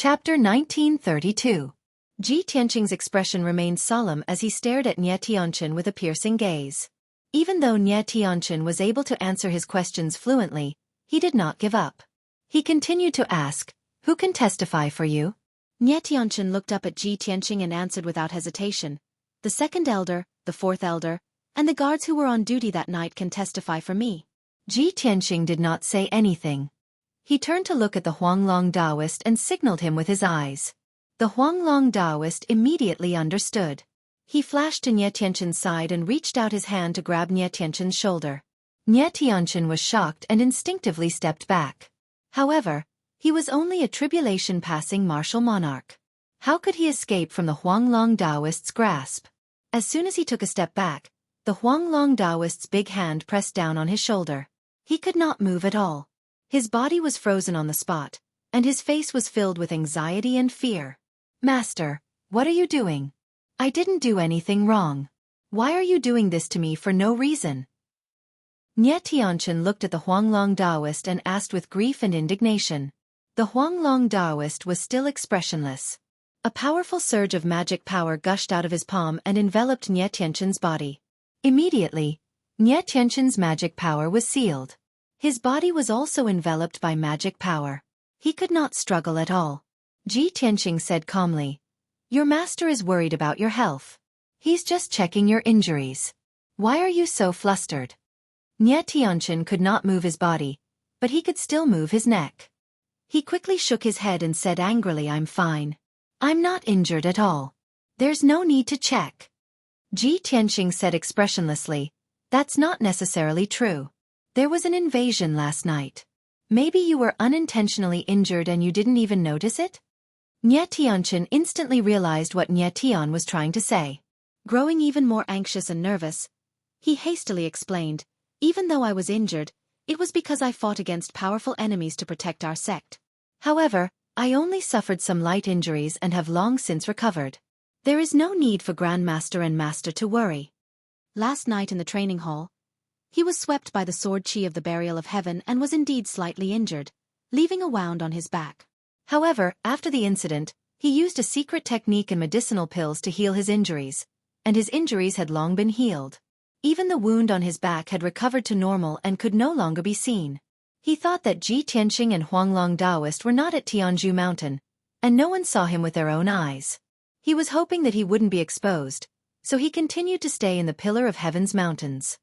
Chapter 1932. Ji Tianqing's expression remained solemn as he stared at Nie Tianqin with a piercing gaze. Even though Nie Tianqin was able to answer his questions fluently, he did not give up. He continued to ask, "Who can testify for you?" Nie Tianqin looked up at Ji Tianqing and answered without hesitation. "The second elder, the fourth elder, and the guards who were on duty that night can testify for me." Ji Tianqing did not say anything. He turned to look at the Huanglong Taoist and signaled him with his eyes. The Huanglong Taoist immediately understood. He flashed to Nie Tianqin's side and reached out his hand to grab Nie Tianqin's shoulder. Nie Tianqin was shocked and instinctively stepped back. However, he was only a tribulation-passing martial monarch. How could he escape from the Huanglong Taoist's grasp? As soon as he took a step back, the Huanglong Taoist's big hand pressed down on his shoulder. He could not move at all. His body was frozen on the spot, and his face was filled with anxiety and fear. "Master, what are you doing? I didn't do anything wrong. Why are you doing this to me for no reason?" Nie Tianqin looked at the Huanglong Taoist and asked with grief and indignation. The Huanglong Taoist was still expressionless. A powerful surge of magic power gushed out of his palm and enveloped Nie Tianqin's body. Immediately, Nie Tianqin's magic power was sealed. His body was also enveloped by magic power. He could not struggle at all. Ji Tianqing said calmly, "Your master is worried about your health. He's just checking your injuries. Why are you so flustered?" Nie Tianqin could not move his body, but he could still move his neck. He quickly shook his head and said angrily, "I'm fine. I'm not injured at all. There's no need to check." Ji Tianqing said expressionlessly, "That's not necessarily true. There was an invasion last night. Maybe you were unintentionally injured and you didn't even notice it?" Nie Tianqin instantly realized what Nie Tian was trying to say. Growing even more anxious and nervous, he hastily explained, "Even though I was injured, it was because I fought against powerful enemies to protect our sect. However, I only suffered some light injuries and have long since recovered. There is no need for Grandmaster and Master to worry." Last night in the training hall, he was swept by the sword chi of the burial of heaven and was indeed slightly injured, leaving a wound on his back. However, after the incident, he used a secret technique and medicinal pills to heal his injuries, and his injuries had long been healed. Even the wound on his back had recovered to normal and could no longer be seen. He thought that Ji Tianqing and Huanglong Taoist were not at Tianzhu Mountain, and no one saw him with their own eyes. He was hoping that he wouldn't be exposed, so he continued to stay in the Pillar of Heaven's mountains.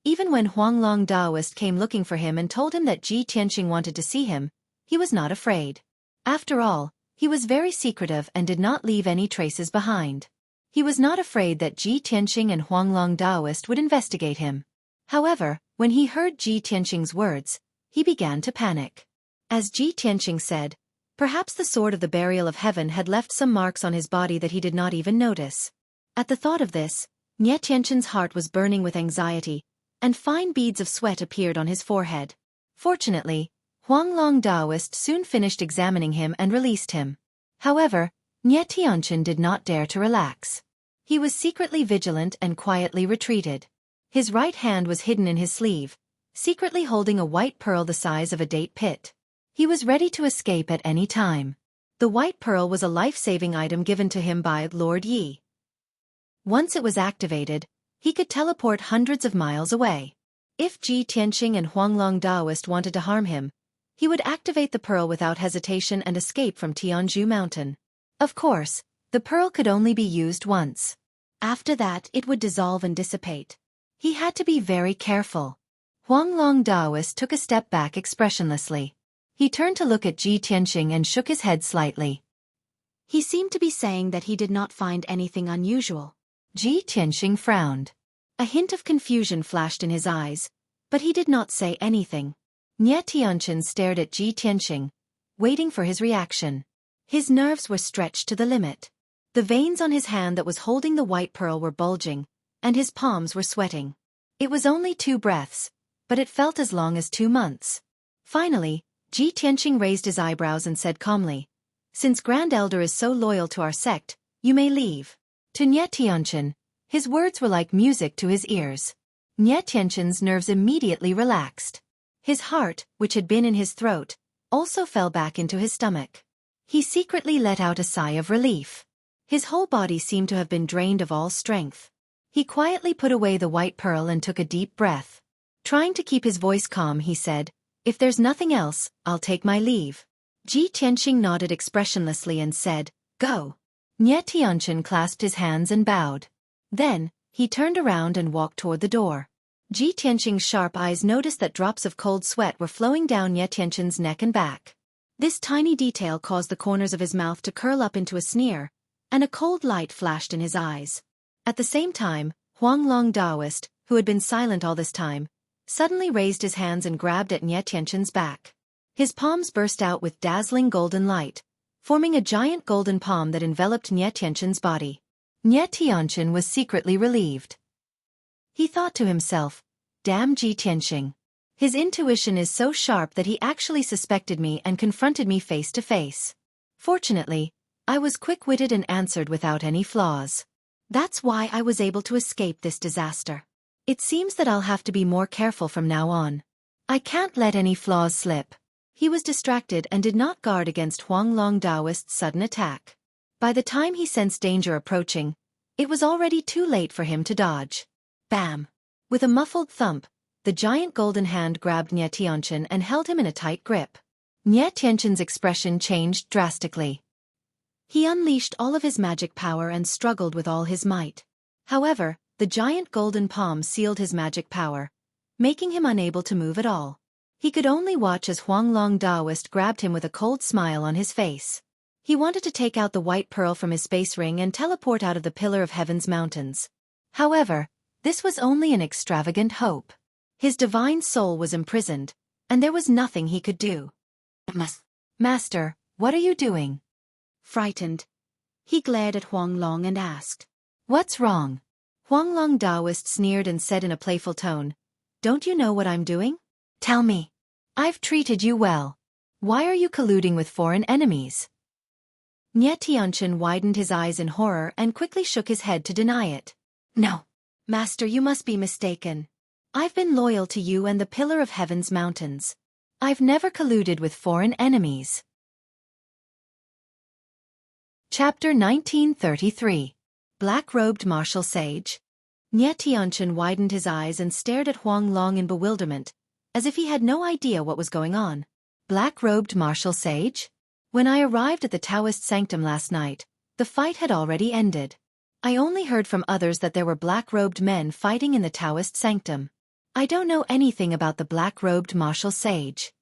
Even when Huanglong Taoist came looking for him and told him that Ji Tianqing wanted to see him, he was not afraid. After all, he was very secretive and did not leave any traces behind. He was not afraid that Ji Tianqing and Huanglong Taoist would investigate him. However, when he heard Ji Tianqing's words, he began to panic. As Ji Tianqing said, perhaps the sword of the burial of heaven had left some marks on his body that he did not even notice. At the thought of this, Nie Tianqin's heart was burning with anxiety, and fine beads of sweat appeared on his forehead. Fortunately, Huanglong Taoist soon finished examining him and released him. However, Nie Tianqin did not dare to relax. He was secretly vigilant and quietly retreated. His right hand was hidden in his sleeve, secretly holding a white pearl the size of a date pit. He was ready to escape at any time. The white pearl was a life-saving item given to him by Lord Yi. Once it was activated, he could teleport hundreds of miles away. If Ji Tianqing and Huanglong Taoist wanted to harm him, he would activate the pearl without hesitation and escape from Tianzhu Mountain. Of course, the pearl could only be used once. After that it would dissolve and dissipate. He had to be very careful. Huanglong Taoist took a step back expressionlessly. He turned to look at Ji Tianqing and shook his head slightly. He seemed to be saying that he did not find anything unusual. Ji Tianqing frowned. A hint of confusion flashed in his eyes, but he did not say anything. Nie Tianqin stared at Ji Tianqing, waiting for his reaction. His nerves were stretched to the limit. The veins on his hand that was holding the white pearl were bulging, and his palms were sweating. It was only 2 breaths, but it felt as long as 2 months. Finally, Ji Tianqing raised his eyebrows and said calmly, "Since Grand Elder is so loyal to our sect, you may leave." To Nie Tianqin, his words were like music to his ears. Nie Tianqin's nerves immediately relaxed. His heart, which had been in his throat, also fell back into his stomach. He secretly let out a sigh of relief. His whole body seemed to have been drained of all strength. He quietly put away the white pearl and took a deep breath. Trying to keep his voice calm, he said, "If there's nothing else, I'll take my leave." Ji Tianqing nodded expressionlessly and said, "Go." Nie Tianchen clasped his hands and bowed. Then, he turned around and walked toward the door. Ji Tianqing's sharp eyes noticed that drops of cold sweat were flowing down Nie Tianchen's neck and back. This tiny detail caused the corners of his mouth to curl up into a sneer, and a cold light flashed in his eyes. At the same time, Huanglong Daoist, who had been silent all this time, suddenly raised his hands and grabbed at Nie Tianchen's back. His palms burst out with dazzling golden light, forming a giant golden palm that enveloped Nie Tianchen's body. Nie Tianchen was secretly relieved. He thought to himself, "Damn Ji Tianqing. His intuition is so sharp that he actually suspected me and confronted me face to face. Fortunately, I was quick-witted and answered without any flaws. That's why I was able to escape this disaster. It seems that I'll have to be more careful from now on. I can't let any flaws slip." He was distracted and did not guard against Huanglong Daoist's sudden attack. By the time he sensed danger approaching, it was already too late for him to dodge. Bam! With a muffled thump, the giant golden hand grabbed Nie Tianchen and held him in a tight grip. Nie Tianchen's expression changed drastically. He unleashed all of his magic power and struggled with all his might. However, the giant golden palm sealed his magic power, making him unable to move at all. He could only watch as Huanglong Daoist grabbed him with a cold smile on his face. He wanted to take out the white pearl from his space ring and teleport out of the Pillar of Heaven's mountains. However, this was only an extravagant hope. His divine soul was imprisoned, and there was nothing he could do. Master, what are you doing?" Frightened, he glared at Huanglong and asked, "What's wrong?" Huanglong Daoist sneered and said in a playful tone, "Don't you know what I'm doing? Tell me. I've treated you well. Why are you colluding with foreign enemies?" Nie Tianchen widened his eyes in horror and quickly shook his head to deny it. "No. Master, you must be mistaken. I've been loyal to you and the Pillar of Heaven's mountains. I've never colluded with foreign enemies." Chapter 1933. Black-robed martial sage. Nie Tianchen widened his eyes and stared at Huanglong in bewilderment, as if he had no idea what was going on. Black-robed martial sage? When I arrived at the Taoist sanctum last night, the fight had already ended. I only heard from others that there were black-robed men fighting in the Taoist sanctum. I don't know anything about the black-robed martial sage.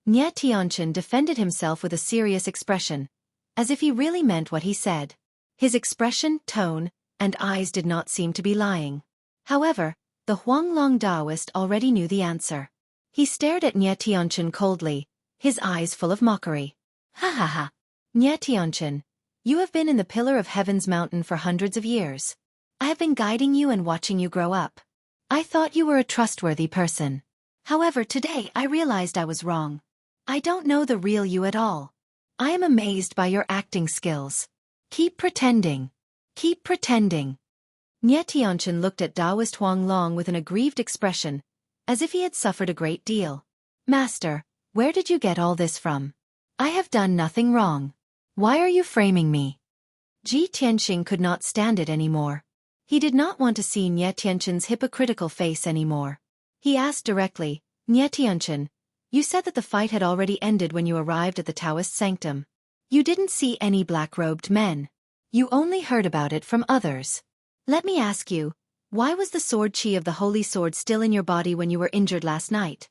Nie Tianchen defended himself with a serious expression, as if he really meant what he said. His expression, tone, and eyes did not seem to be lying. However, the Huanglong Daoist already knew the answer. He stared at Nie Tianchen coldly, his eyes full of mockery. "Ha ha ha. Nie Tianchen, you have been in the Pillar of Heaven's mountain for hundreds of years. I have been guiding you and watching you grow up. I thought you were a trustworthy person. However, today I realized I was wrong. I don't know the real you at all. I am amazed by your acting skills. Keep pretending. Keep pretending." Nie Tianchen looked at Daoist Huanglong with an aggrieved expression, as if he had suffered a great deal. "Master, where did you get all this from? I have done nothing wrong. Why are you framing me?" Ji Tianqing could not stand it anymore. He did not want to see Nie Tianchen's hypocritical face anymore. He asked directly, "Nie Tianchen, you said that the fight had already ended when you arrived at the Taoist sanctum. You didn't see any black-robed men. You only heard about it from others. Let me ask you, why was the sword qi of the holy sword still in your body when you were injured last night?"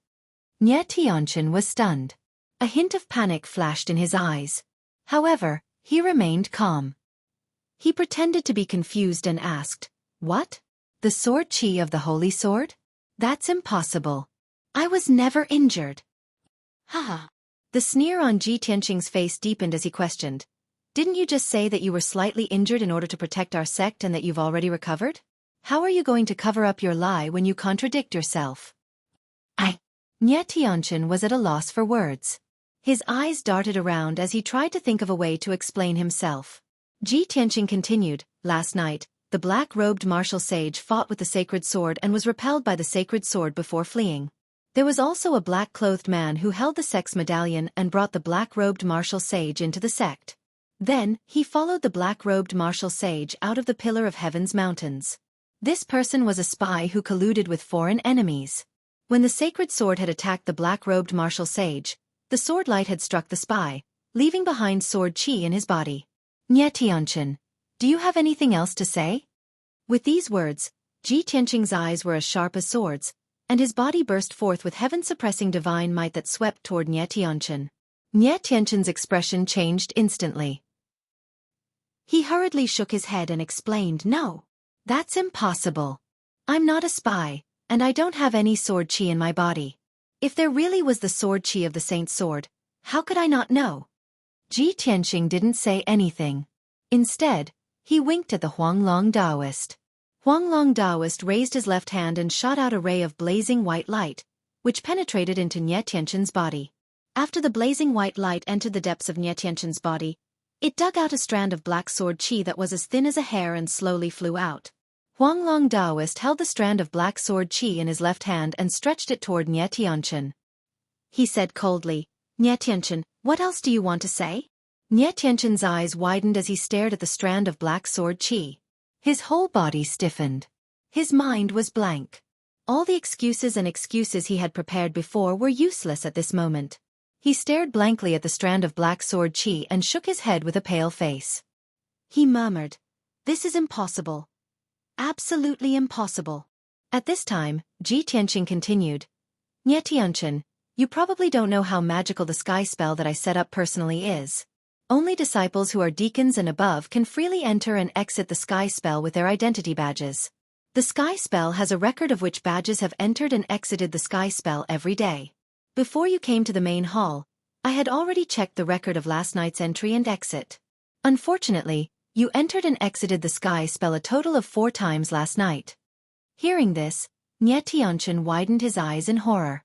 Nie Tianchen was stunned. A hint of panic flashed in his eyes. However, he remained calm. He pretended to be confused and asked, "What? The sword qi of the holy sword? That's impossible. I was never injured." Haha. The sneer on Ji Tianqing's face deepened as he questioned, "Didn't you just say that you were slightly injured in order to protect our sect and that you've already recovered? How are you going to cover up your lie when you contradict yourself?" Nie Tianchen was at a loss for words. His eyes darted around as he tried to think of a way to explain himself. Ji Tianqing continued, "Last night, the black-robed martial sage fought with the sacred sword and was repelled by the sacred sword before fleeing. There was also a black-clothed man who held the sect's medallion and brought the black-robed martial sage into the sect. Then, he followed the black-robed martial sage out of the Pillar of Heaven's mountains. This person was a spy who colluded with foreign enemies. When the sacred sword had attacked the black-robed martial sage, the sword light had struck the spy, leaving behind sword chi in his body. "Nye Tianqin, do you have anything else to say?" With these words, Ji Tianqing's eyes were as sharp as swords, and his body burst forth with heaven-suppressing divine might that swept toward Nye Tianqin. Nye Tianqin's expression changed instantly. He hurriedly shook his head and explained, "No. That's impossible. I'm not a spy, and I don't have any sword chi in my body. If there really was the sword chi of the Saint's sword, how could I not know?" Ji Tianqing didn't say anything. Instead, he winked at the Huanglong Taoist. Huanglong Taoist raised his left hand and shot out a ray of blazing white light, which penetrated into Nye Tianqin's body. After the blazing white light entered the depths of Nye Tianqin's body, it dug out a strand of black sword chi that was as thin as a hair and slowly flew out. Huanglong Taoist held the strand of black sword chi in his left hand and stretched it toward Nye Tianqin. He said coldly, "Nye Tianqin, what else do you want to say?" Nye Tianqin's eyes widened as he stared at the strand of black sword chi. His whole body stiffened. His mind was blank. All the excuses he had prepared before were useless at this moment. He stared blankly at the strand of black sword chi and shook his head with a pale face. He murmured, "This is impossible. Absolutely impossible." At this time, Ji Tianqing continued, "Nye Tianqin, you probably don't know how magical the sky spell that I set up personally is. Only disciples who are deacons and above can freely enter and exit the sky spell with their identity badges. The sky spell has a record of which badges have entered and exited the sky spell every day. Before you came to the main hall, I had already checked the record of last night's entry and exit. Unfortunately, you entered and exited the sky spell a total of 4 times last night." Hearing this, Nye Tianqin widened his eyes in horror.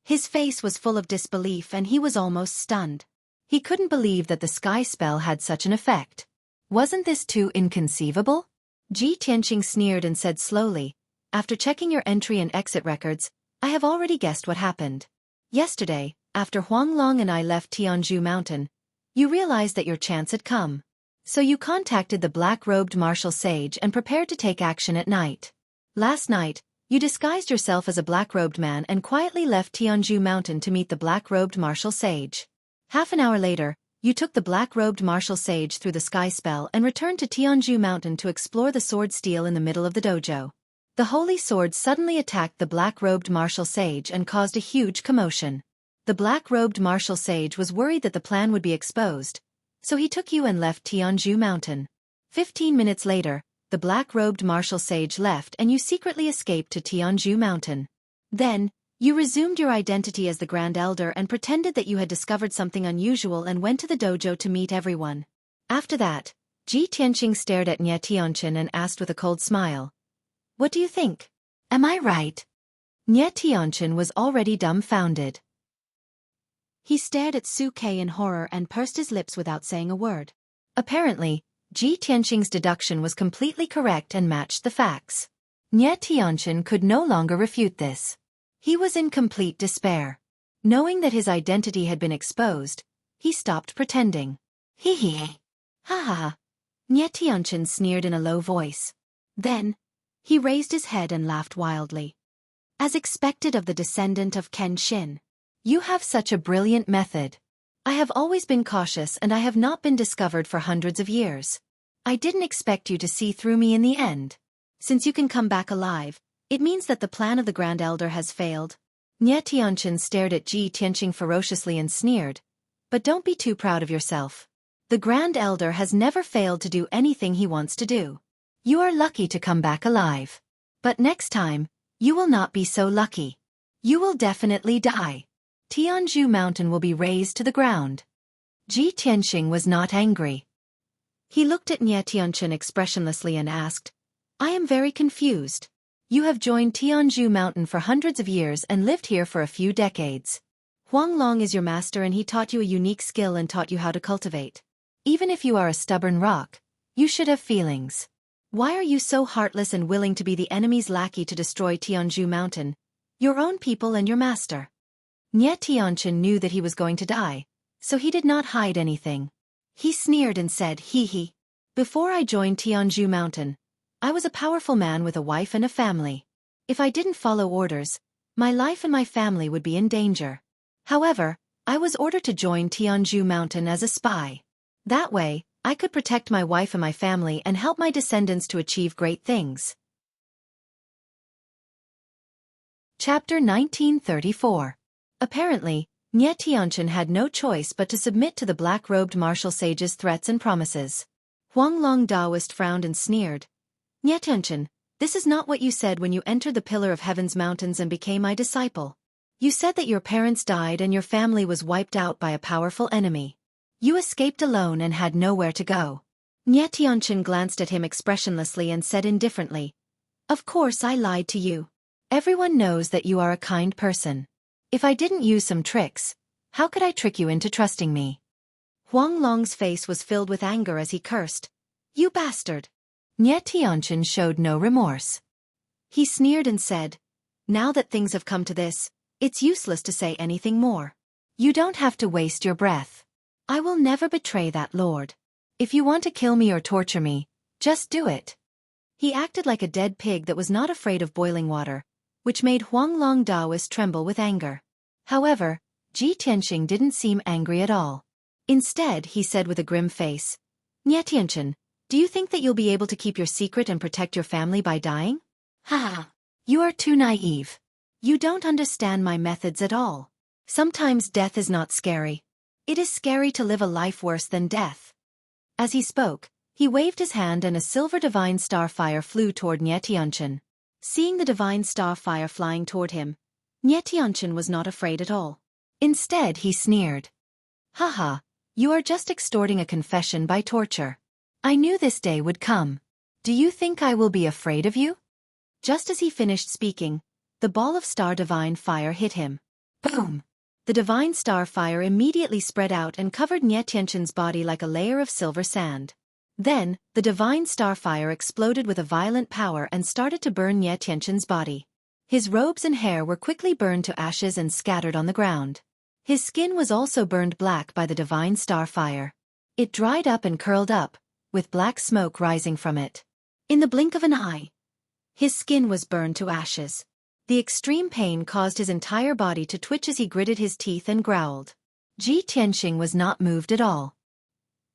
His face was full of disbelief and he was almost stunned. He couldn't believe that the sky spell had such an effect. Wasn't this too inconceivable? Ji Tianqing sneered and said slowly, "After checking your entry and exit records, I have already guessed what happened. Yesterday, after Huanglong and I left Tianzhu Mountain, you realized that your chance had come. So you contacted the black-robed martial sage and prepared to take action at night. Last night, you disguised yourself as a black-robed man and quietly left Tianzhu Mountain to meet the black-robed martial sage. Half an hour later, you took the black-robed martial sage through the sky spell and returned to Tianzhu Mountain to explore the sword stele in the middle of the dojo. The holy sword suddenly attacked the black-robed martial sage and caused a huge commotion. The black-robed martial sage was worried that the plan would be exposed, so he took you and left Tianzhu Mountain. 15 minutes later, the black-robed martial sage left and you secretly escaped to Tianzhu Mountain. Then, you resumed your identity as the Grand Elder and pretended that you had discovered something unusual and went to the dojo to meet everyone. After that, Ji Tianqing stared at Nye Tianqin and asked with a cold smile, "What do you think? Am I right?" Nye Tianqin was already dumbfounded. He stared at Xueqi in horror and pursed his lips without saying a word. Apparently, Ji Tianqing's deduction was completely correct and matched the facts. Nye Tianqin could no longer refute this. He was in complete despair. Knowing that his identity had been exposed, he stopped pretending. "Hee hee. Ha ha ha." Nye Tianqin sneered in a low voice. Then, he raised his head and laughed wildly. "As expected of the descendant of Kenshin. You have such a brilliant method. I have always been cautious and I have not been discovered for hundreds of years. I didn't expect you to see through me in the end. Since you can come back alive, it means that the plan of the Grand Elder has failed." Nye Tianqin stared at Ji Tianqing ferociously and sneered, "But don't be too proud of yourself. The Grand Elder has never failed to do anything he wants to do. You are lucky to come back alive. But next time, you will not be so lucky. You will definitely die. Tianzhu Mountain will be razed to the ground." Ji Tianqing was not angry. He looked at Nye Tianqin expressionlessly and asked, "I am very confused. You have joined Tianzhu Mountain for hundreds of years and lived here for a few decades. Huanglong is your master and he taught you a unique skill and taught you how to cultivate. Even if you are a stubborn rock, you should have feelings. Why are you so heartless and willing to be the enemy's lackey to destroy Tianzhu Mountain? Your own people and your master. Nye Tianchen knew that he was going to die, so he did not hide anything. He sneered and said, "Hee hee. Before I joined Tianzhu Mountain, I was a powerful man with a wife and a family. If I didn't follow orders, my life and my family would be in danger. However, I was ordered to join Tianzhu Mountain as a spy. That way, I could protect my wife and my family and help my descendants to achieve great things." Chapter 1934. Apparently, Nye Tianchen had no choice but to submit to the black-robed martial sage's threats and promises. Huanglong Daoist frowned and sneered. "Nye Tianchen, this is not what you said when you entered the Pillar of Heaven's mountains and became my disciple. You said that your parents died and your family was wiped out by a powerful enemy. You escaped alone and had nowhere to go." Nye Tianchen glanced at him expressionlessly and said indifferently, "Of course I lied to you. Everyone knows that you are a kind person. If I didn't use some tricks, how could I trick you into trusting me?" Huanglong's face was filled with anger as he cursed. "You bastard!" Nye Tianchen showed no remorse. He sneered and said, "Now that things have come to this, it's useless to say anything more. You don't have to waste your breath. I will never betray that lord. If you want to kill me or torture me, just do it." He acted like a dead pig that was not afraid of boiling water, which made Huanglong Daoist tremble with anger. However, Ji Tianxing didn't seem angry at all. Instead, he said with a grim face, "Nye Tianchen, do you think that you'll be able to keep your secret and protect your family by dying? Ha! You are too naive. You don't understand my methods at all. Sometimes death is not scary. It is scary to live a life worse than death." As he spoke, he waved his hand and a silver divine starfire flew toward Nye Tianchen. Seeing the divine starfire flying toward him, Nye Tianchen was not afraid at all. Instead, he sneered. "Haha, you are just extorting a confession by torture. I knew this day would come. Do you think I will be afraid of you?" Just as he finished speaking, the ball of star divine fire hit him. Boom! The divine starfire immediately spread out and covered Nye Tianchen's body like a layer of silver sand. Then, the divine starfire exploded with a violent power and started to burn Nye Tianchen's body. His robes and hair were quickly burned to ashes and scattered on the ground. His skin was also burned black by the divine starfire. It dried up and curled up, with black smoke rising from it. In the blink of an eye, his skin was burned to ashes. The extreme pain caused his entire body to twitch as he gritted his teeth and growled. Ji Tianxing was not moved at all.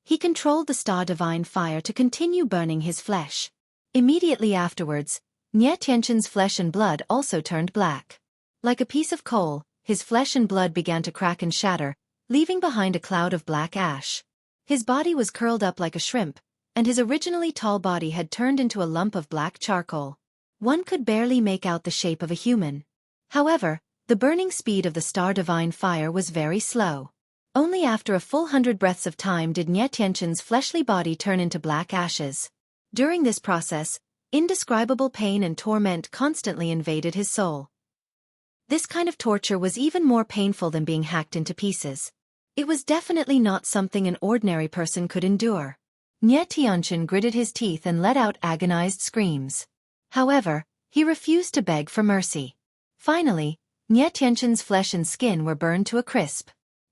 He controlled the star divine fire to continue burning his flesh. Immediately afterwards, Nye Tianchen's flesh and blood also turned black. Like a piece of coal, his flesh and blood began to crack and shatter, leaving behind a cloud of black ash. His body was curled up like a shrimp, and his originally tall body had turned into a lump of black charcoal. One could barely make out the shape of a human. However, the burning speed of the star divine fire was very slow. Only after a full 100 breaths of time did Nye Tianchen's fleshly body turn into black ashes. During this process, indescribable pain and torment constantly invaded his soul. This kind of torture was even more painful than being hacked into pieces. It was definitely not something an ordinary person could endure. Nye Tianchen gritted his teeth and let out agonized screams. However, he refused to beg for mercy. Finally, Nye Tianchen's flesh and skin were burned to a crisp.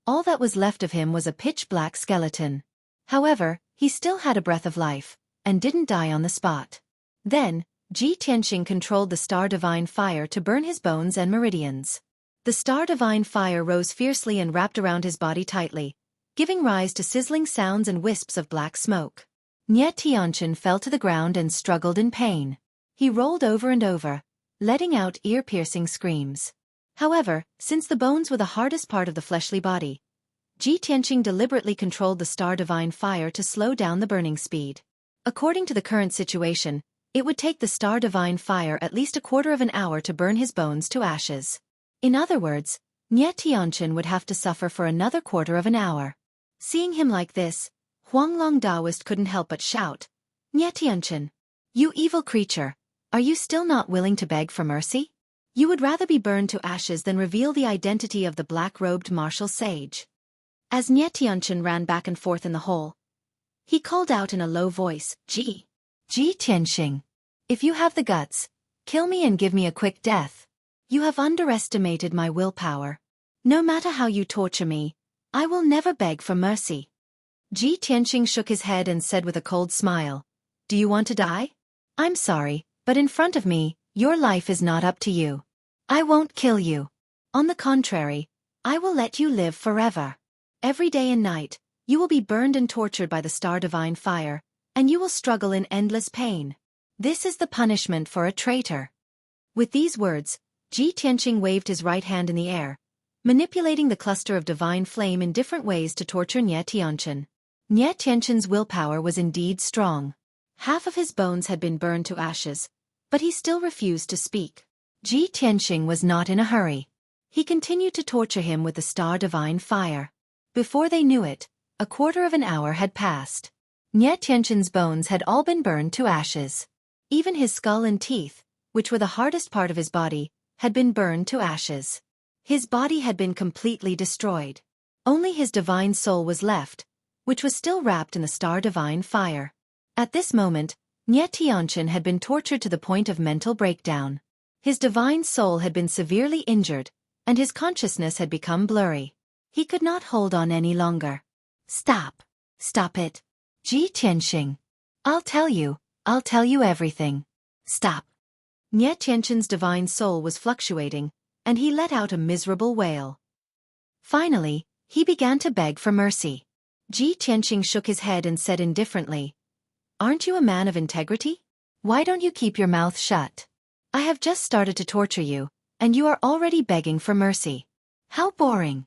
All that was left of him was a pitch-black skeleton. However, he still had a breath of life, and didn't die on the spot. Then, Ji Tianxing controlled the star divine fire to burn his bones and meridians. The star divine fire rose fiercely and wrapped around his body tightly, giving rise to sizzling sounds and wisps of black smoke. Nye Tianchen fell to the ground and struggled in pain. He rolled over and over, letting out ear-piercing screams. However, since the bones were the hardest part of the fleshly body, Ji Tianxing deliberately controlled the star divine fire to slow down the burning speed. According to the current situation, it would take the star divine fire at least a quarter of an hour to burn his bones to ashes. In other words, Nye Tianchen would have to suffer for another quarter of an hour. Seeing him like this, Huanglong Daoist couldn't help but shout, "Nye Tianchen, you evil creature, are you still not willing to beg for mercy? You would rather be burned to ashes than reveal the identity of the black-robed martial sage." As Nye Tianchen ran back and forth in the hole, he called out in a low voice, Ji Tianxing, if you have the guts, kill me and give me a quick death. You have underestimated my willpower. No matter how you torture me, I will never beg for mercy. Ji Tianqing shook his head and said with a cold smile, Do you want to die? I'm sorry, but in front of me, your life is not up to you. I won't kill you. On the contrary, I will let you live forever. Every day and night, you will be burned and tortured by the star divine fire, and you will struggle in endless pain. This is the punishment for a traitor. With these words, Ji Tianqing waved his right hand in the air, manipulating the cluster of divine flame in different ways to torture Nie Tianqin. Nie Tianqin's willpower was indeed strong. Half of his bones had been burned to ashes, but he still refused to speak. Ji Tianqing was not in a hurry. He continued to torture him with the star divine fire. Before they knew it, a quarter of an hour had passed. Nie Tianqin's bones had all been burned to ashes. Even his skull and teeth, which were the hardest part of his body, had been burned to ashes. His body had been completely destroyed. Only his divine soul was left, which was still wrapped in the star divine fire. At this moment, Nie Tianqin had been tortured to the point of mental breakdown. His divine soul had been severely injured, and his consciousness had become blurry. He could not hold on any longer. Stop. Stop it. Ji Tianqing. I'll tell you everything. Stop. Nie Tianqin's divine soul was fluctuating, and he let out a miserable wail. Finally, he began to beg for mercy. Ji Tianqing shook his head and said indifferently, Aren't you a man of integrity? Why don't you keep your mouth shut? I have just started to torture you, and you are already begging for mercy. How boring.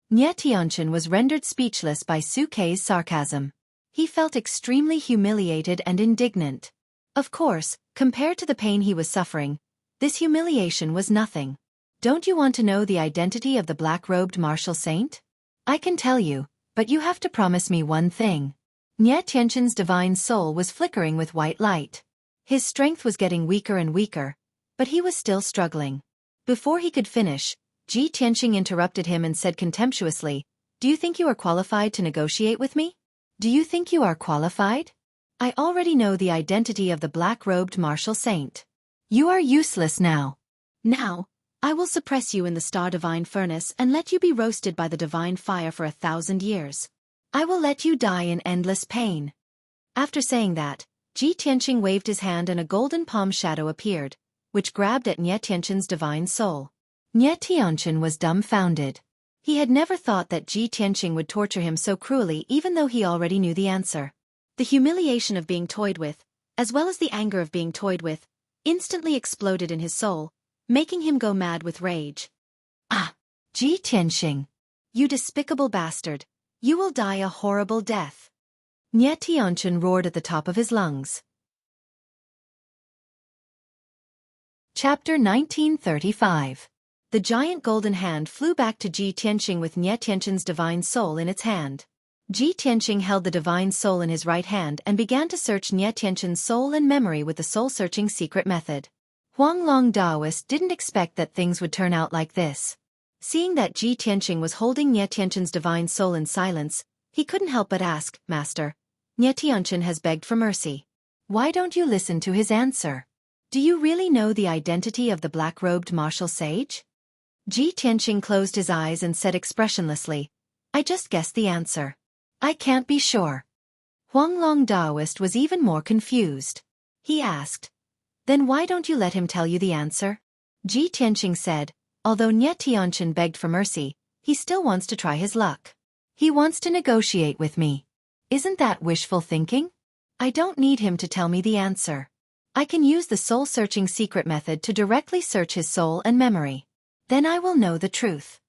Nie Tianqin was rendered speechless by Xueqi's sarcasm. He felt extremely humiliated and indignant. Of course, compared to the pain he was suffering, this humiliation was nothing. Don't you want to know the identity of the black-robed martial saint? I can tell you, but you have to promise me one thing. Nie Tianqin's divine soul was flickering with white light. His strength was getting weaker and weaker, but he was still struggling. Before he could finish, Ji Tianqing interrupted him and said contemptuously, Do you think you are qualified to negotiate with me? Do you think you are qualified? I already know the identity of the black-robed martial saint. You are useless now. Now, I will suppress you in the star divine furnace and let you be roasted by the divine fire for 1,000 years. I will let you die in endless pain. After saying that, Ji Tianqing waved his hand and a golden palm shadow appeared, which grabbed at Nie Tianqin's divine soul. Nie Tianqin was dumbfounded. He had never thought that Ji Tianqing would torture him so cruelly even though he already knew the answer. The humiliation of being toyed with, as well as the anger of being toyed with, instantly exploded in his soul, making him go mad with rage. Ah! Ji Tianqing! You despicable bastard! You will die a horrible death! Nie Tianqin roared at the top of his lungs. Chapter 1935. The giant golden hand flew back to Ji Tianqing with Nie Tianqin's divine soul in its hand. Ji Tianqing held the divine soul in his right hand and began to search Nie Tianqin's soul and memory with the soul-searching secret method. Huanglong Daoist didn't expect that things would turn out like this. Seeing that Ji Tianqing was holding Nie Tianqin's divine soul in silence, he couldn't help but ask, Master, Nie Tianqin has begged for mercy. Why don't you listen to his answer? Do you really know the identity of the black-robed martial sage? Ji Tianqing closed his eyes and said expressionlessly, I just guessed the answer. I can't be sure. Huanglong Daoist was even more confused. He asked, Then why don't you let him tell you the answer? Ji Tianqing said, Although Nie Tianqin begged for mercy, he still wants to try his luck. He wants to negotiate with me. Isn't that wishful thinking? I don't need him to tell me the answer. I can use the soul-searching secret method to directly search his soul and memory. Then I will know the truth.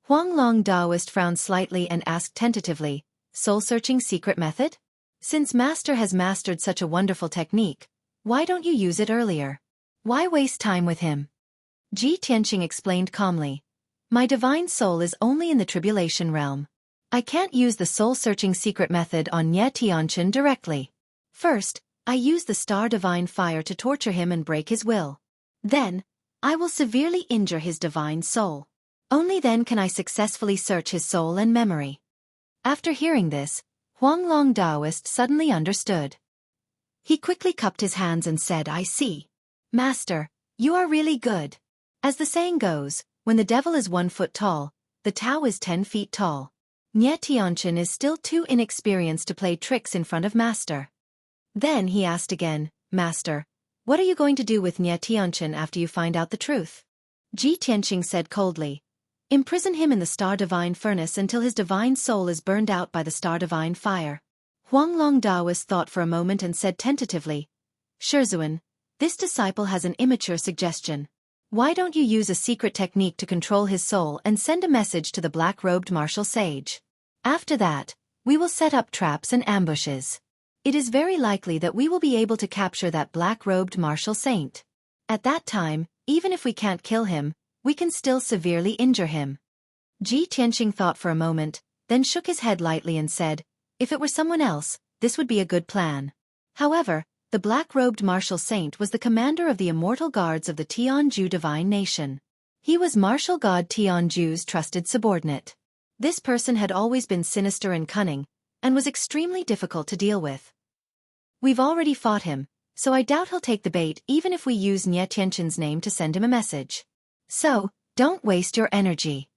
Huanglong Daoist frowned slightly and asked tentatively, Soul-searching secret method? Since Master has mastered such a wonderful technique, why don't you use it earlier? Why waste time with him? Ji Tianqing explained calmly, My divine soul is only in the tribulation realm. I can't use the soul-searching secret method on Nie Tianqin directly. First, I use the star divine fire to torture him and break his will. Then, I will severely injure his divine soul. Only then can I successfully search his soul and memory. After hearing this, Huanglong Daoist suddenly understood. He quickly cupped his hands and said, I see. Master, you are really good. As the saying goes, when the devil is 1 foot tall, the Tao is 10 feet tall. Nie Tianqian is still too inexperienced to play tricks in front of Master. Then he asked again, Master, what are you going to do with Nie Tianqian after you find out the truth? Ji Tianqing said coldly, imprison him in the Star Divine Furnace until his divine soul is burned out by the Star Divine Fire. Huanglong Daoist thought for a moment and said tentatively, Shizhuan, this disciple has an immature suggestion. Why don't you use a secret technique to control his soul and send a message to the black-robed martial sage? After that, we will set up traps and ambushes. It is very likely that we will be able to capture that black-robed martial saint. At that time, even if we can't kill him, we can still severely injure him. Ji Tianqing thought for a moment, then shook his head lightly and said, if it were someone else, this would be a good plan. However, the black-robed martial saint was the commander of the immortal guards of the Tianju divine nation. He was martial god Tianju's trusted subordinate. This person had always been sinister and cunning, and was extremely difficult to deal with. We've already fought him, so I doubt he'll take the bait even if we use Nie Tianqian's name to send him a message. So, don't waste your energy.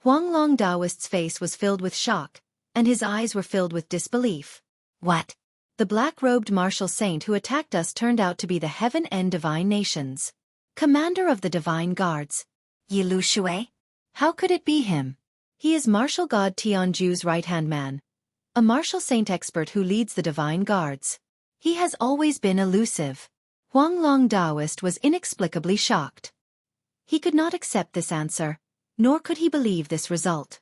Huanglong Daoist's face was filled with shock, and his eyes were filled with disbelief. What? The black-robed martial saint who attacked us turned out to be the Heaven and Divine Nations. Commander of the Divine Guards. Yi Lu Shui? How could it be him? He is martial god Tianju's right-hand man, a martial saint expert who leads the Divine Guards. He has always been elusive. Huanglong Daoist was inexplicably shocked. He could not accept this answer, nor could he believe this result.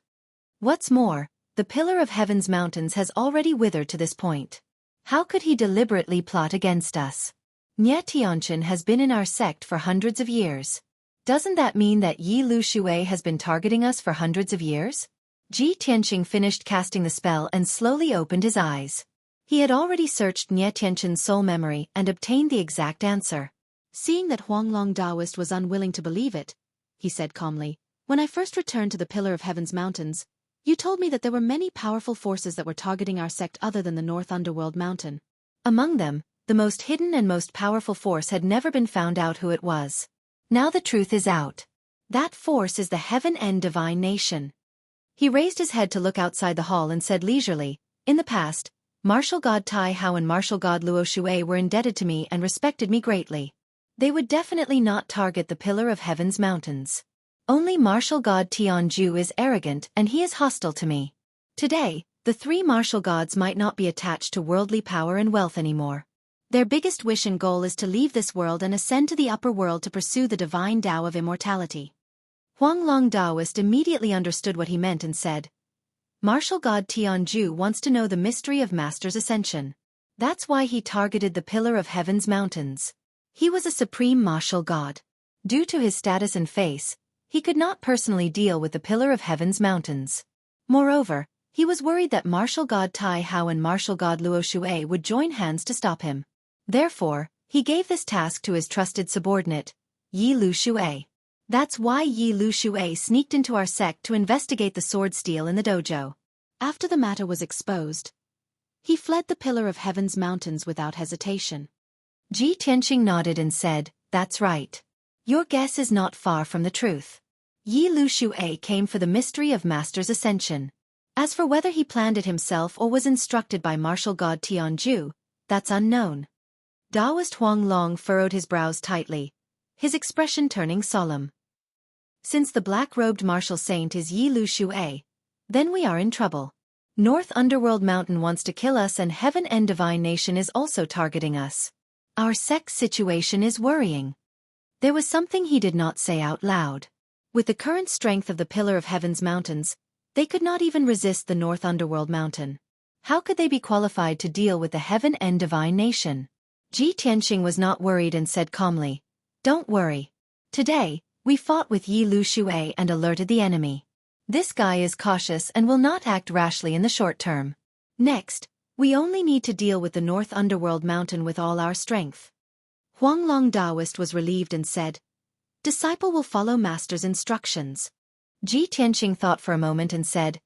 What's more, the Pillar of Heaven's mountains has already withered to this point. How could he deliberately plot against us? Nie Tianqian has been in our sect for hundreds of years. Doesn't that mean that Yi Lu Shui has been targeting us for hundreds of years? Ji Tianqing finished casting the spell and slowly opened his eyes. He had already searched Nie Tianqian's soul memory and obtained the exact answer. Seeing that Huanglong Daoist was unwilling to believe it, he said calmly, when I first returned to the Pillar of Heaven's mountains, you told me that there were many powerful forces that were targeting our sect other than the North Underworld Mountain. Among them, the most hidden and most powerful force had never been found out who it was. Now the truth is out. That force is the Heaven and Divine Nation. He raised his head to look outside the hall and said leisurely, in the past, Martial God Tai Hao and Martial God Luo Shui were indebted to me and respected me greatly. They would definitely not target the Pillar of Heaven's mountains. Only martial god Tianju is arrogant and he is hostile to me. Today, the 3 martial gods might not be attached to worldly power and wealth anymore. Their biggest wish and goal is to leave this world and ascend to the upper world to pursue the divine Tao of immortality. Huanglong Daoist immediately understood what he meant and said, Martial god Tianju wants to know the mystery of Master's ascension. That's why he targeted the Pillar of Heaven's mountains. He was a supreme martial god. Due to his status and face, he could not personally deal with the Pillar of Heaven's mountains. Moreover, he was worried that martial god Tai Hao and martial god Luo Shui would join hands to stop him. Therefore, he gave this task to his trusted subordinate, Yi Lu Shui. That's why Yi Lu Shui sneaked into our sect to investigate the sword steal in the dojo. After the matter was exposed, he fled the Pillar of Heaven's mountains without hesitation. Ji Tianqing nodded and said, that's right. Your guess is not far from the truth. Yi Lu Shui came for the mystery of Master's ascension. As for whether he planned it himself or was instructed by martial god Tianju, that's unknown. Daoist Huanglong furrowed his brows tightly, his expression turning solemn. Since the black-robed martial saint is Yi Lu Shui, then we are in trouble. North Underworld Mountain wants to kill us and Heaven and Divine Nation is also targeting us. Our sect's situation is worrying. There was something he did not say out loud. With the current strength of the Pillar of Heaven's mountains, they could not even resist the North Underworld Mountain. How could they be qualified to deal with the Heaven and Divine Nation? Ji Tianqing was not worried and said calmly, don't worry. Today, we fought with Yi Lu Shui and alerted the enemy. This guy is cautious and will not act rashly in the short term. Next, we only need to deal with the North Underworld Mountain with all our strength. Huanglong Daoist was relieved and said, Disciple will follow Master's instructions. Ji Tianqing thought for a moment and said,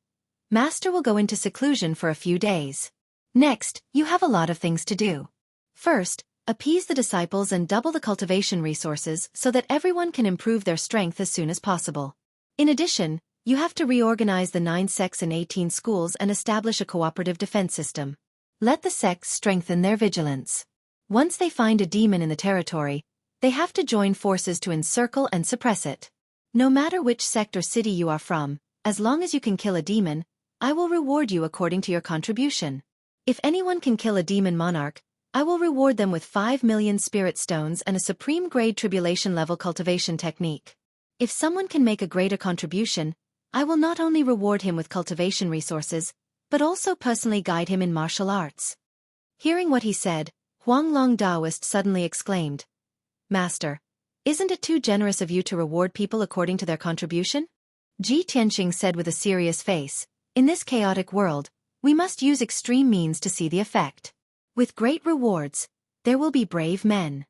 Master will go into seclusion for a few days. Next, you have a lot of things to do. First, Appease the disciples and double the cultivation resources so that everyone can improve their strength as soon as possible. In addition, you have to reorganize the 9 sects and 18 schools and establish a cooperative defense system. Let the sects strengthen their vigilance. Once they find a demon in the territory, they have to join forces to encircle and suppress it. No matter which sect or city you are from, as long as you can kill a demon, I will reward you according to your contribution. If anyone can kill a demon monarch, I will reward them with 5 million spirit stones and a supreme-grade tribulation-level cultivation technique. If someone can make a greater contribution, I will not only reward him with cultivation resources, but also personally guide him in martial arts. Hearing what he said, Huanglong Daoist suddenly exclaimed, Master, isn't it too generous of you to reward people according to their contribution? Ji Tianqing said with a serious face, in this chaotic world, we must use extreme means to see the effect. With great rewards, there will be brave men.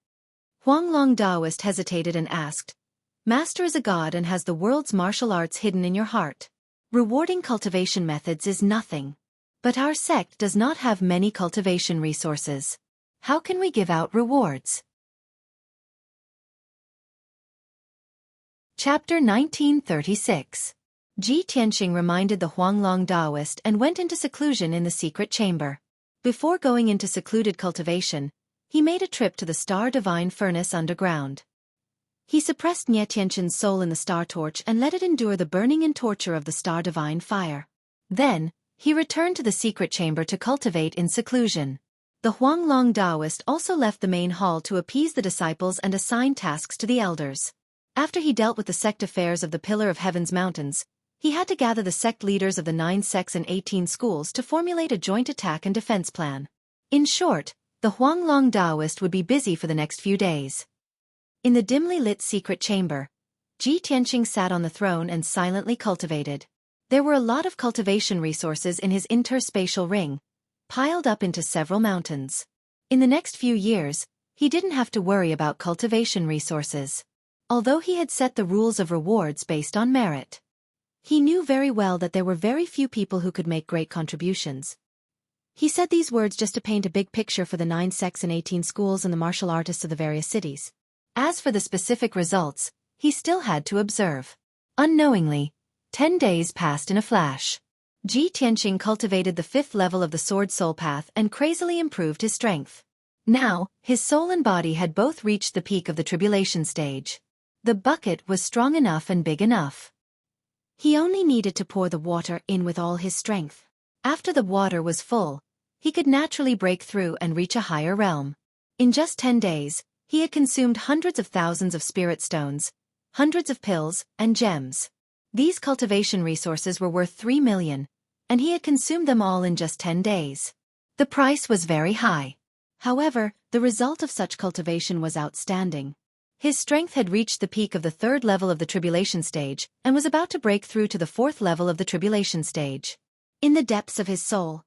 Huanglong Daoist hesitated and asked, Master is a god and has the world's martial arts hidden in your heart. Rewarding cultivation methods is nothing. But our sect does not have many cultivation resources. How can we give out rewards? Chapter 1936. Ji Tianqing reminded the Huanglong Daoist and went into seclusion in the secret chamber. Before going into secluded cultivation, he made a trip to the Star Divine Furnace underground. He suppressed Nie Tianqin's soul in the star torch and let it endure the burning and torture of the Star Divine Fire. Then, he returned to the secret chamber to cultivate in seclusion. The Huanglong Daoist also left the main hall to appease the disciples and assign tasks to the elders. After he dealt with the sect affairs of the Pillar of Heaven's mountains, he had to gather the sect leaders of the 9 sects and 18 schools to formulate a joint attack and defense plan. In short, the Huanglong Daoist would be busy for the next few days. In the dimly lit secret chamber, Ji Tianqing sat on the throne and silently cultivated. There were a lot of cultivation resources in his interspatial ring, piled up into several mountains. In the next few years, he didn't have to worry about cultivation resources. Although he had set the rules of rewards based on merit, he knew very well that there were very few people who could make great contributions. He said these words just to paint a big picture for the 9 sects and 18 schools and the martial artists of the various cities. As for the specific results, he still had to observe. Unknowingly, 10 days passed in a flash. Ji Tianqing cultivated the 5th level of the Sword Soul Path and crazily improved his strength. Now, his soul and body had both reached the peak of the tribulation stage. The bucket was strong enough and big enough. He only needed to pour the water in with all his strength. After the water was full, he could naturally break through and reach a higher realm. In just 10 days, he had consumed hundreds of thousands of spirit stones, hundreds of pills, and gems. These cultivation resources were worth 3 million, and he had consumed them all in just 10 days. The price was very high. However, the result of such cultivation was outstanding. His strength had reached the peak of the 3rd level of the tribulation stage and was about to break through to the 4th level of the tribulation stage. In the depths of his soul,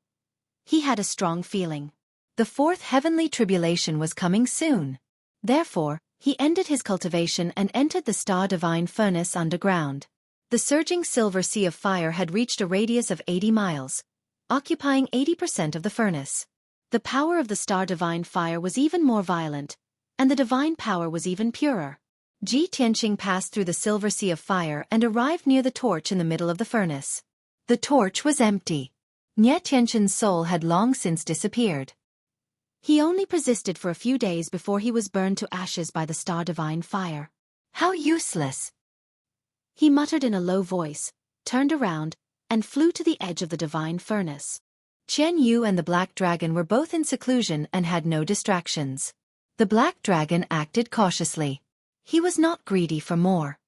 he had a strong feeling. The 4th heavenly tribulation was coming soon. Therefore, he ended his cultivation and entered the Star Divine Furnace underground. The surging silver sea of fire had reached a radius of 80 miles, occupying 80% of the furnace. The power of the Star Divine Fire was even more violent, and the divine power was even purer. Ji Tianqing passed through the silver sea of fire and arrived near the torch in the middle of the furnace. The torch was empty. Nie Tianqin's soul had long since disappeared. He only persisted for a few days before he was burned to ashes by the Star Divine Fire. How useless! He muttered in a low voice, turned around, and flew to the edge of the divine furnace. Qian Yu and the Black Dragon were both in seclusion and had no distractions. The Black Dragon acted cautiously. He was not greedy for more.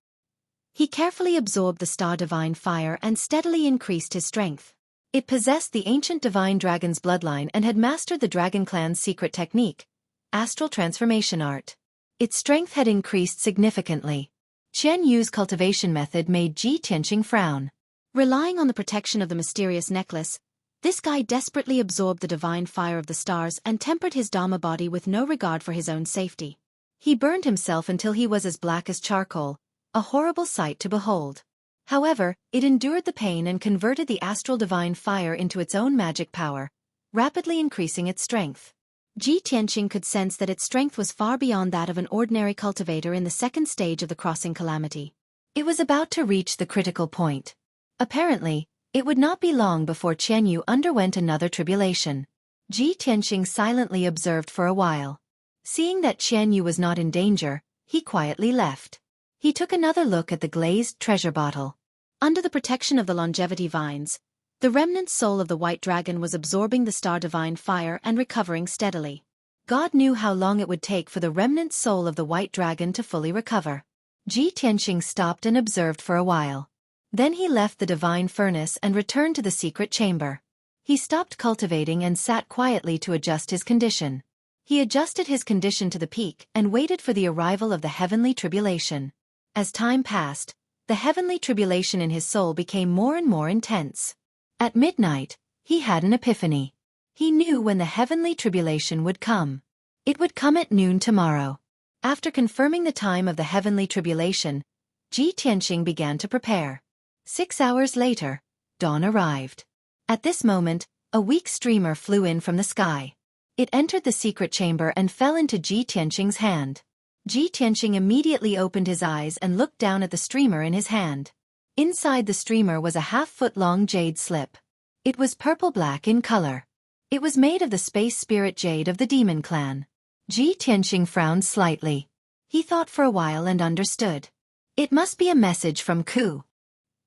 He carefully absorbed the Star Divine Fire and steadily increased his strength. It possessed the ancient divine dragon's bloodline and had mastered the Dragon Clan's secret technique, astral transformation art. Its strength had increased significantly. Qian Yu's cultivation method made Ji Tianqing frown. Relying on the protection of the mysterious necklace, this guy desperately absorbed the divine fire of the stars and tempered his Dhamma body with no regard for his own safety. He burned himself until he was as black as charcoal, a horrible sight to behold. However, it endured the pain and converted the astral divine fire into its own magic power, rapidly increasing its strength. Ji Tianqing could sense that its strength was far beyond that of an ordinary cultivator in the second stage of the crossing calamity. It was about to reach the critical point. Apparently, it would not be long before Qianyu underwent another tribulation. Ji Tianqing silently observed for a while. Seeing that Qianyu was not in danger, he quietly left. He took another look at the glazed treasure bottle. Under the protection of the longevity vines, the remnant soul of the white dragon was absorbing the star divine fire and recovering steadily. God knew how long it would take for the remnant soul of the white dragon to fully recover. Ji Tianqing stopped and observed for a while. Then he left the divine furnace and returned to the secret chamber. He stopped cultivating and sat quietly to adjust his condition. He adjusted his condition to the peak and waited for the arrival of the heavenly tribulation. As time passed, the heavenly tribulation in his soul became more and more intense. At midnight, he had an epiphany. He knew when the heavenly tribulation would come. It would come at noon tomorrow. After confirming the time of the heavenly tribulation, Ji Tianqing began to prepare. 6 hours later, dawn arrived. At this moment, a weak streamer flew in from the sky. It entered the secret chamber and fell into Ji Tianqing's hand. Ji Tianqing immediately opened his eyes and looked down at the streamer in his hand. Inside the streamer was a half-foot-long jade slip. It was purple-black in color. It was made of the space spirit jade of the demon clan. Ji Tianqing frowned slightly. He thought for a while and understood. It must be a message from Ku.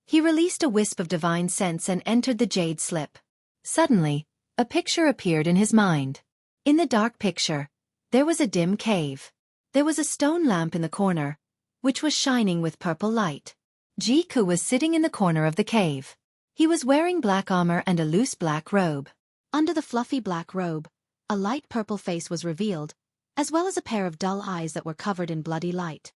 He released a wisp of divine sense and entered the jade slip. Suddenly, a picture appeared in his mind. In the dark picture, there was a dim cave. There was a stone lamp in the corner, which was shining with purple light. Ji Ku was sitting in the corner of the cave. He was wearing black armor and a loose black robe. Under the fluffy black robe, a light purple face was revealed, as well as a pair of dull eyes that were covered in bloody light.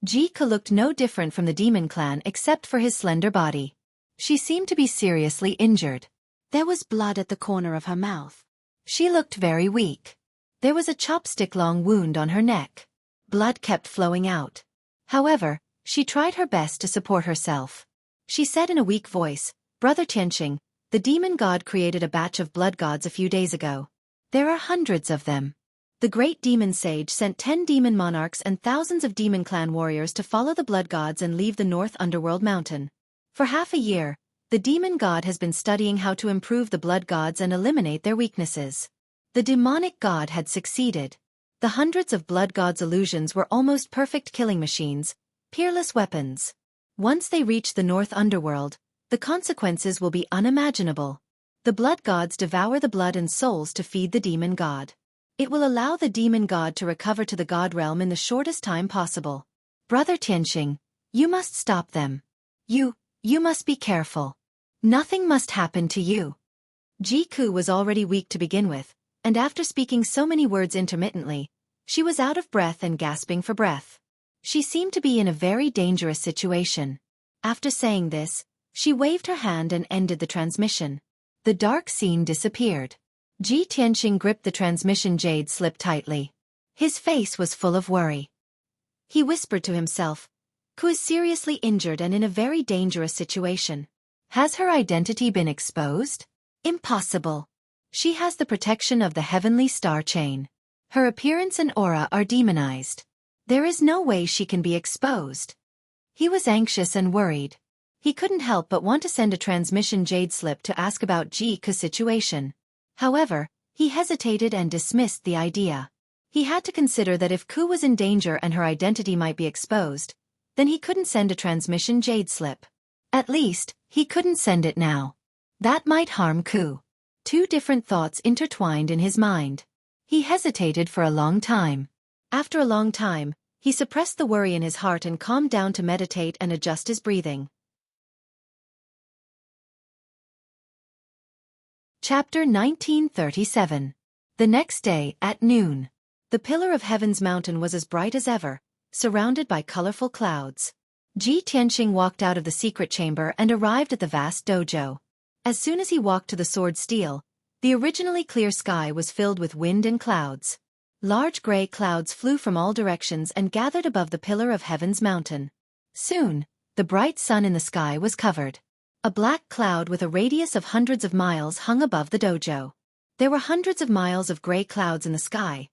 Ji Ku looked no different from the demon clan except for his slender body. She seemed to be seriously injured. There was blood at the corner of her mouth. She looked very weak. There was a chopstick-long wound on her neck. Blood kept flowing out. However, she tried her best to support herself. She said in a weak voice, "Brother Tianqing, the demon god created a batch of blood gods a few days ago. There are hundreds of them. The great demon sage sent 10 demon monarchs and thousands of demon clan warriors to follow the blood gods and leave the North Underworld mountain. For half a year, the demon god has been studying how to improve the blood gods and eliminate their weaknesses. The demonic god had succeeded. The hundreds of blood gods' illusions were almost perfect killing machines, peerless weapons. Once they reach the North Underworld, the consequences will be unimaginable. The blood gods devour the blood and souls to feed the demon god. It will allow the demon god to recover to the god realm in the shortest time possible. Brother Tianqing, you must stop them. You must be careful. Nothing must happen to you." Ji Ku was already weak to begin with, and after speaking so many words intermittently, she was out of breath and gasping for breath. She seemed to be in a very dangerous situation. After saying this, she waved her hand and ended the transmission. The dark scene disappeared. Ji Tianqing gripped the transmission jade slip tightly. His face was full of worry. He whispered to himself, "Ku is seriously injured and in a very dangerous situation. Has her identity been exposed? Impossible. She has the protection of the heavenly star chain. Her appearance and aura are demonized. There is no way she can be exposed." He was anxious and worried. He couldn't help but want to send a transmission jade slip to ask about Ji Ku's situation. However, he hesitated and dismissed the idea. He had to consider that if Ku was in danger and her identity might be exposed, then he couldn't send a transmission jade slip. At least, he couldn't send it now. That might harm Ku. Two different thoughts intertwined in his mind. He hesitated for a long time. After a long time, he suppressed the worry in his heart and calmed down to meditate and adjust his breathing. Chapter 1937. The next day, at noon. The pillar of heaven's mountain was as bright as ever, surrounded by colorful clouds. Ji Tianqing walked out of the secret chamber and arrived at the vast dojo. As soon as he walked to the sword steel, the originally clear sky was filled with wind and clouds. Large gray clouds flew from all directions and gathered above the pillar of heaven's mountain. Soon, the bright sun in the sky was covered. A black cloud with a radius of hundreds of miles hung above the dojo. There were hundreds of miles of gray clouds in the sky,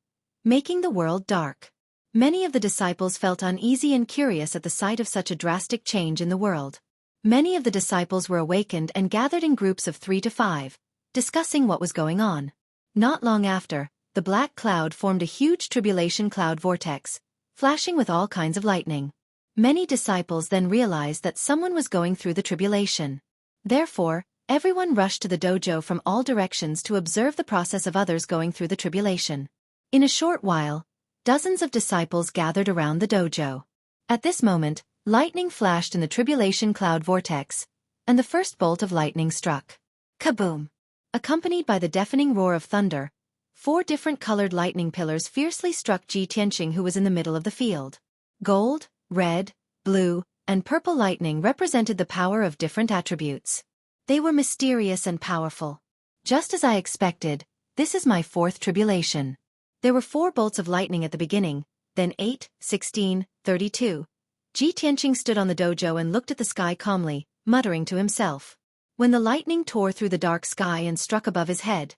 making the world dark. Many of the disciples felt uneasy and curious at the sight of such a drastic change in the world. Many of the disciples were awakened and gathered in groups of 3 to 5, discussing what was going on. Not long after, the black cloud formed a huge tribulation cloud vortex, flashing with all kinds of lightning. Many disciples then realized that someone was going through the tribulation. Therefore, everyone rushed to the dojo from all directions to observe the process of others going through the tribulation. In a short while, dozens of disciples gathered around the dojo. At this moment, lightning flashed in the tribulation cloud vortex, and the first bolt of lightning struck. Kaboom! Accompanied by the deafening roar of thunder, 4 different colored lightning pillars fiercely struck Ji Tianqing, who was in the middle of the field. Gold, red, blue, and purple lightning represented the power of different attributes. They were mysterious and powerful. Just as I expected, this is my 4th tribulation. There were 4 bolts of lightning at the beginning, then 8, 16, 32. Ji Tianqing stood on the dojo and looked at the sky calmly, muttering to himself. When the lightning tore through the dark sky and struck above his head,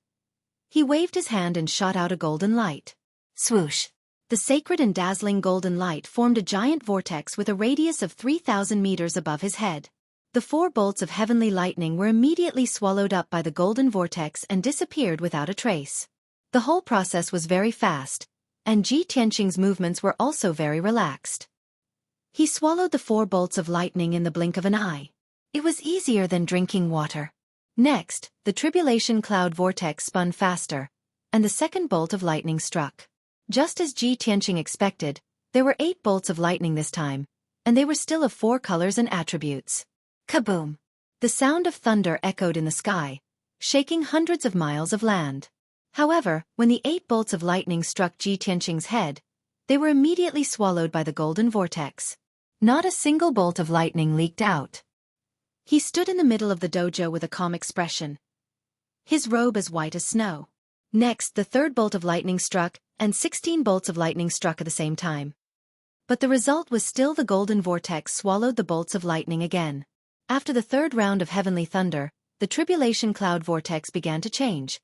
he waved his hand and shot out a golden light. Swoosh! The sacred and dazzling golden light formed a giant vortex with a radius of 3,000 meters above his head. The 4 bolts of heavenly lightning were immediately swallowed up by the golden vortex and disappeared without a trace. The whole process was very fast, and Ji Tianqing's movements were also very relaxed. He swallowed the 4 bolts of lightning in the blink of an eye. It was easier than drinking water. Next, the tribulation cloud vortex spun faster, and the second bolt of lightning struck. Just as Ji Tianqing expected, there were 8 bolts of lightning this time, and they were still of 4 colors and attributes. Kaboom! The sound of thunder echoed in the sky, shaking hundreds of miles of land. However, when the 8 bolts of lightning struck Ji Tianqing's head, they were immediately swallowed by the golden vortex. Not a single bolt of lightning leaked out. He stood in the middle of the dojo with a calm expression, his robe as white as snow. Next, the 3rd bolt of lightning struck, and 16 bolts of lightning struck at the same time. But the result was still the golden vortex swallowed the bolts of lightning again. After the 3rd round of heavenly thunder, the tribulation cloud vortex began to change,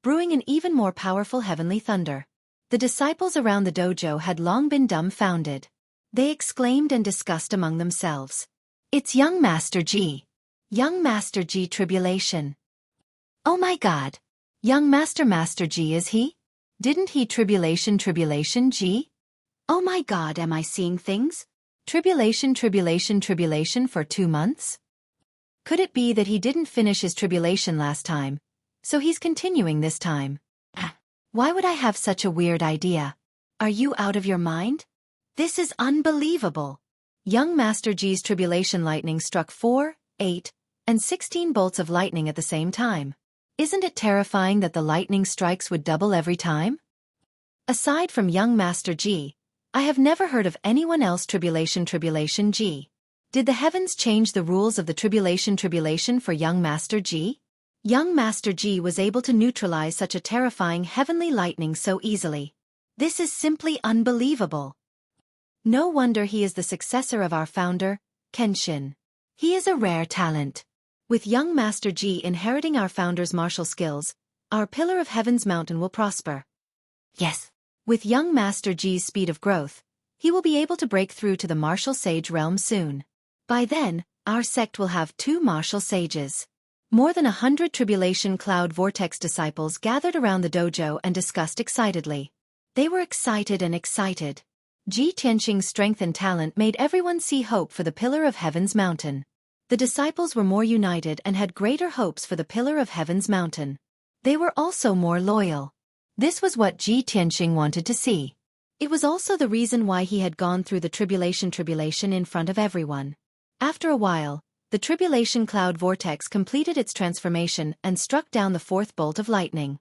brewing an even more powerful heavenly thunder. The disciples around the dojo had long been dumbfounded. They exclaimed and discussed among themselves. It's young Master Ji. Young Master Ji tribulation. Oh my God. Young Master Ji, is he? Didn't he tribulation Ji? Oh my God, am I seeing things? Tribulation for 2 months? Could it be that he didn't finish his tribulation last time, so he's continuing this time? Why would I have such a weird idea? Are you out of your mind? This is unbelievable. Young Master Ji's tribulation lightning struck 4, 8, and 16 bolts of lightning at the same time. Isn't it terrifying that the lightning strikes would double every time? Aside from young Master Ji, I have never heard of anyone else tribulation Ji. Did the heavens change the rules of the tribulation for young Master Ji? Young Master Ji was able to neutralize such a terrifying heavenly lightning so easily. This is simply unbelievable. No wonder he is the successor of our founder, Kenshin. He is a rare talent. With young Master Ji inheriting our founder's martial skills, our Pillar of Heaven's mountain will prosper. Yes. With young Master Ji's speed of growth, he will be able to break through to the martial sage realm soon. By then, our sect will have 2 martial sages. More than 100 tribulation cloud vortex disciples gathered around the dojo and discussed excitedly. They were excited and excited. Ji Tianqing's strength and talent made everyone see hope for the Pillar of Heaven's mountain. The disciples were more united and had greater hopes for the Pillar of Heaven's mountain. They were also more loyal. This was what Ji Tianqing wanted to see. It was also the reason why he had gone through the tribulation in front of everyone. After a while, the tribulation cloud vortex completed its transformation and struck down the 4th bolt of lightning.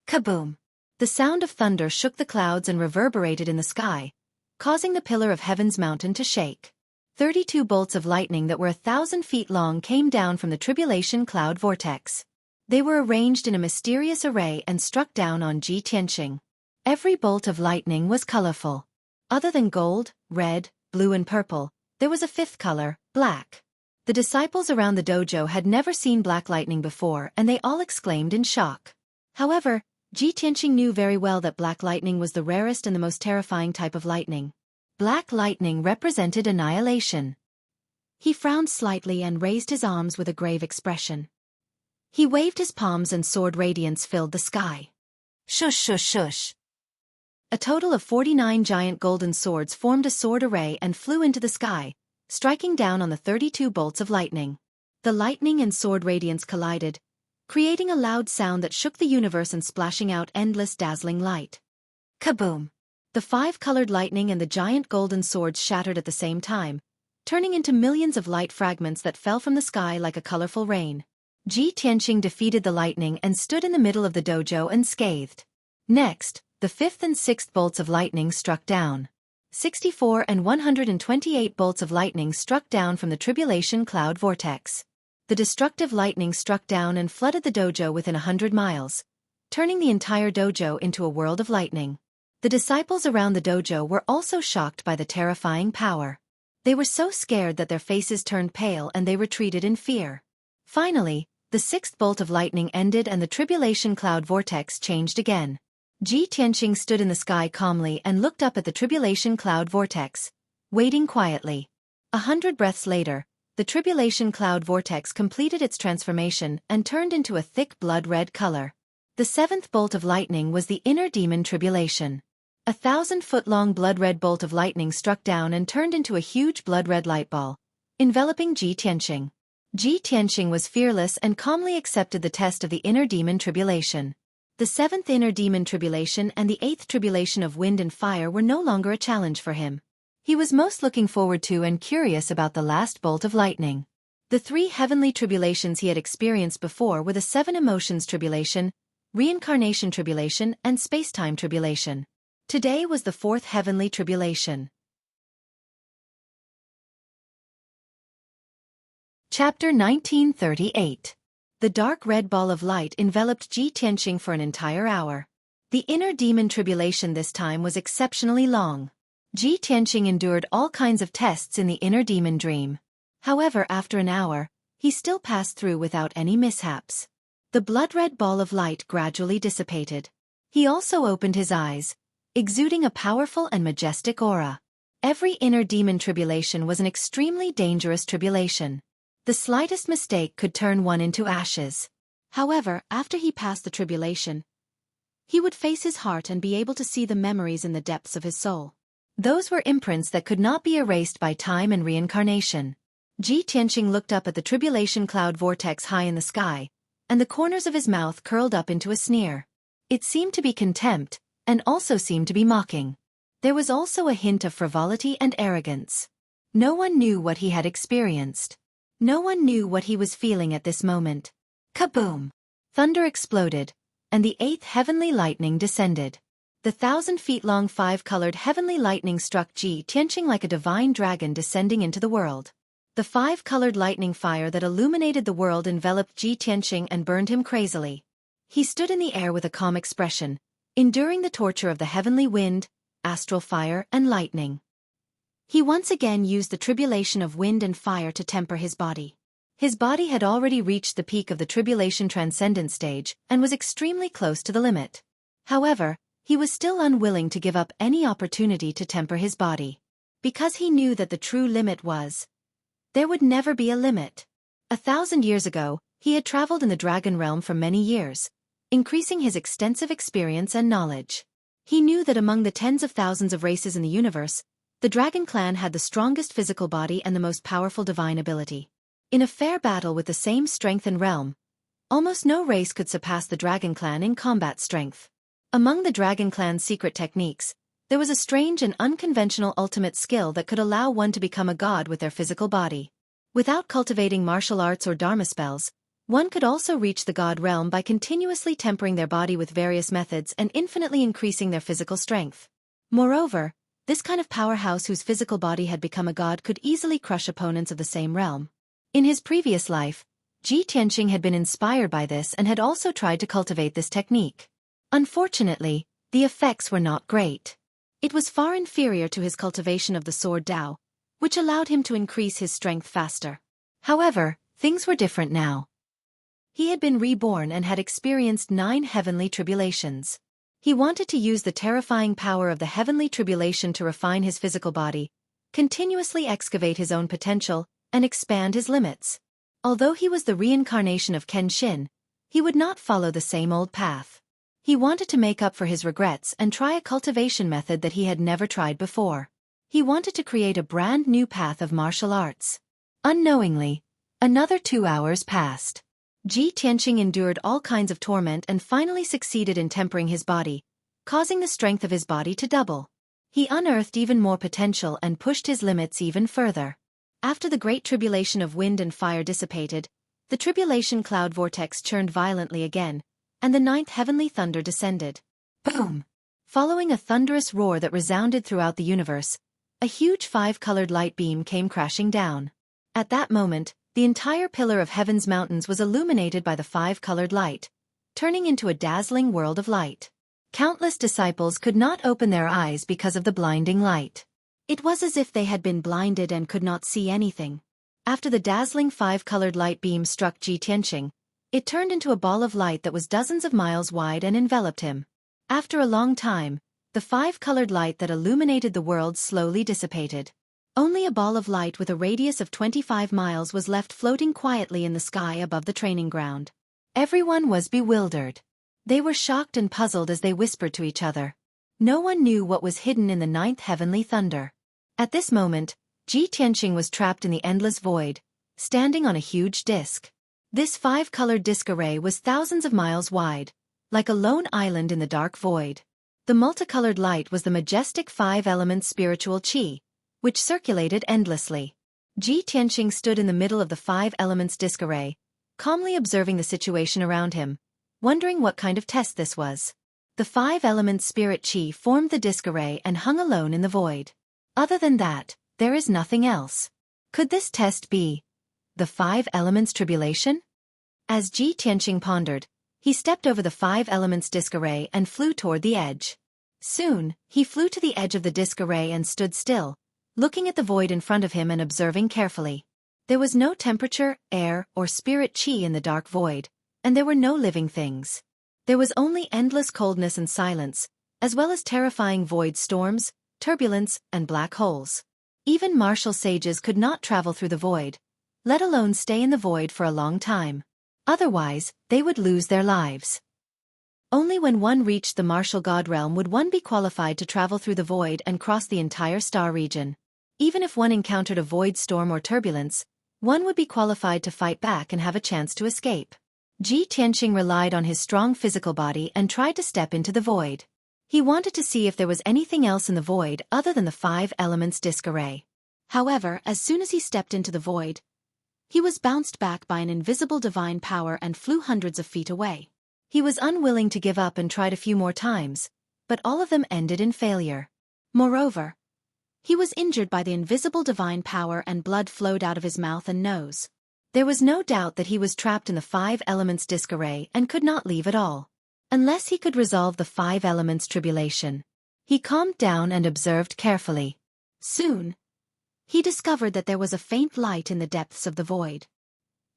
Kaboom! The sound of thunder shook the clouds and reverberated in the sky, causing the Pillar of Heaven's mountain to shake. 32 bolts of lightning that were 1,000 feet long came down from the tribulation cloud vortex. They were arranged in a mysterious array and struck down on Ji Tianqing. Every bolt of lightning was colorful. Other than gold, red, blue and purple, there was a 5th color, black. The disciples around the dojo had never seen black lightning before and they all exclaimed in shock. However, Ji Tianqing knew very well that black lightning was the rarest and the most terrifying type of lightning. Black lightning represented annihilation. He frowned slightly and raised his arms with a grave expression. He waved his palms and sword radiance filled the sky. Shush shush shush. A total of 49 giant golden swords formed a sword array and flew into the sky, striking down on the 32 bolts of lightning. The lightning and sword radiance collided, creating a loud sound that shook the universe and splashing out endless dazzling light. Kaboom! The 5-colored lightning and the giant golden swords shattered at the same time, turning into millions of light fragments that fell from the sky like a colorful rain. Ji Tianqing defeated the lightning and stood in the middle of the dojo unscathed. Next, the 5th and 6th bolts of lightning struck down. 64 and 128 bolts of lightning struck down from the tribulation cloud vortex. The destructive lightning struck down and flooded the dojo within 100 miles, turning the entire dojo into a world of lightning. The disciples around the dojo were also shocked by the terrifying power. They were so scared that their faces turned pale and they retreated in fear. Finally, the 6th bolt of lightning ended and the tribulation cloud vortex changed again. Ji Tianqing stood in the sky calmly and looked up at the tribulation cloud vortex, waiting quietly. 100 breaths later, the tribulation cloud vortex completed its transformation and turned into a thick blood-red color. The 7th bolt of lightning was the inner demon tribulation. A 1,000-foot-long blood-red bolt of lightning struck down and turned into a huge blood-red light ball, enveloping Ji Tianqing. Ji Tianqing was fearless and calmly accepted the test of the inner demon tribulation. The 7th inner demon tribulation and the 8th tribulation of wind and fire were no longer a challenge for him. He was most looking forward to and curious about the last bolt of lightning. The 3 heavenly tribulations he had experienced before were the 7 emotions tribulation, reincarnation tribulation, and space-time tribulation. Today was the 4th heavenly tribulation. Chapter 1938. The dark red ball of light enveloped Ji Tianqing for an entire hour. The inner demon tribulation this time was exceptionally long. Ji Tianqing endured all kinds of tests in the inner demon dream. However, after an hour, he still passed through without any mishaps. The blood-red ball of light gradually dissipated. He also opened his eyes, exuding a powerful and majestic aura. Every inner demon tribulation was an extremely dangerous tribulation. The slightest mistake could turn one into ashes. However, after he passed the tribulation, he would face his heart and be able to see the memories in the depths of his soul. Those were imprints that could not be erased by time and reincarnation. Ji Tianqing looked up at the tribulation cloud vortex high in the sky, and the corners of his mouth curled up into a sneer. It seemed to be contempt, and also seemed to be mocking. There was also a hint of frivolity and arrogance. No one knew what he had experienced. No one knew what he was feeling at this moment. Kaboom! Thunder exploded, and the 8th heavenly lightning descended. The 1,000-feet-long 5-colored heavenly lightning struck Ji Tianqing like a divine dragon descending into the world. The 5-colored lightning fire that illuminated the world enveloped Ji Tianqing and burned him crazily. He stood in the air with a calm expression, enduring the torture of the heavenly wind, astral fire, and lightning. He once again used the tribulation of wind and fire to temper his body. His body had already reached the peak of the tribulation transcendent stage and was extremely close to the limit. However, he was still unwilling to give up any opportunity to temper his body. Because he knew that the true limit was, there would never be a limit. 1,000 years ago, he had traveled in the dragon realm for many years, increasing his extensive experience and knowledge. He knew that among the tens of thousands of races in the universe, the dragon clan had the strongest physical body and the most powerful divine ability. In a fair battle with the same strength and realm, almost no race could surpass the dragon clan in combat strength. Among the dragon clan's secret techniques, there was a strange and unconventional ultimate skill that could allow one to become a god with their physical body. Without cultivating martial arts or dharma spells, one could also reach the god realm by continuously tempering their body with various methods and infinitely increasing their physical strength. Moreover, this kind of powerhouse whose physical body had become a god could easily crush opponents of the same realm. In his previous life, Ji Tianqing had been inspired by this and had also tried to cultivate this technique. Unfortunately, the effects were not great. It was far inferior to his cultivation of the sword Dao, which allowed him to increase his strength faster. However, things were different now. He had been reborn and had experienced 9 heavenly tribulations. He wanted to use the terrifying power of the heavenly tribulation to refine his physical body, continuously excavate his own potential, and expand his limits. Although he was the reincarnation of Kenshin, he would not follow the same old path. He wanted to make up for his regrets and try a cultivation method that he had never tried before. He wanted to create a brand new path of martial arts. Unknowingly, another 2 hours passed. Ji Tianqing endured all kinds of torment and finally succeeded in tempering his body, causing the strength of his body to double. He unearthed even more potential and pushed his limits even further. After the great tribulation of wind and fire dissipated, the tribulation cloud vortex churned violently again, and the 9th heavenly thunder descended. Boom! Following a thunderous roar that resounded throughout the universe, a huge 5-colored light beam came crashing down. At that moment, the entire pillar of heaven's mountains was illuminated by the 5-colored light, turning into a dazzling world of light. Countless disciples could not open their eyes because of the blinding light. It was as if they had been blinded and could not see anything. After the dazzling 5-colored light beam struck Ji Tianqing, it turned into a ball of light that was dozens of miles wide and enveloped him. After a long time, the 5-colored light that illuminated the world slowly dissipated. Only a ball of light with a radius of 25 miles was left floating quietly in the sky above the training ground. Everyone was bewildered. They were shocked and puzzled as they whispered to each other. No one knew what was hidden in the 9th heavenly thunder. At this moment, Ji Tianqing was trapped in the endless void, standing on a huge disk. This 5-colored disk array was thousands of miles wide, like a lone island in the dark void. The multicolored light was the majestic 5-element spiritual qi, which circulated endlessly. Ji Tianqing stood in the middle of the 5 elements disk array, calmly observing the situation around him, wondering what kind of test this was. The 5 elements spirit qi formed the disk array and hung alone in the void. Other than that, there is nothing else. Could this test be the 5 elements tribulation? As Ji Tianqing pondered, he stepped over the 5 elements disk array and flew toward the edge. Soon, he flew to the edge of the disk array and stood still, looking at the void in front of him and observing carefully. There was no temperature, air, or spirit qi in the dark void, and there were no living things. There was only endless coldness and silence, as well as terrifying void storms, turbulence, and black holes. Even martial sages could not travel through the void, let alone stay in the void for a long time. Otherwise, they would lose their lives. Only when one reached the martial god realm would one be qualified to travel through the void and cross the entire star region. Even if one encountered a void storm or turbulence, one would be qualified to fight back and have a chance to escape. Ji Tianqing relied on his strong physical body and tried to step into the void. He wanted to see if there was anything else in the void other than the 5 elements disk array. However, as soon as he stepped into the void, he was bounced back by an invisible divine power and flew hundreds of feet away. He was unwilling to give up and tried a few more times, but all of them ended in failure. Moreover, he was injured by the invisible divine power and blood flowed out of his mouth and nose. There was no doubt that he was trapped in the 5 elements disk array and could not leave at all, unless he could resolve the 5 elements tribulation. He calmed down and observed carefully. Soon, he discovered that there was a faint light in the depths of the void.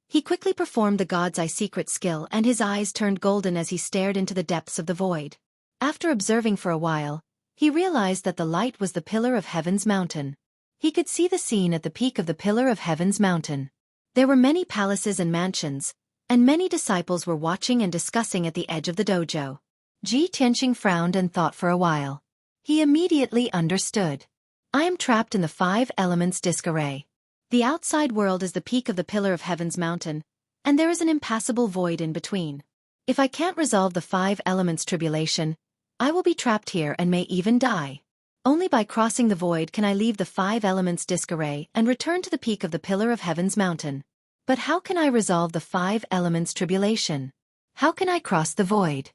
He quickly performed the God's Eye secret skill and his eyes turned golden as he stared into the depths of the void. After observing for a while, he realized that the light was the pillar of heaven's mountain. He could see the scene at the peak of the pillar of heaven's mountain. There were many palaces and mansions, and many disciples were watching and discussing at the edge of the dojo. Ji Tianqing frowned and thought for a while. He immediately understood. I am trapped in the 5 elements disk array. The outside world is the peak of the pillar of heaven's mountain, and there is an impassable void in between. If I can't resolve the 5 elements tribulation, I will be trapped here and may even die. Only by crossing the void can I leave the 5 elements disk array and return to the peak of the pillar of heaven's mountain. But how can I resolve the 5 elements tribulation? How can I cross the void?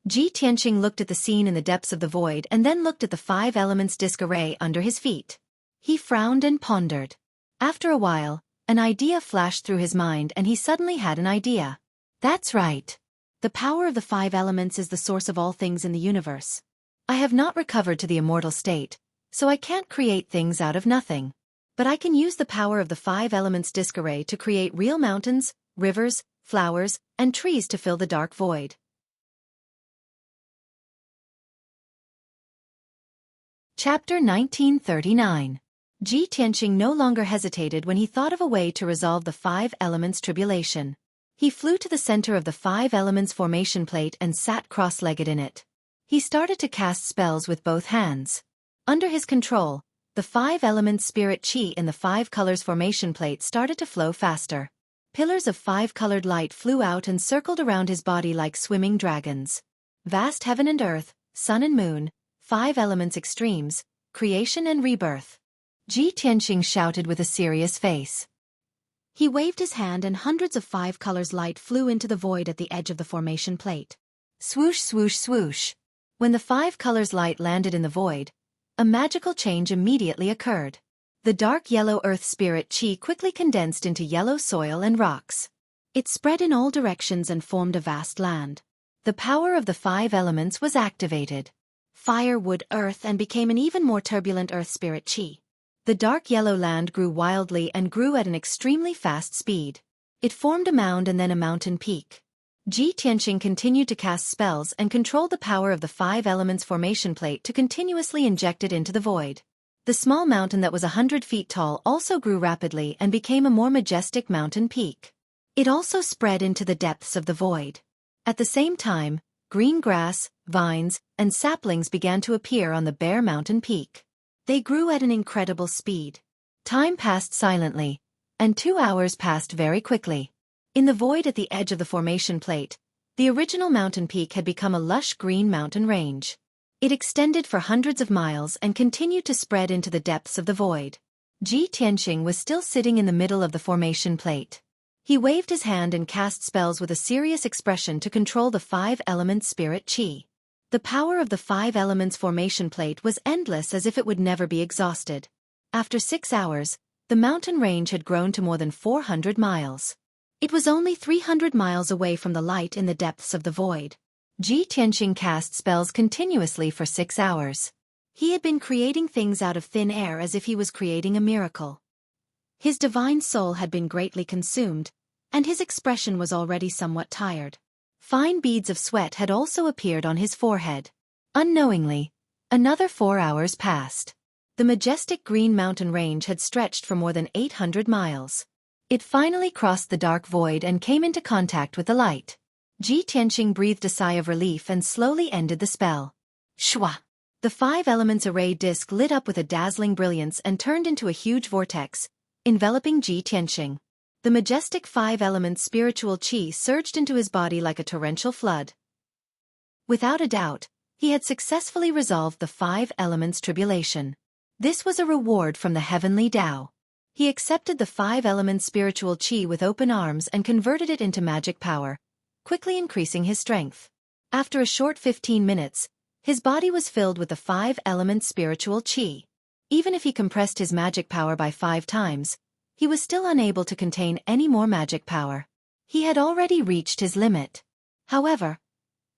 Ji Tianqing looked at the scene in the depths of the void and then looked at the 5 elements disk array under his feet. He frowned and pondered. After a while, an idea flashed through his mind and he suddenly had an idea. That's right. The power of the 5 elements is the source of all things in the universe. I have not recovered to the immortal state, so I can't create things out of nothing. But I can use the power of the 5 elements disk array to create real mountains, rivers, flowers, and trees to fill the dark void. Chapter 1939. Ji Tianqing no longer hesitated when he thought of a way to resolve the five elements tribulation. He flew to the center of the five elements formation plate and sat cross-legged in it. He started to cast spells with both hands. Under his control, the five elements spirit chi in the five colors formation plate started to flow faster. Pillars of five-colored light flew out and circled around his body like swimming dragons. Vast heaven and earth, sun and moon, five elements extremes, creation and rebirth. Ji Tianqing shouted with a serious face. He waved his hand and hundreds of five colors light flew into the void at the edge of the formation plate. Swoosh, swoosh, swoosh. When the five colors light landed in the void, a magical change immediately occurred. The dark yellow earth spirit chi quickly condensed into yellow soil and rocks. It spread in all directions and formed a vast land. The power of the five elements was activated. Fire, wood, earth, and became an even more turbulent earth spirit chi. The dark yellow land grew wildly and grew at an extremely fast speed. It formed a mound and then a mountain peak. Ji Tianqing continued to cast spells and controlled the power of the five elements formation plate to continuously inject it into the void. The small mountain that was 100 feet tall also grew rapidly and became a more majestic mountain peak. It also spread into the depths of the void. At the same time, green grass, vines, and saplings began to appear on the bare mountain peak. They grew at an incredible speed. Time passed silently, and 2 hours passed very quickly. In the void at the edge of the formation plate, the original mountain peak had become a lush green mountain range. It extended for hundreds of miles and continued to spread into the depths of the void. Ji Tianqing was still sitting in the middle of the formation plate. He waved his hand and cast spells with a serious expression to control the five elements spirit chi. The power of the five elements formation plate was endless, as if it would never be exhausted. After 6 hours, the mountain range had grown to more than 400 miles. It was only 300 miles away from the light in the depths of the void. Ji Tianqing cast spells continuously for 6 hours. He had been creating things out of thin air as if he was creating a miracle. His divine soul had been greatly consumed, and his expression was already somewhat tired. Fine beads of sweat had also appeared on his forehead. Unknowingly, another 4 hours passed. The majestic green mountain range had stretched for more than 800 miles. It finally crossed the dark void and came into contact with the light. Ji Tianqing breathed a sigh of relief and slowly ended the spell. Shwa! The five elements array disc lit up with a dazzling brilliance and turned into a huge vortex, enveloping Ji Tianqing. The majestic five elements spiritual chi surged into his body like a torrential flood. Without a doubt, he had successfully resolved the five elements tribulation. This was a reward from the heavenly Tao. He accepted the five elements spiritual chi with open arms and converted it into magic power, quickly increasing his strength. After a short 15 minutes, his body was filled with the five elements spiritual chi. Even if he compressed his magic power by 5 times, he was still unable to contain any more magic power. He had already reached his limit. However,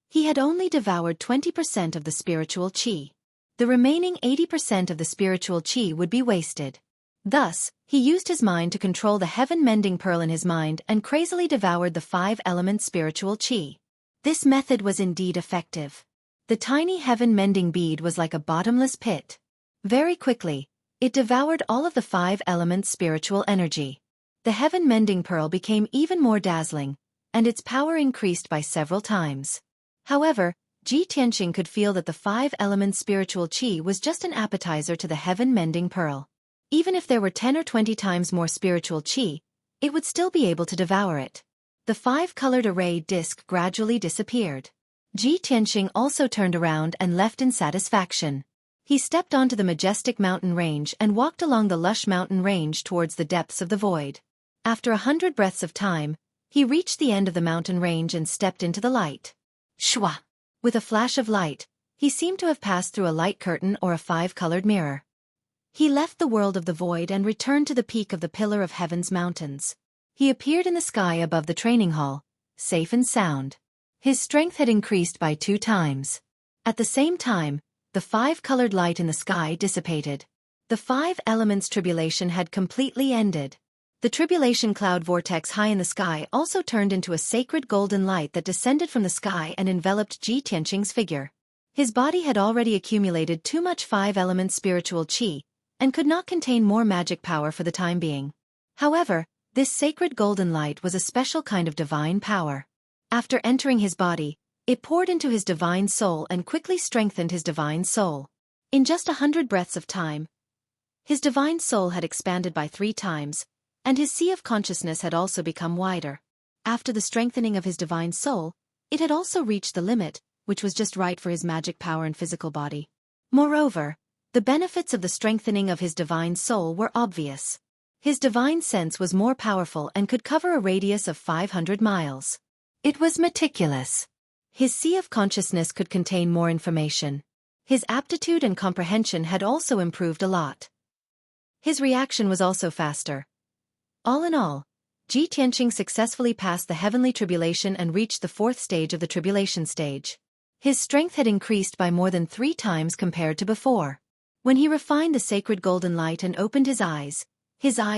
he had only devoured 20% of the spiritual chi. The remaining 80% of the spiritual chi would be wasted. Thus, he used his mind to control the heaven-mending pearl in his mind and crazily devoured the five-element spiritual chi. This method was indeed effective. The tiny heaven-mending bead was like a bottomless pit. Very quickly, it devoured all of the five-element spiritual energy. The heaven-mending pearl became even more dazzling, and its power increased by several times. However, Ji Tianqing could feel that the five-element spiritual chi was just an appetizer to the heaven-mending pearl. Even if there were 10 or 20 times more spiritual chi, it would still be able to devour it. The five-colored array disc gradually disappeared. Ji Tianqing also turned around and left in satisfaction. He stepped onto the majestic mountain range and walked along the lush mountain range towards the depths of the void. After 100 breaths of time, he reached the end of the mountain range and stepped into the light. Shwa! With a flash of light, he seemed to have passed through a light curtain or a five-colored mirror. He left the world of the void and returned to the peak of the Pillar of Heaven's mountains. He appeared in the sky above the training hall, safe and sound. His strength had increased by 2 times. At the same time, the five-colored light in the sky dissipated. The five elements tribulation had completely ended. The tribulation cloud vortex high in the sky also turned into a sacred golden light that descended from the sky and enveloped Ji Tianqing's figure. His body had already accumulated too much five-element spiritual qi, and could not contain more magic power for the time being. However, this sacred golden light was a special kind of divine power. After entering his body, it poured into his divine soul and quickly strengthened his divine soul. In just 100 breaths of time, his divine soul had expanded by 3 times, and his sea of consciousness had also become wider. After the strengthening of his divine soul, it had also reached the limit, which was just right for his magic power and physical body. Moreover, the benefits of the strengthening of his divine soul were obvious. His divine sense was more powerful and could cover a radius of 500 miles. It was meticulous. His sea of consciousness could contain more information. His aptitude and comprehension had also improved a lot. His reaction was also faster. All in all, Ji Tianqing successfully passed the heavenly tribulation and reached the 4th stage of the tribulation stage. His strength had increased by more than 3 times compared to before. When he refined the sacred golden light and opened his eyes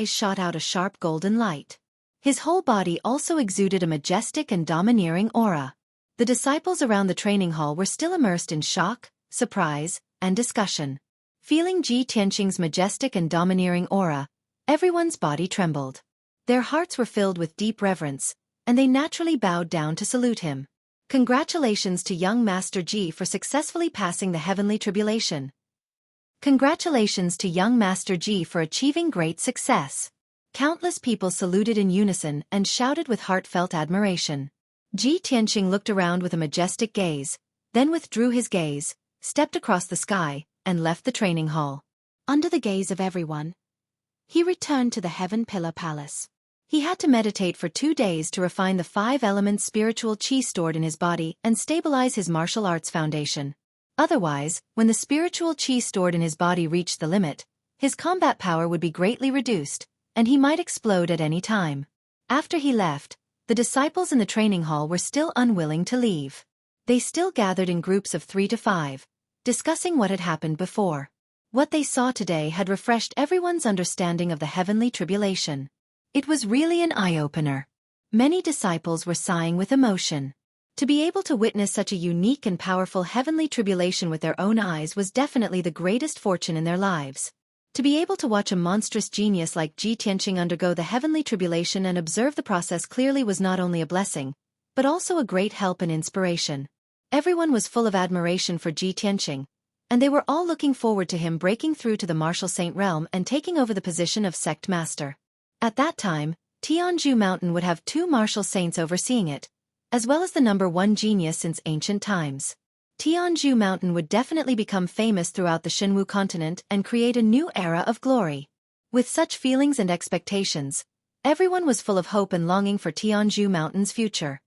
shot out a sharp golden light. His whole body also exuded a majestic and domineering aura. The disciples around the training hall were still immersed in shock, surprise, and discussion. Feeling Ji Tianqing's majestic and domineering aura, everyone's body trembled. Their hearts were filled with deep reverence, and they naturally bowed down to salute him. Congratulations to young Master Ji for successfully passing the heavenly tribulation. Congratulations to young Master Ji for achieving great success. Countless people saluted in unison and shouted with heartfelt admiration. Ji Tianqing looked around with a majestic gaze, then withdrew his gaze, stepped across the sky, and left the training hall. Under the gaze of everyone, he returned to the Heaven Pillar Palace. He had to meditate for 2 days to refine the 5-element spiritual qi stored in his body and stabilize his martial arts foundation. Otherwise, when the spiritual qi stored in his body reached the limit, his combat power would be greatly reduced, and he might explode at any time. After he left, the disciples in the training hall were still unwilling to leave. They still gathered in groups of 3 to 5, discussing what had happened before. What they saw today had refreshed everyone's understanding of the heavenly tribulation. It was really an eye-opener. Many disciples were sighing with emotion. To be able to witness such a unique and powerful heavenly tribulation with their own eyes was definitely the greatest fortune in their lives. To be able to watch a monstrous genius like Ji Tianqing undergo the heavenly tribulation and observe the process clearly was not only a blessing, but also a great help and inspiration. Everyone was full of admiration for Ji Tianqing, and they were all looking forward to him breaking through to the martial saint realm and taking over the position of sect master. At that time, Tianzhu Mountain would have 2 martial saints overseeing it, as well as the number 1 genius since ancient times. Tianzhu Mountain would definitely become famous throughout the Xinwu continent and create a new era of glory. With such feelings and expectations, everyone was full of hope and longing for Tianzhu Mountain's future.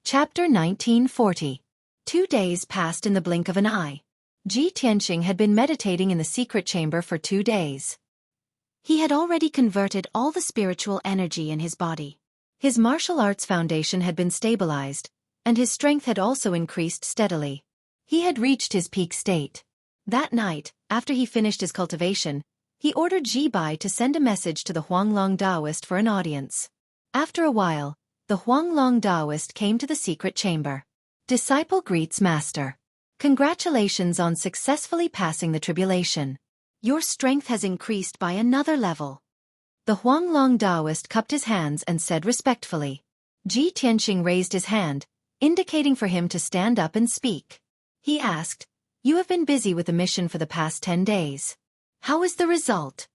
Chapter 1940. 2 days passed in the blink of an eye. Ji Tianqing had been meditating in the secret chamber for 2 days. He had already converted all the spiritual energy in his body. His martial arts foundation had been stabilized, and his strength had also increased steadily. He had reached his peak state. That night, after he finished his cultivation, he ordered Ji Bai to send a message to the Huanglong Taoist for an audience. After a while, the Huanglong Taoist came to the secret chamber. Disciple greets Master. Congratulations on successfully passing the tribulation. Your strength has increased by another level. The Huanglong Taoist cupped his hands and said respectfully. Ji Tianqing raised his hand, indicating for him to stand up and speak. He asked, "You have been busy with the mission for the past 10 days. How is the result?"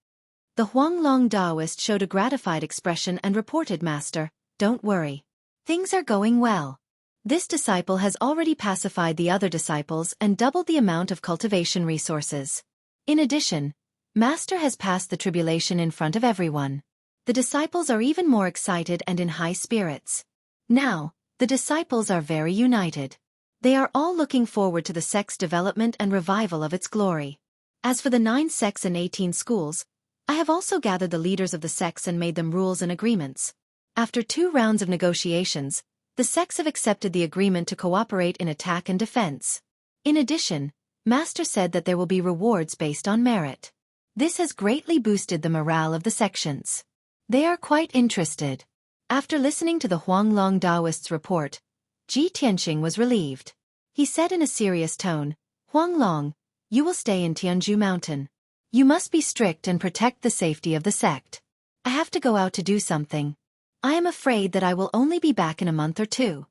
The Huanglong Taoist showed a gratified expression and reported, "Master, don't worry. Things are going well. This disciple has already pacified the other disciples and doubled the amount of cultivation resources. In addition, Master has passed the tribulation in front of everyone. The disciples are even more excited and in high spirits. Now, the disciples are very united. They are all looking forward to the sect's development and revival of its glory. As for the 9 sects and 18 schools, I have also gathered the leaders of the sects and made them rules and agreements. After 2 rounds of negotiations, the sects have accepted the agreement to cooperate in attack and defense. In addition, Master said that there will be rewards based on merit. This has greatly boosted the morale of the sections. They are quite interested. After listening to the Huanglong Daoist's report, Ji Tianqing was relieved. He said in a serious tone, "Huanglong, you will stay in Tianzhu Mountain. You must be strict and protect the safety of the sect. I have to go out to do something. I am afraid that I will only be back in a month or two."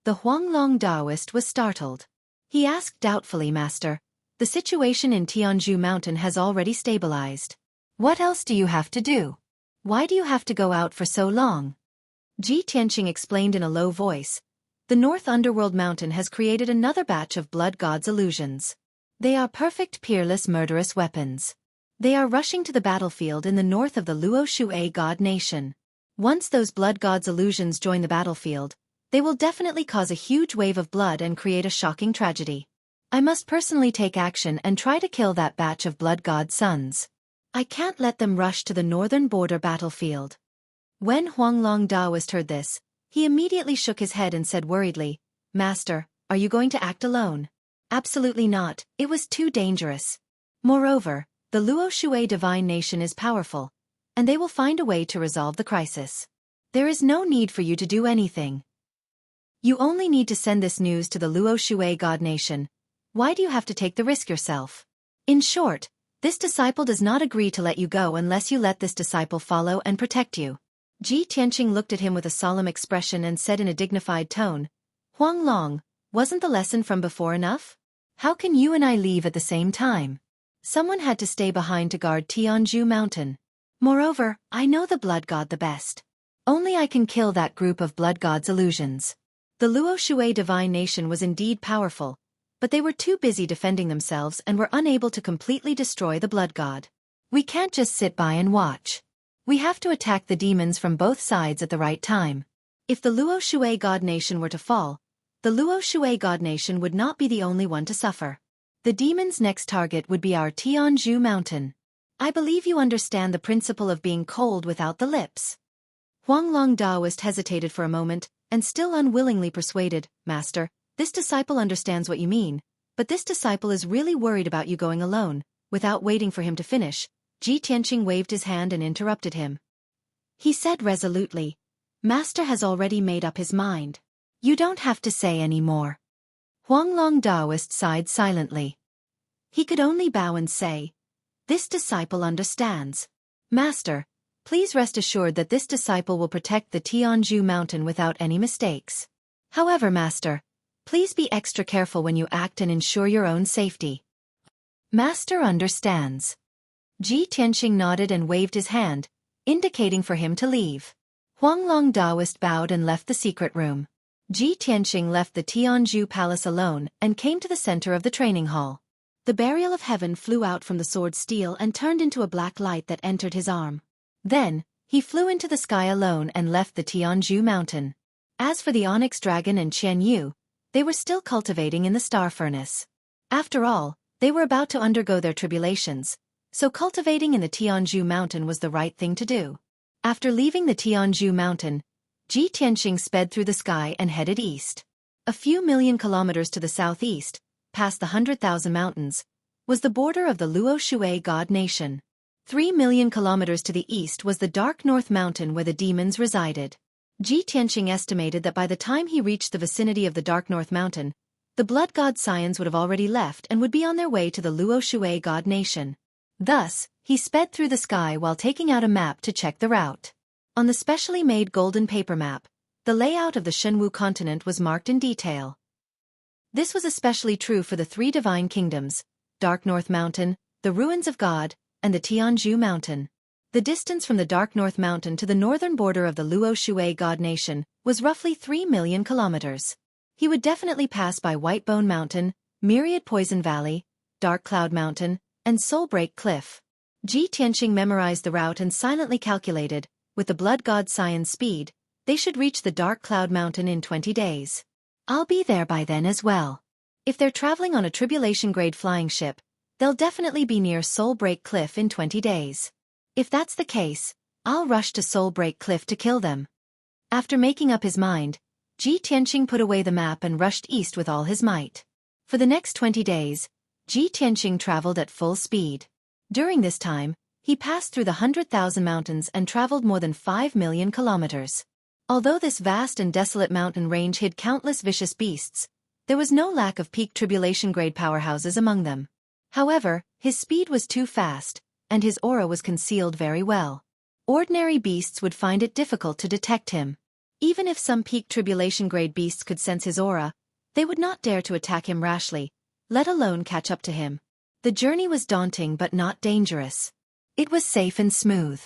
The Huanglong Daoist was startled. He asked doubtfully, "Master, the situation in Tianzhu Mountain has already stabilized. What else do you have to do? Why do you have to go out for so long?" Ji Tianqing explained in a low voice, "The North Underworld Mountain has created another batch of Blood God's illusions. They are perfect, peerless, murderous weapons. They are rushing to the battlefield in the north of the Luo Shui God Nation. Once those Blood God's illusions join the battlefield, they will definitely cause a huge wave of blood and create a shocking tragedy. I must personally take action and try to kill that batch of Blood God sons. I can't let them rush to the northern border battlefield." When Huanglong Daoist heard this, he immediately shook his head and said worriedly, "Master, are you going to act alone?" "Absolutely not, it was too dangerous. Moreover, the Luo Shui divine nation is powerful, and they will find a way to resolve the crisis. There is no need for you to do anything. You only need to send this news to the Luo Shui God nation. Why do you have to take the risk yourself? In short, this disciple does not agree to let you go unless you let this disciple follow and protect you." Ji Tianqing looked at him with a solemn expression and said in a dignified tone, "Huanglong, wasn't the lesson from before enough? How can you and I leave at the same time? Someone had to stay behind to guard Tianzhu Mountain. Moreover, I know the Blood God the best. Only I can kill that group of Blood God's illusions." The Luo Shui divine nation was indeed powerful, but they were too busy defending themselves and were unable to completely destroy the Blood God. "We can't just sit by and watch. We have to attack the demons from both sides at the right time. If the Luo Shui God nation were to fall, the Luo Shui God nation would not be the only one to suffer. The demons' next target would be our Tianzhu Mountain. I believe you understand the principle of being cold without the lips." Huanglong Daoist hesitated for a moment, and still unwillingly persuaded, "Master, this disciple understands what you mean, but this disciple is really worried about you going alone." Without waiting for him to finish, Ji Tianqing waved his hand and interrupted him. He said resolutely, "Master has already made up his mind. You don't have to say any more." Huanglong Daoist sighed silently. He could only bow and say, "This disciple understands. Master, please rest assured that this disciple will protect the Tianzhu Mountain without any mistakes. However, Master, please be extra careful when you act and ensure your own safety." "Master understands." Ji Tianqing nodded and waved his hand, indicating for him to leave. Huanglong Daoist bowed and left the secret room. Ji Tianqing left the Tianzhu Palace alone and came to the center of the training hall. The barrier of heaven flew out from the sword steel and turned into a black light that entered his arm. Then, he flew into the sky alone and left the Tianzhu Mountain. As for the onyx dragon and Qian Yu, they were still cultivating in the star furnace. After all, they were about to undergo their tribulations, so cultivating in the Tianzhu Mountain was the right thing to do. After leaving the Tianzhu Mountain, Ji Tianqing sped through the sky and headed east. A few million kilometers to the southeast, past the 100,000 mountains, was the border of the Luo Shui God nation. 3 million kilometers to the east was the Dark North Mountain where the demons resided. Ji Tianqing estimated that by the time he reached the vicinity of the Dark North Mountain, the Blood God scions would have already left and would be on their way to the Luo Shui God nation. Thus, he sped through the sky while taking out a map to check the route. On the specially made golden paper map, the layout of the Shenwu continent was marked in detail. This was especially true for the 3 divine kingdoms, Dark North Mountain, the Ruins of God, and the Tianzhu Mountain. The distance from the Dark North Mountain to the northern border of the Luo Shui God nation was roughly 3 million kilometers. He would definitely pass by Whitebone Mountain, Myriad Poison Valley, Dark Cloud Mountain, and Soulbreak Cliff. Ji Tianqing memorized the route and silently calculated, with the Blood God scion's speed, they should reach the Dark Cloud Mountain in 20 days. I'll be there by then as well. If they're traveling on a tribulation-grade flying ship, they'll definitely be near Soulbreak Cliff in 20 days. If that's the case, I'll rush to Soulbreak Cliff to kill them. After making up his mind, Ji Tianqing put away the map and rushed east with all his might. For the next 20 days, Ji Tianqing traveled at full speed. During this time, he passed through the 100,000 mountains and traveled more than 5 million kilometers. Although this vast and desolate mountain range hid countless vicious beasts, there was no lack of peak tribulation-grade powerhouses among them. However, his speed was too fast, and his aura was concealed very well. Ordinary beasts would find it difficult to detect him. Even if some peak tribulation-grade beasts could sense his aura, they would not dare to attack him rashly, let alone catch up to him. The journey was daunting but not dangerous. It was safe and smooth.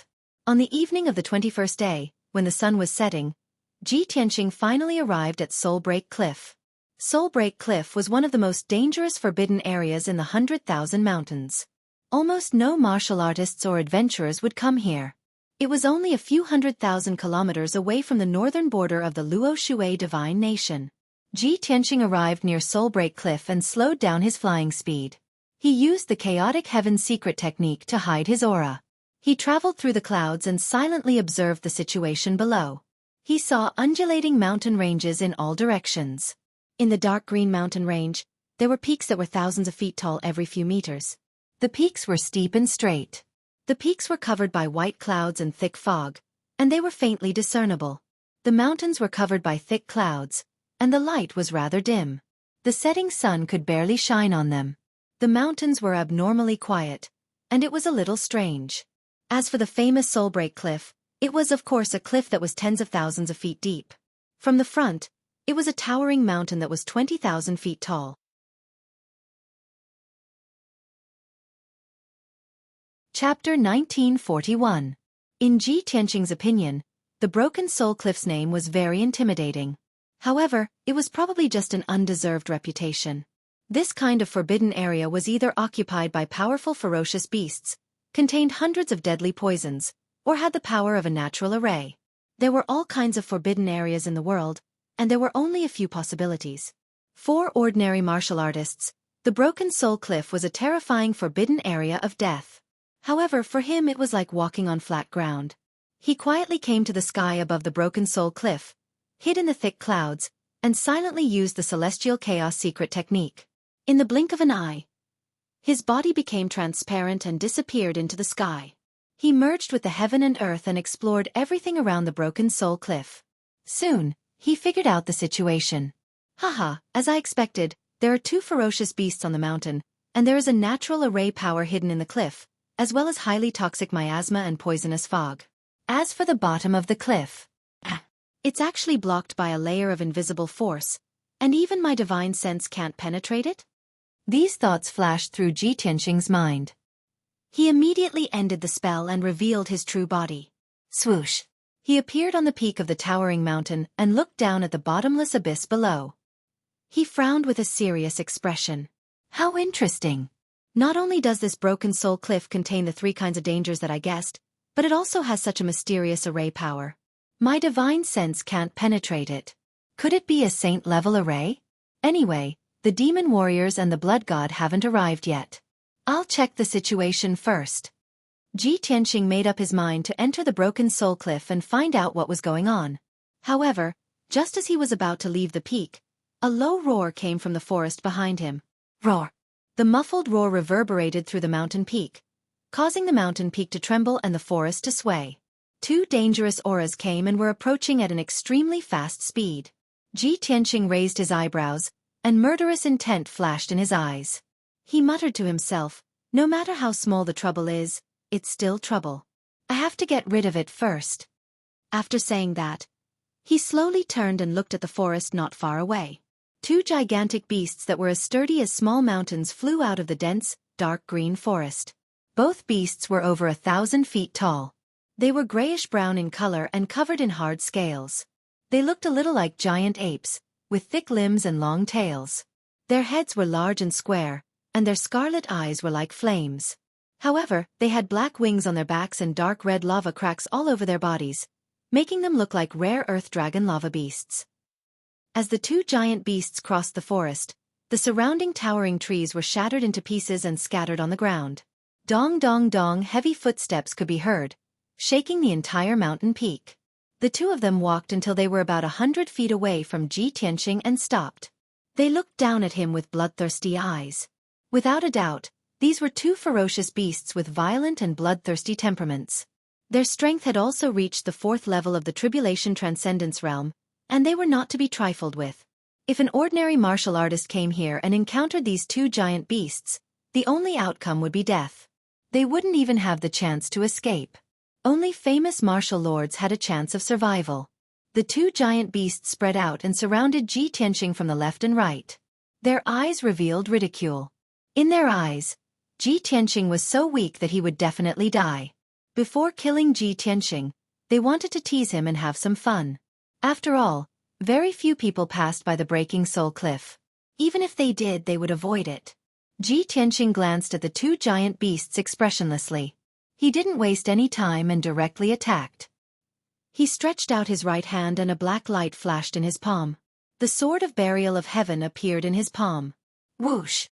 On the evening of the 21st day, when the sun was setting, Ji Tianqing finally arrived at Soulbreak Cliff. Soulbreak Cliff was one of the most dangerous forbidden areas in the 100,000 mountains. Almost no martial artists or adventurers would come here. It was only a few 100,000 kilometers away from the northern border of the Luo Shui divine nation. Ji Tianqing arrived near Soulbreak Cliff and slowed down his flying speed. He used the Chaotic Heaven secret technique to hide his aura. He traveled through the clouds and silently observed the situation below. He saw undulating mountain ranges in all directions. In the dark green mountain range, there were peaks that were thousands of feet tall every few meters. The peaks were steep and straight. The peaks were covered by white clouds and thick fog, and they were faintly discernible. The mountains were covered by thick clouds, and the light was rather dim. The setting sun could barely shine on them. The mountains were abnormally quiet, and it was a little strange. As for the famous Soulbreak Cliff, it was of course a cliff that was tens of thousands of feet deep. From the front, it was a towering mountain that was 20,000 feet tall. Chapter 1941. In Ji Tianqing's opinion, the Broken Soul Cliff's name was very intimidating. However, it was probably just an undeserved reputation. This kind of forbidden area was either occupied by powerful ferocious beasts, contained hundreds of deadly poisons, or had the power of a natural array. There were all kinds of forbidden areas in the world, and there were only a few possibilities. For ordinary martial artists, the Broken Soul Cliff was a terrifying forbidden area of death. However, for him it was like walking on flat ground. He quietly came to the sky above the Broken Soul Cliff, hid in the thick clouds, and silently used the Celestial Chaos secret technique. In the blink of an eye, his body became transparent and disappeared into the sky. He merged with the heaven and earth and explored everything around the Broken Soul Cliff. Soon, he figured out the situation. Haha, as I expected, there are two ferocious beasts on the mountain, and there is a natural array power hidden in the cliff, as well as highly toxic miasma and poisonous fog. As for the bottom of the cliff, it's actually blocked by a layer of invisible force, and even my divine sense can't penetrate it? These thoughts flashed through Ji Tianqing's mind. He immediately ended the spell and revealed his true body. Swoosh! He appeared on the peak of the towering mountain and looked down at the bottomless abyss below. He frowned with a serious expression. How interesting! Not only does this Broken Soul Cliff contain the three kinds of dangers that I guessed, but it also has such a mysterious array power. My divine sense can't penetrate it. Could it be a saint-level array? Anyway, the demon warriors and the blood god haven't arrived yet. I'll check the situation first. Ji Tianqing made up his mind to enter the Broken Soul Cliff and find out what was going on. However, just as he was about to leave the peak, a low roar came from the forest behind him. Roar! The muffled roar reverberated through the mountain peak, causing the mountain peak to tremble and the forest to sway. Two dangerous auras came and were approaching at an extremely fast speed. Ji Tianqing raised his eyebrows, and murderous intent flashed in his eyes. He muttered to himself, no matter how small the trouble is, it's still trouble. I have to get rid of it first. After saying that, he slowly turned and looked at the forest not far away. Two gigantic beasts that were as sturdy as small mountains flew out of the dense, dark green forest. Both beasts were over 1,000 feet tall. They were grayish-brown in color and covered in hard scales. They looked a little like giant apes, with thick limbs and long tails. Their heads were large and square, and their scarlet eyes were like flames. However, they had black wings on their backs and dark red lava cracks all over their bodies, making them look like rare earth dragon lava beasts. As the two giant beasts crossed the forest, the surrounding towering trees were shattered into pieces and scattered on the ground. Dong dong dong, heavy footsteps could be heard, shaking the entire mountain peak. The two of them walked until they were about 100 feet away from Ji Tianqing and stopped. They looked down at him with bloodthirsty eyes. Without a doubt, These were two ferocious beasts with violent and bloodthirsty temperaments. Their strength had also reached the 4th level of the Tribulation Transcendence realm, and they were not to be trifled with. If an ordinary martial artist came here and encountered these two giant beasts, the only outcome would be death. They wouldn't even have the chance to escape. Only famous martial lords had a chance of survival. The two giant beasts spread out and surrounded Ji Tianqing from the left and right. Their eyes revealed ridicule. In their eyes, Ji Tianqing was so weak that he would definitely die. Before killing Ji Tianqing, they wanted to tease him and have some fun. After all, very few people passed by the Breaking Soul Cliff. Even if they did, they would avoid it. Ji Tianqing glanced at the two giant beasts expressionlessly. He didn't waste any time and directly attacked. He stretched out his right hand and a black light flashed in his palm. The Sword of Burial of Heaven appeared in his palm. Whoosh!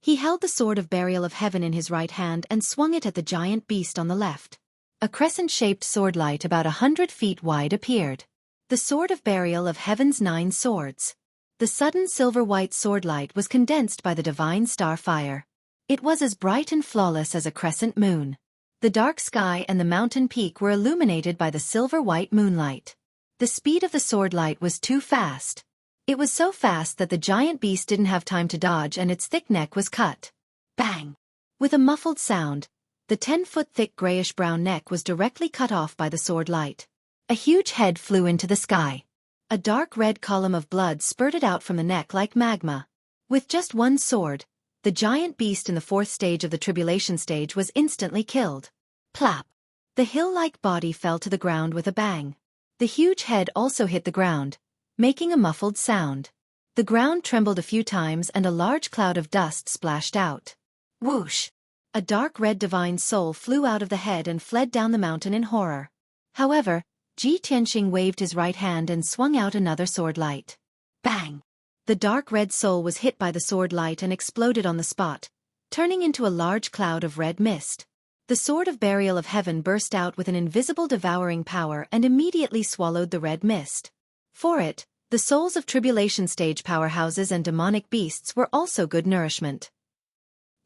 He held the Sword of Burial of Heaven in his right hand and swung it at the giant beast on the left. A crescent-shaped sword light about 100 feet wide appeared. The Sword of Burial of Heaven's 9 swords. The sudden silver-white sword light was condensed by the divine star fire. It was as bright and flawless as a crescent moon. The dark sky and the mountain peak were illuminated by the silver-white moonlight. The speed of the sword light was too fast. It was so fast that the giant beast didn't have time to dodge and its thick neck was cut. Bang! With a muffled sound, the 10-foot thick grayish-brown neck was directly cut off by the sword light. A huge head flew into the sky. A dark red column of blood spurted out from the neck like magma. With just one sword, the giant beast in the 4th stage of the tribulation stage was instantly killed. Plap! The hill-like body fell to the ground with a bang. The huge head also hit the ground, making a muffled sound. The ground trembled a few times and a large cloud of dust splashed out. Whoosh! A dark red divine soul flew out of the head and fled down the mountain in horror. However, Ji Tianqing waved his right hand and swung out another sword light. Bang! The dark red soul was hit by the sword light and exploded on the spot, turning into a large cloud of red mist. The Sword of Burial of Heaven burst out with an invisible devouring power and immediately swallowed the red mist. For it, the souls of tribulation stage powerhouses and demonic beasts were also good nourishment.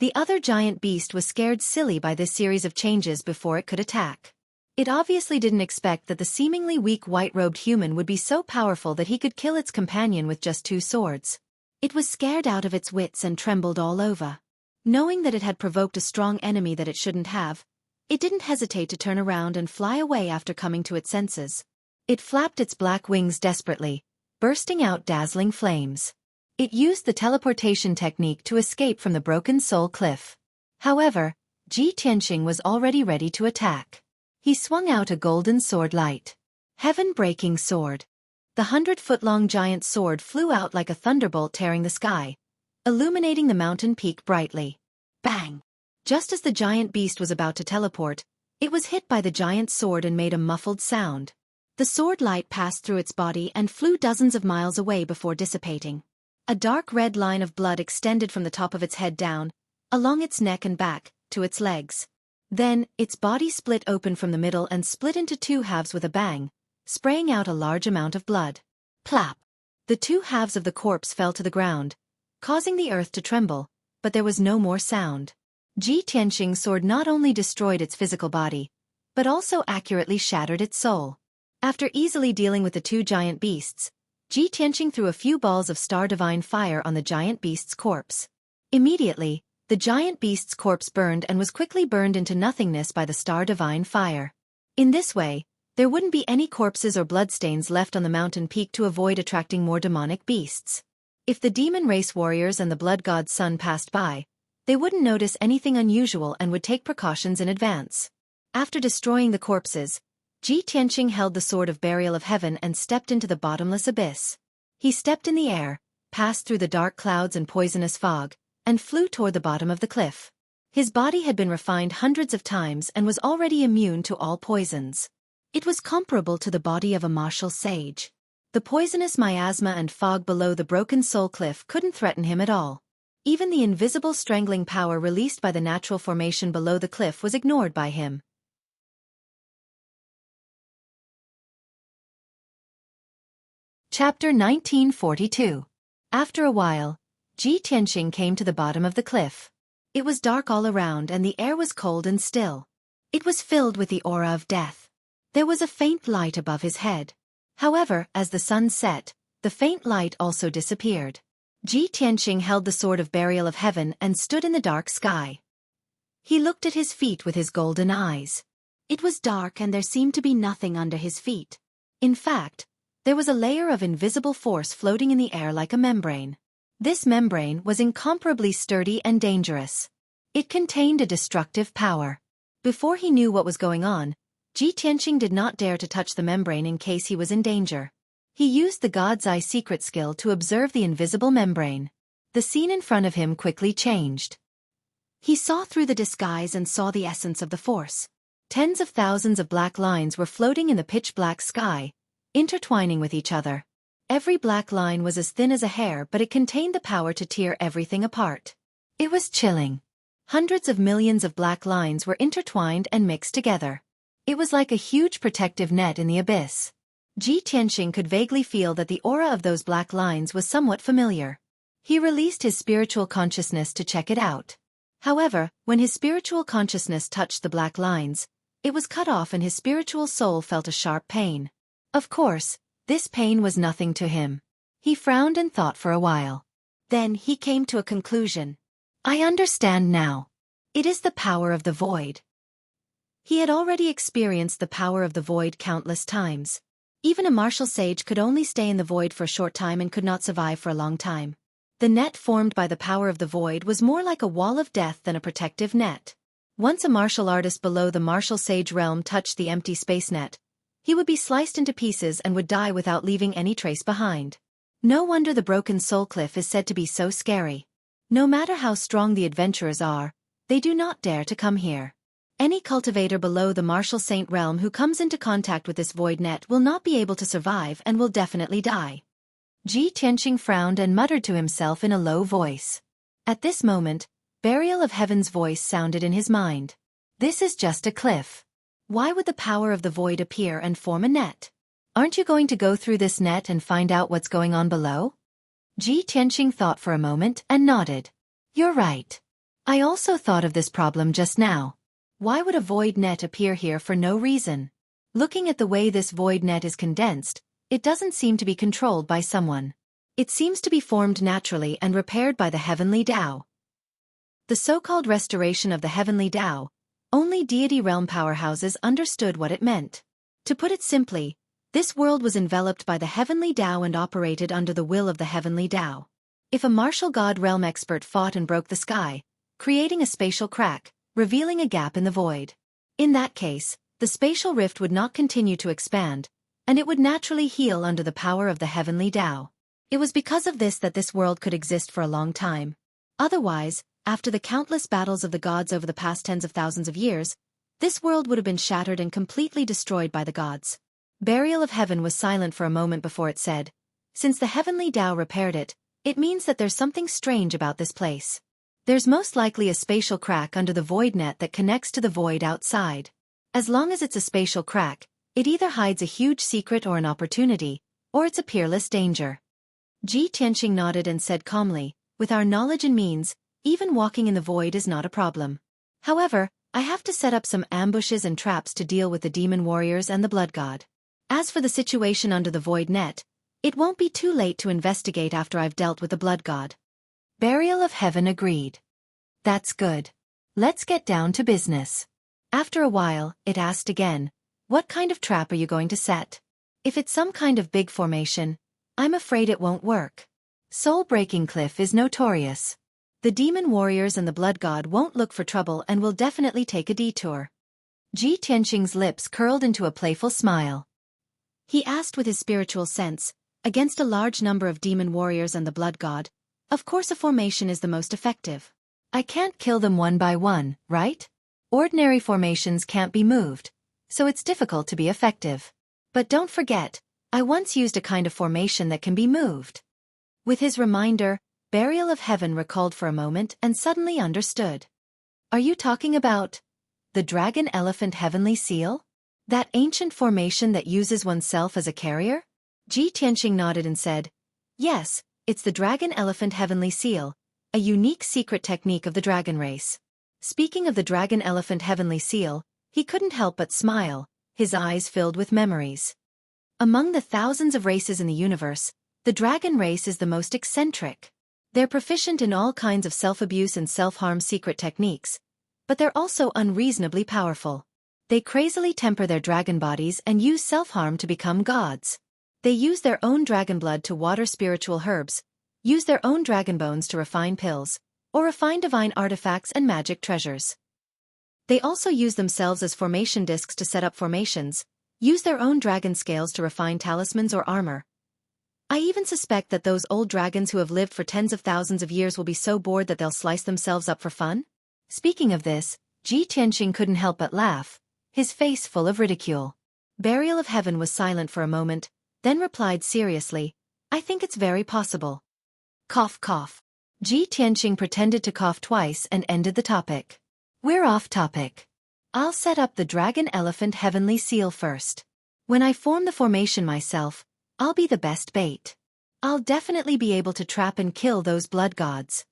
The other giant beast was scared silly by this series of changes before it could attack. It obviously didn't expect that the seemingly weak white-robed human would be so powerful that he could kill its companion with just 2 swords. It was scared out of its wits and trembled all over. Knowing that it had provoked a strong enemy that it shouldn't have, it didn't hesitate to turn around and fly away after coming to its senses. It flapped its black wings desperately, bursting out dazzling flames. It used the teleportation technique to escape from the Broken Soul Cliff. However, Ji Tianqing was already ready to attack. He swung out a golden sword light. Heaven-breaking sword. The 100-foot-long giant sword flew out like a thunderbolt tearing the sky, illuminating the mountain peak brightly. Bang! Just as the giant beast was about to teleport, it was hit by the giant sword and made a muffled sound. The sword light passed through its body and flew dozens of miles away before dissipating. A dark red line of blood extended from the top of its head down, along its neck and back, to its legs. Then, its body split open from the middle and split into 2 halves with a bang, spraying out a large amount of blood. Plap! The 2 halves of the corpse fell to the ground, causing the earth to tremble, but there was no more sound. Ji Tianqing's sword not only destroyed its physical body, but also accurately shattered its soul. After easily dealing with the 2 giant beasts, Ji Tianqing threw a few balls of star divine fire on the giant beast's corpse. Immediately, the giant beast's corpse burned and was quickly burned into nothingness by the star divine fire. In this way, there wouldn't be any corpses or bloodstains left on the mountain peak to avoid attracting more demonic beasts. If the demon race warriors and the blood god's son passed by, they wouldn't notice anything unusual and would take precautions in advance. After destroying the corpses, Ji Tianqing held the Sword of Burial of Heaven and stepped into the bottomless abyss. He stepped in the air, passed through the dark clouds and poisonous fog, and flew toward the bottom of the cliff. His body had been refined hundreds of times and was already immune to all poisons. It was comparable to the body of a martial sage. The poisonous miasma and fog below the Broken Soul Cliff couldn't threaten him at all. Even the invisible strangling power released by the natural formation below the cliff was ignored by him. Chapter 1942. After a while, Ji Tianqing came to the bottom of the cliff. It was dark all around and the air was cold and still. It was filled with the aura of death. There was a faint light above his head. However, as the sun set, the faint light also disappeared. Ji Tianqing held the sword of burial of heaven and stood in the dark sky. He looked at his feet with his golden eyes. It was dark and there seemed to be nothing under his feet. In fact, there was a layer of invisible force floating in the air like a membrane. This membrane was incomparably sturdy and dangerous. It contained a destructive power. Before he knew what was going on, Ji Tianqing did not dare to touch the membrane in case he was in danger. He used the God's Eye secret skill to observe the invisible membrane. The scene in front of him quickly changed. He saw through the disguise and saw the essence of the force. Tens of thousands of black lines were floating in the pitch-black sky, intertwining with each other. Every black line was as thin as a hair, but it contained the power to tear everything apart. It was chilling. Hundreds of millions of black lines were intertwined and mixed together. It was like a huge protective net in the abyss. Ji Tianqing could vaguely feel that the aura of those black lines was somewhat familiar. He released his spiritual consciousness to check it out. However, when his spiritual consciousness touched the black lines, it was cut off and his spiritual soul felt a sharp pain. Of course, this pain was nothing to him. He frowned and thought for a while. Then he came to a conclusion. I understand now. It is the power of the void. He had already experienced the power of the void countless times. Even a martial sage could only stay in the void for a short time and could not survive for a long time. The net formed by the power of the void was more like a wall of death than a protective net. Once a martial artist below the martial sage realm touched the empty space net, he would be sliced into pieces and would die without leaving any trace behind. No wonder the broken soul cliff is said to be so scary. No matter how strong the adventurers are, they do not dare to come here. Any cultivator below the martial saint realm who comes into contact with this void net will not be able to survive and will definitely die. Ji Tianqing frowned and muttered to himself in a low voice. At this moment, Burial of Heaven's voice sounded in his mind. This is just a cliff. Why would the power of the void appear and form a net? Aren't you going to go through this net and find out what's going on below? Ji Tianqing thought for a moment and nodded. You're right. I also thought of this problem just now. Why would a void net appear here for no reason? Looking at the way this void net is condensed, it doesn't seem to be controlled by someone. It seems to be formed naturally and repaired by the heavenly Tao. The so-called restoration of the heavenly Tao, only deity realm powerhouses understood what it meant. To put it simply, this world was enveloped by the heavenly Tao and operated under the will of the heavenly Tao. If a martial god realm expert fought and broke the sky, creating a spatial crack, revealing a gap in the void. In that case, the spatial rift would not continue to expand, and it would naturally heal under the power of the heavenly Tao. It was because of this that this world could exist for a long time. Otherwise, after the countless battles of the gods over the past tens of thousands of years, this world would have been shattered and completely destroyed by the gods. Burial of Heaven was silent for a moment before it said, since the heavenly Tao repaired it, it means that there's something strange about this place. There's most likely a spatial crack under the void net that connects to the void outside. As long as it's a spatial crack, it either hides a huge secret or an opportunity, or it's a peerless danger. Ji Tianqing nodded and said calmly, with our knowledge and means, even walking in the void is not a problem. However, I have to set up some ambushes and traps to deal with the demon warriors and the blood god. As for the situation under the void net, it won't be too late to investigate after I've dealt with the blood god. Burial of Heaven agreed. That's good. Let's get down to business. After a while, it asked again, what kind of trap are you going to set? If it's some kind of big formation, I'm afraid it won't work. Soul-breaking cliff is notorious. The demon warriors and the blood god won't look for trouble and will definitely take a detour. Ji Tianqing's lips curled into a playful smile. He asked with his spiritual sense, against a large number of demon warriors and the blood god, of course a formation is the most effective. I can't kill them one by one, right? Ordinary formations can't be moved, so it's difficult to be effective. But don't forget, I once used a kind of formation that can be moved. With his reminder, Burial of Heaven recalled for a moment and suddenly understood. Are you talking about the dragon elephant heavenly seal? That ancient formation that uses oneself as a carrier? Ji Tianqing nodded and said, yes, it's the dragon elephant heavenly seal, a unique secret technique of the dragon race. Speaking of the dragon elephant heavenly seal, he couldn't help but smile, his eyes filled with memories. Among the thousands of races in the universe, the dragon race is the most eccentric. They're proficient in all kinds of self-abuse and self-harm secret techniques, but they're also unreasonably powerful. They crazily temper their dragon bodies and use self-harm to become gods. They use their own dragon blood to water spiritual herbs, use their own dragon bones to refine pills, or refine divine artifacts and magic treasures. They also use themselves as formation discs to set up formations, use their own dragon scales to refine talismans or armor. I even suspect that those old dragons who have lived for tens of thousands of years will be so bored that they'll slice themselves up for fun. Speaking of this, Ji Tianqing couldn't help but laugh, his face full of ridicule. Burial of Heaven was silent for a moment, then replied seriously, I think it's very possible. Cough cough. Ji Tianqing pretended to cough twice and ended the topic. We're off topic. I'll set up the dragon elephant heavenly seal first. When I form the formation myself, I'll be the best bait. I'll definitely be able to trap and kill those blood gods.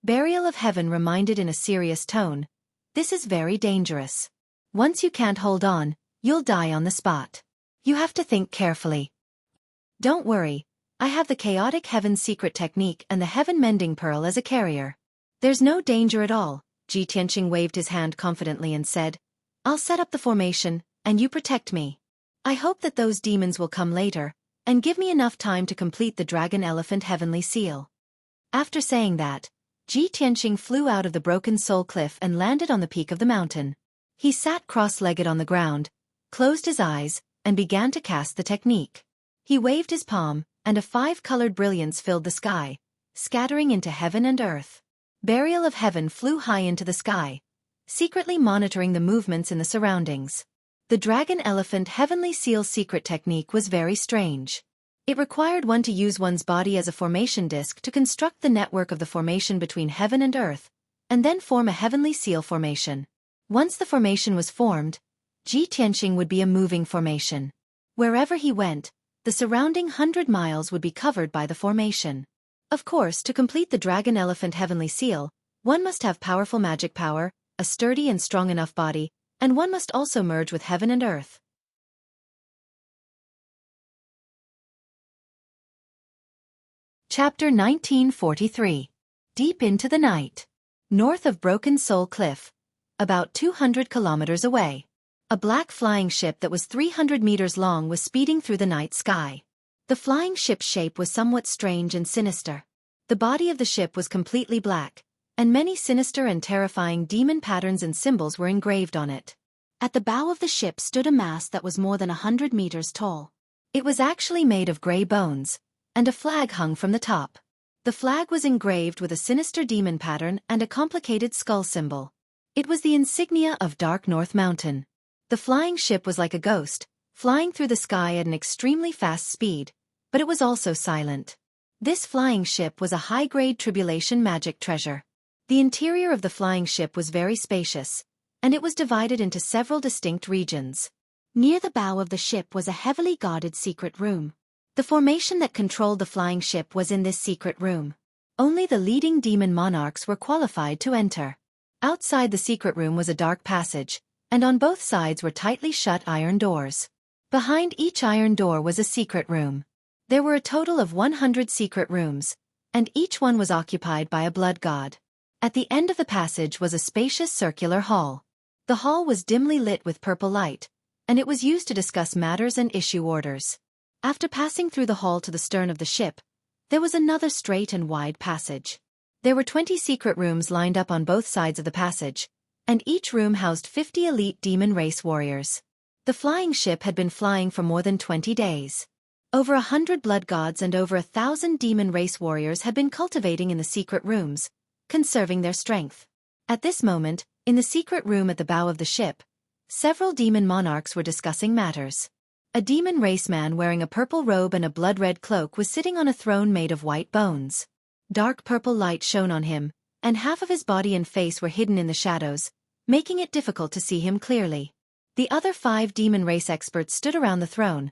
Burial of Heaven reminded in a serious tone, this is very dangerous. Once you can't hold on, you'll die on the spot. You have to think carefully. Don't worry, I have the chaotic heaven secret technique and the heaven mending pearl as a carrier. There's no danger at all. Ji Tianqing waved his hand confidently and said, I'll set up the formation, and you protect me. I hope that those demons will come later, and give me enough time to complete the dragon elephant heavenly seal. After saying that, Ji Tianqing flew out of the broken soul cliff and landed on the peak of the mountain. He sat cross-legged on the ground, closed his eyes, and began to cast the technique. He waved his palm, and a 5-colored brilliance filled the sky, scattering into heaven and earth. Burial of Heaven flew high into the sky, secretly monitoring the movements in the surroundings. The dragon elephant heavenly seal secret technique was very strange. It required one to use one's body as a formation disc to construct the network of the formation between heaven and earth, and then form a heavenly seal formation. Once the formation was formed, Ji Tianqing would be a moving formation. Wherever he went, the surrounding 100 miles would be covered by the formation. Of course, to complete the dragon elephant heavenly seal, one must have powerful magic power, a sturdy and strong enough body, and one must also merge with heaven and earth. Chapter 1943. Deep into the night. North of Broken Soul Cliff, about 200 kilometers away, a black flying ship that was 300 meters long was speeding through the night sky. The flying ship's shape was somewhat strange and sinister. The body of the ship was completely black, and many sinister and terrifying demon patterns and symbols were engraved on it. At the bow of the ship stood a mast that was more than 100 meters tall. It was actually made of gray bones, and a flag hung from the top. The flag was engraved with a sinister demon pattern and a complicated skull symbol. It was the insignia of Dark North Mountain. The flying ship was like a ghost, flying through the sky at an extremely fast speed, but it was also silent. This flying ship was a high-grade tribulation magic treasure. The interior of the flying ship was very spacious, and it was divided into several distinct regions. Near the bow of the ship was a heavily guarded secret room. The formation that controlled the flying ship was in this secret room. Only the leading demon monarchs were qualified to enter. Outside the secret room was a dark passage, and on both sides were tightly shut iron doors. Behind each iron door was a secret room. There were a total of 100 secret rooms, and each one was occupied by a blood god. At the end of the passage was a spacious circular hall. The hall was dimly lit with purple light, and it was used to discuss matters and issue orders. After passing through the hall to the stern of the ship, there was another straight and wide passage. There were 20 secret rooms lined up on both sides of the passage, and each room housed 50 elite demon race warriors. The flying ship had been flying for more than 20 days. Over 100 blood gods and over 1,000 demon race warriors had been cultivating in the secret rooms, conserving their strength. At this moment, in the secret room at the bow of the ship, several demon monarchs were discussing matters. A demon race man wearing a purple robe and a blood-red cloak was sitting on a throne made of white bones. Dark purple light shone on him, and half of his body and face were hidden in the shadows, making it difficult to see him clearly. The other 5 demon race experts stood around the throne,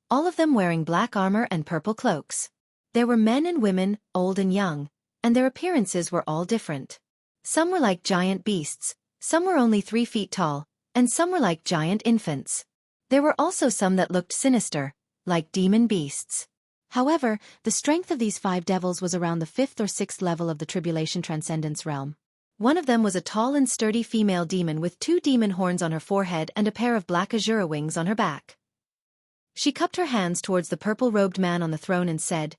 all of them wearing black armor and purple cloaks. There were men and women, old and young, and their appearances were all different. Some were like giant beasts, some were only 3 feet tall, and some were like giant infants. There were also some that looked sinister, like demon beasts. However, the strength of these 5 devils was around the 5th or 6th level of the Tribulation Transcendence realm. One of them was a tall and sturdy female demon with 2 demon horns on her forehead and a pair of black azure wings on her back. She cupped her hands towards the purple-robed man on the throne and said,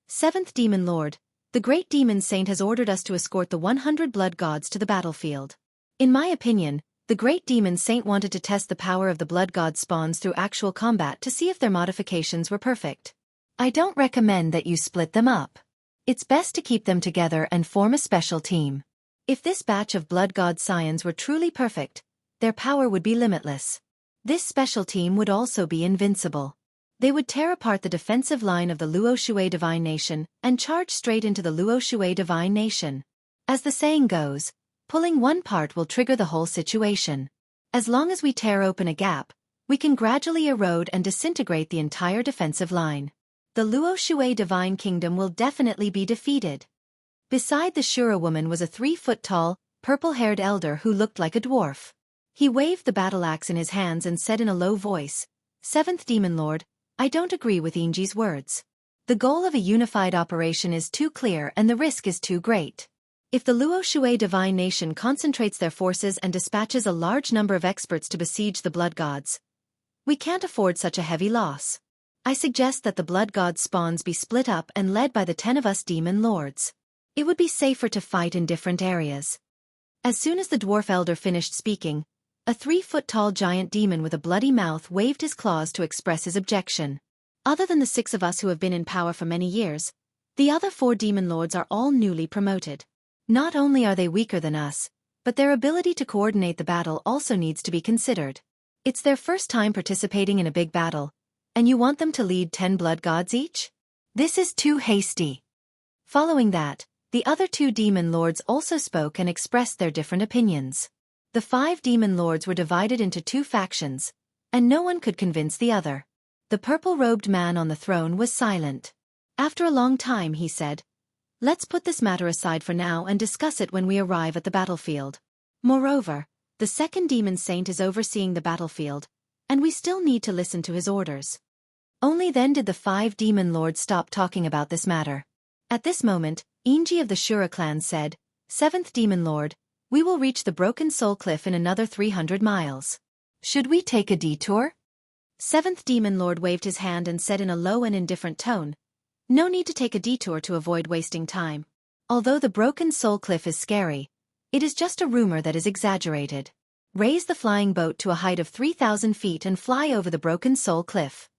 "Seventh Demon Lord, the great demon saint has ordered us to escort the 100 blood gods to the battlefield. In my opinion, the great demon saint wanted to test the power of the blood god spawns through actual combat to see if their modifications were perfect. I don't recommend that you split them up. It's best to keep them together and form a special team. If this batch of blood god scions were truly perfect, their power would be limitless. This special team would also be invincible. They would tear apart the defensive line of the Luo Shui Divine Nation and charge straight into the Luo Shui Divine Nation. As the saying goes, pulling one part will trigger the whole situation. As long as we tear open a gap, we can gradually erode and disintegrate the entire defensive line. The Luo Shui Divine Kingdom will definitely be defeated." Beside the Shura woman was a 3-foot-tall, purple-haired elder who looked like a dwarf. He waved the battle axe in his hands and said in a low voice, "Seventh Demon Lord, I don't agree with Inji's words. The goal of a unified operation is too clear and the risk is too great. If the Luo Shui Divine Nation concentrates their forces and dispatches a large number of experts to besiege the blood gods, we can't afford such a heavy loss. I suggest that the blood gods' spawns be split up and led by the 10 of us demon lords. It would be safer to fight in different areas." As soon as the dwarf elder finished speaking, a 3-foot-tall giant demon with a bloody mouth waved his claws to express his objection. "Other than the 6 of us who have been in power for many years, the other 4 demon lords are all newly promoted. Not only are they weaker than us, but their ability to coordinate the battle also needs to be considered. It's their first time participating in a big battle, and you want them to lead 10 blood gods each? This is too hasty." Following that, the other 2 demon lords also spoke and expressed their different opinions. The 5 demon lords were divided into 2 factions, and no one could convince the other. The purple-robed man on the throne was silent. After a long time he said, "Let's put this matter aside for now and discuss it when we arrive at the battlefield. Moreover, the second demon saint is overseeing the battlefield, and we still need to listen to his orders." Only then did the 5 demon lords stop talking about this matter. At this moment, Inji of the Shura clan said, "Seventh Demon Lord, we will reach the Broken Soul Cliff in another 300 miles. Should we take a detour?" Seventh Demon Lord waved his hand and said in a low and indifferent tone, "No need to take a detour to avoid wasting time. Although the Broken Soul Cliff is scary, it is just a rumor that is exaggerated. Raise the flying boat to a height of 3,000 feet and fly over the Broken Soul Cliff."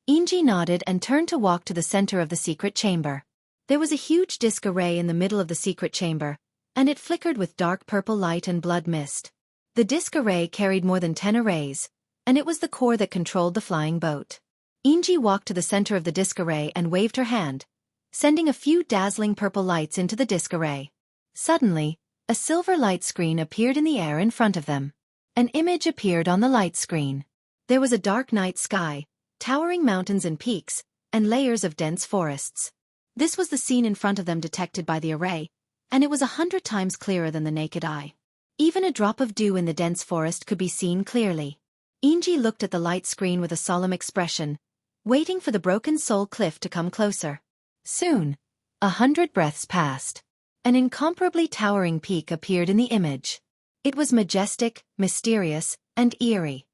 Inji nodded and turned to walk to the center of the secret chamber. There was a huge disc array in the middle of the secret chamber, and it flickered with dark purple light and blood mist. The disc array carried more than 10 arrays, and it was the core that controlled the flying boat. Inji walked to the center of the disc array and waved her hand, sending a few dazzling purple lights into the disc array. Suddenly, a silver light screen appeared in the air in front of them. An image appeared on the light screen. There was a dark night sky, towering mountains and peaks, and layers of dense forests. This was the scene in front of them detected by the array, and it was 100 times clearer than the naked eye. Even a drop of dew in the dense forest could be seen clearly. Inji looked at the light screen with a solemn expression, waiting for the Broken Soul Cliff to come closer. Soon, 100 breaths passed. An incomparably towering peak appeared in the image. It was majestic, mysterious, and eerie.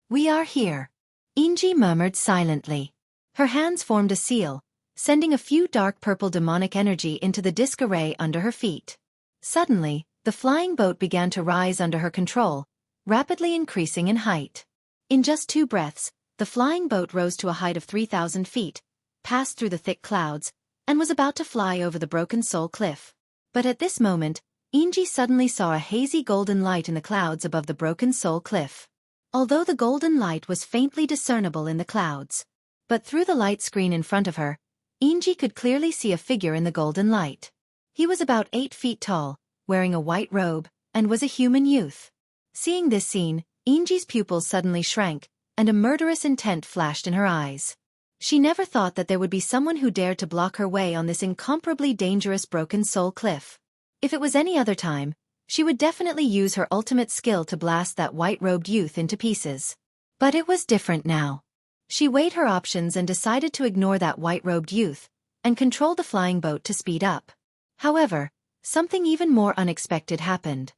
"We are here," Inji murmured silently. Her hands formed a seal, sending a few dark purple demonic energy into the disc array under her feet. Suddenly, the flying boat began to rise under her control, rapidly increasing in height. In just 2 breaths, the flying boat rose to a height of 3,000 feet, passed through the thick clouds, and was about to fly over the Broken Soul Cliff. But at this moment, Inji suddenly saw a hazy golden light in the clouds above the Broken Soul Cliff. Although the golden light was faintly discernible in the clouds, but through the light screen in front of her, Inji could clearly see a figure in the golden light. He was about 8 feet tall, wearing a white robe, and was a human youth. Seeing this scene, Inji's pupils suddenly shrank, and a murderous intent flashed in her eyes. She never thought that there would be someone who dared to block her way on this incomparably dangerous broken soul cliff. If it was any other time, she would definitely use her ultimate skill to blast that white-robed youth into pieces. But it was different now. She weighed her options and decided to ignore that white-robed youth, and control the flying boat to speed up. However, something even more unexpected happened.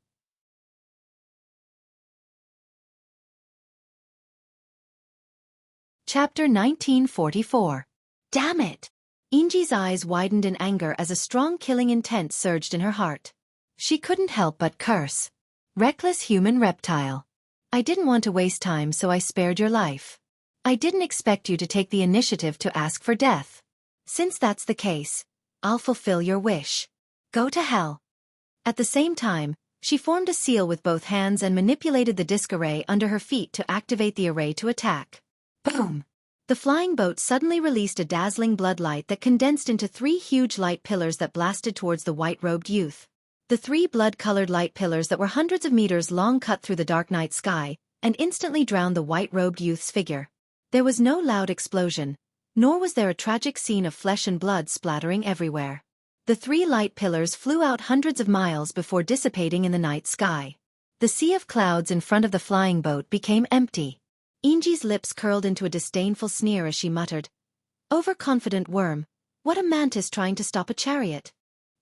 Chapter 1944. Damn it! Inji's eyes widened in anger as a strong killing intent surged in her heart. She couldn't help but curse. Reckless human reptile. I didn't want to waste time, so I spared your life. I didn't expect you to take the initiative to ask for death. Since that's the case, I'll fulfill your wish. Go to hell. At the same time, she formed a seal with both hands and manipulated the disc array under her feet to activate the array to attack. Boom! The flying boat suddenly released a dazzling blood light that condensed into 3 huge light pillars that blasted towards the white-robed youth. The 3 blood-colored light pillars that were hundreds of meters long cut through the dark night sky and instantly drowned the white-robed youth's figure. There was no loud explosion, nor was there a tragic scene of flesh and blood splattering everywhere. The 3 light pillars flew out hundreds of miles before dissipating in the night sky. The sea of clouds in front of the flying boat became empty. Inji's lips curled into a disdainful sneer as she muttered, "Overconfident worm, what a mantis trying to stop a chariot."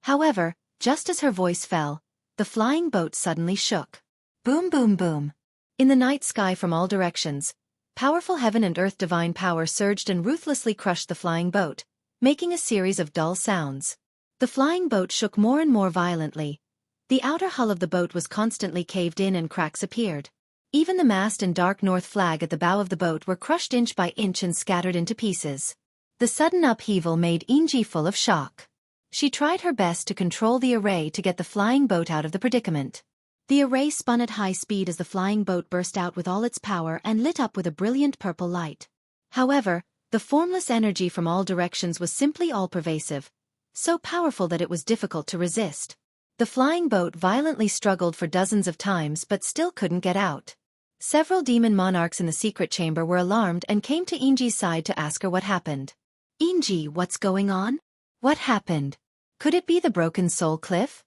However, just as her voice fell, the flying boat suddenly shook. Boom boom boom. In the night sky from all directions, powerful heaven and earth divine power surged and ruthlessly crushed the flying boat, making a series of dull sounds. The flying boat shook more and more violently. The outer hull of the boat was constantly caved in and cracks appeared. Even the mast and dark north flag at the bow of the boat were crushed inch by inch and scattered into pieces. The sudden upheaval made Inji full of shock. She tried her best to control the array to get the flying boat out of the predicament. The array spun at high speed as the flying boat burst out with all its power and lit up with a brilliant purple light. However, the formless energy from all directions was simply all-pervasive, so powerful that it was difficult to resist. The flying boat violently struggled for dozens of times but still couldn't get out. Several demon monarchs in the secret chamber were alarmed and came to Inji's side to ask her what happened. "Inji, what's going on? What happened? Could it be the broken soul cliff?"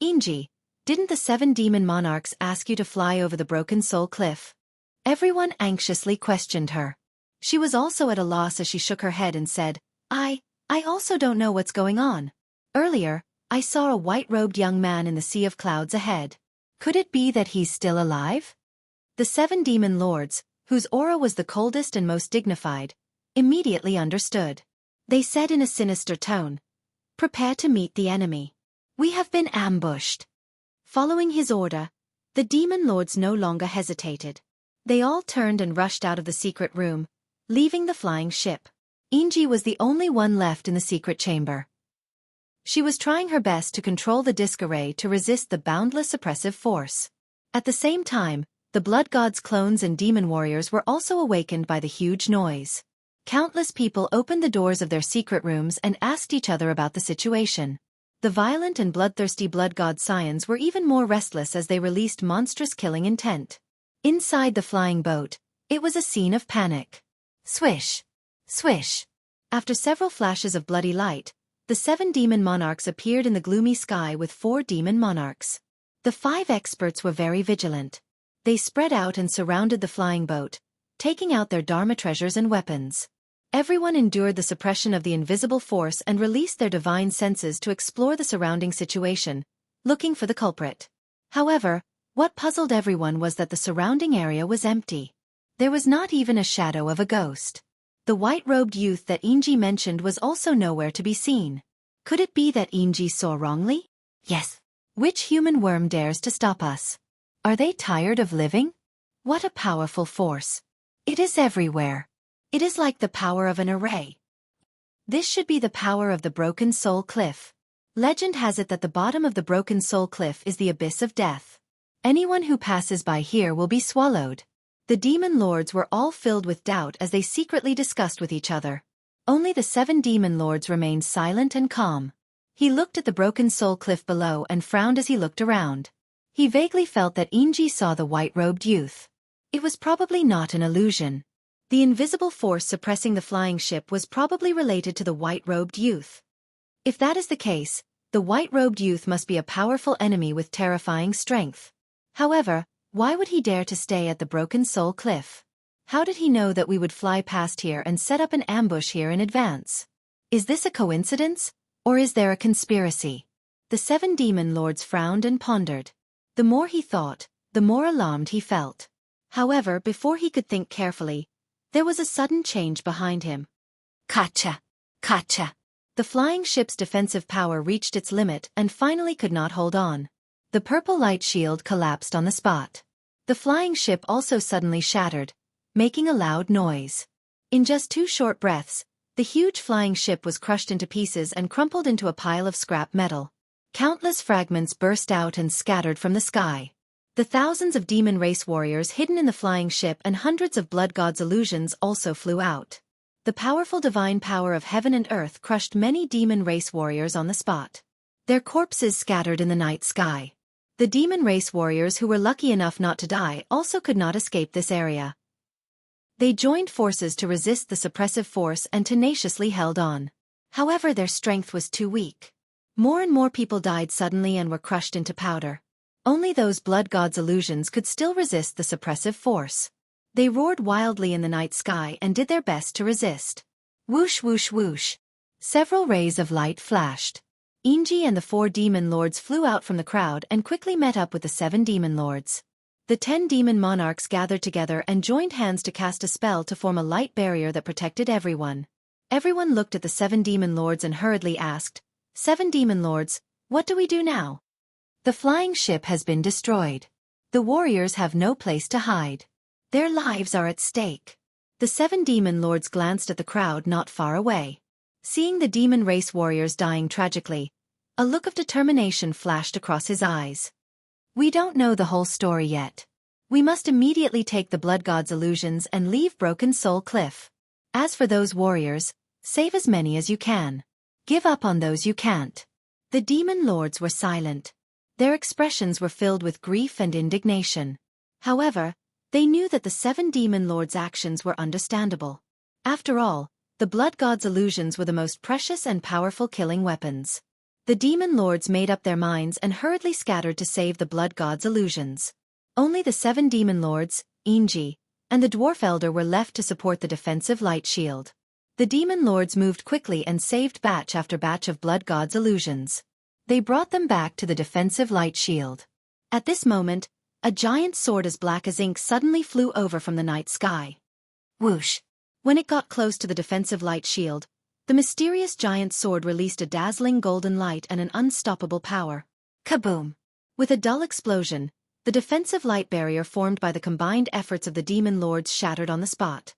"Inji, didn't the 7 demon monarchs ask you to fly over the broken soul cliff?" Everyone anxiously questioned her. She was also at a loss as she shook her head and said, I also don't know what's going on. Earlier, I saw a white-robed young man in the sea of clouds ahead. Could it be that he's still alive?" The 7 demon lords, whose aura was the coldest and most dignified, immediately understood. They said in a sinister tone, "Prepare to meet the enemy. We have been ambushed." Following his order, the demon lords no longer hesitated. They all turned and rushed out of the secret room, leaving the flying ship. Inji was the only one left in the secret chamber. She was trying her best to control the disc array to resist the boundless oppressive force. At the same time, the blood god's clones and demon warriors were also awakened by the huge noise. Countless people opened the doors of their secret rooms and asked each other about the situation. The violent and bloodthirsty blood god scions were even more restless as they released monstrous killing intent. Inside the flying boat, it was a scene of panic. Swish! Swish! After several flashes of bloody light, the 7 demon monarchs appeared in the gloomy sky with 4 demon monarchs. The 5 experts were very vigilant. They spread out and surrounded the flying boat, taking out their Dharma treasures and weapons. Everyone endured the suppression of the invisible force and released their divine senses to explore the surrounding situation, looking for the culprit. However, what puzzled everyone was that the surrounding area was empty. There was not even a shadow of a ghost. The white-robed youth that Inji mentioned was also nowhere to be seen. Could it be that Inji saw wrongly? Yes. Which human worm dares to stop us? Are they tired of living? What a powerful force. It is everywhere. It is like the power of an array. This should be the power of the Broken Soul Cliff. Legend has it that the bottom of the Broken Soul Cliff is the abyss of death. Anyone who passes by here will be swallowed. The demon lords were all filled with doubt as they secretly discussed with each other. Only the 7 demon lords remained silent and calm. He looked at the Broken Soul Cliff below and frowned as he looked around. He vaguely felt that Inji saw the white-robed youth. It was probably not an illusion. The invisible force suppressing the flying ship was probably related to the white-robed youth. If that is the case, the white-robed youth must be a powerful enemy with terrifying strength. However, why would he dare to stay at the Broken Soul Cliff? How did he know that we would fly past here and set up an ambush here in advance? Is this a coincidence, or is there a conspiracy? The 7 demon lords frowned and pondered. The more he thought, the more alarmed he felt. However, before he could think carefully, there was a sudden change behind him. Kacha! Kacha! The flying ship's defensive power reached its limit and finally could not hold on. The purple light shield collapsed on the spot. The flying ship also suddenly shattered, making a loud noise. In just 2 short breaths, the huge flying ship was crushed into pieces and crumpled into a pile of scrap metal. Countless fragments burst out and scattered from the sky. The thousands of demon race warriors hidden in the flying ship and hundreds of blood gods' illusions also flew out. The powerful divine power of heaven and earth crushed many demon race warriors on the spot. Their corpses scattered in the night sky. The demon race warriors who were lucky enough not to die also could not escape this area. They joined forces to resist the suppressive force and tenaciously held on. However, their strength was too weak. More and more people died suddenly and were crushed into powder. Only those blood gods' illusions could still resist the suppressive force. They roared wildly in the night sky and did their best to resist. Whoosh whoosh whoosh. Several rays of light flashed. Inji and the 4 demon lords flew out from the crowd and quickly met up with the 7 demon lords. The 10 demon monarchs gathered together and joined hands to cast a spell to form a light barrier that protected everyone. Everyone looked at the 7 demon lords and hurriedly asked, 7 demon lords, what do we do now? The flying ship has been destroyed. The warriors have no place to hide. Their lives are at stake. The 7 demon lords glanced at the crowd not far away. Seeing the demon race warriors dying tragically, a look of determination flashed across his eyes. We don't know the whole story yet. We must immediately take the blood god's illusions and leave Broken Soul Cliff. As for those warriors, save as many as you can. Give up on those you can't. The demon lords were silent. Their expressions were filled with grief and indignation. However, they knew that the 7 demon lords' actions were understandable. After all, the blood god's illusions were the most precious and powerful killing weapons. The demon lords made up their minds and hurriedly scattered to save the blood god's illusions. Only the 7 demon lords, Inji, and the dwarf elder were left to support the defensive light shield. The demon lords moved quickly and saved batch after batch of blood god's illusions. They brought them back to the defensive light shield. At this moment, a giant sword as black as ink suddenly flew over from the night sky. Whoosh! When it got close to the defensive light shield, the mysterious giant sword released a dazzling golden light and an unstoppable power. Kaboom! With a dull explosion, the defensive light barrier formed by the combined efforts of the demon lords shattered on the spot.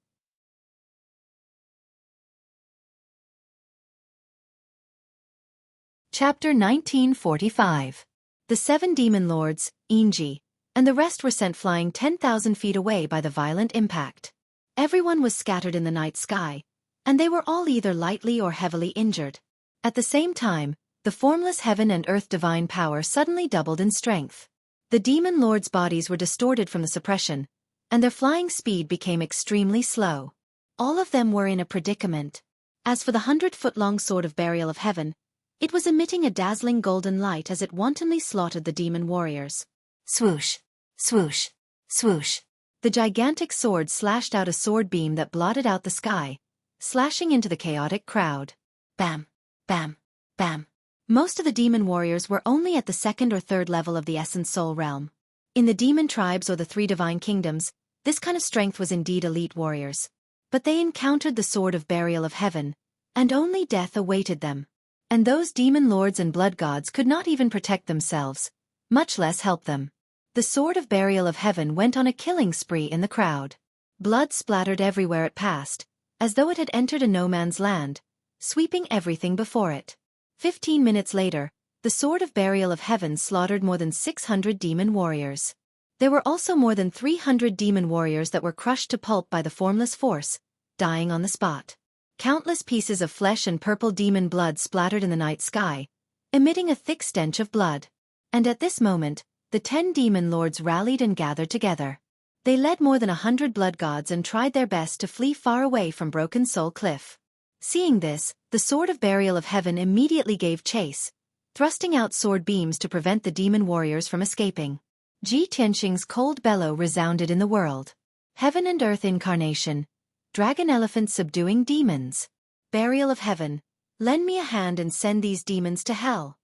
Chapter 1945. The 7 demon lords, Inji, and the rest were sent flying 10,000 feet away by the violent impact. Everyone was scattered in the night sky, and they were all either lightly or heavily injured. At the same time, the formless heaven and earth divine power suddenly doubled in strength. The demon lords' bodies were distorted from the suppression, and their flying speed became extremely slow. All of them were in a predicament. As for the 100-foot-long sword of burial of heaven, it was emitting a dazzling golden light as it wantonly slaughtered the demon warriors. Swoosh! Swoosh! Swoosh! The gigantic sword slashed out a sword beam that blotted out the sky, slashing into the chaotic crowd. Bam! Bam! Bam! Most of the demon warriors were only at the 2nd or 3rd level of the Essence Soul realm. In the demon tribes or the 3 divine kingdoms, this kind of strength was indeed elite warriors. But they encountered the sword of burial of heaven, and only death awaited them. And those demon lords and blood gods could not even protect themselves, much less help them. The sword of burial of heaven went on a killing spree in the crowd. Blood splattered everywhere it passed, as though it had entered a no-man's land, sweeping everything before it. 15 minutes later, the sword of burial of heaven slaughtered more than 600 demon warriors. There were also more than 300 demon warriors that were crushed to pulp by the formless force, dying on the spot. Countless pieces of flesh and purple demon blood splattered in the night sky, emitting a thick stench of blood. And at this moment, the 10 demon lords rallied and gathered together. They led more than 100 blood gods and tried their best to flee far away from Broken Soul Cliff. Seeing this, the Sword of Burial of Heaven immediately gave chase, thrusting out sword beams to prevent the demon warriors from escaping. Ji Tianqing's cold bellow resounded in the world. Heaven and Earth Incarnation. Dragon Elephant subduing demons. Burial of Heaven. Lend me a hand and send these demons to hell.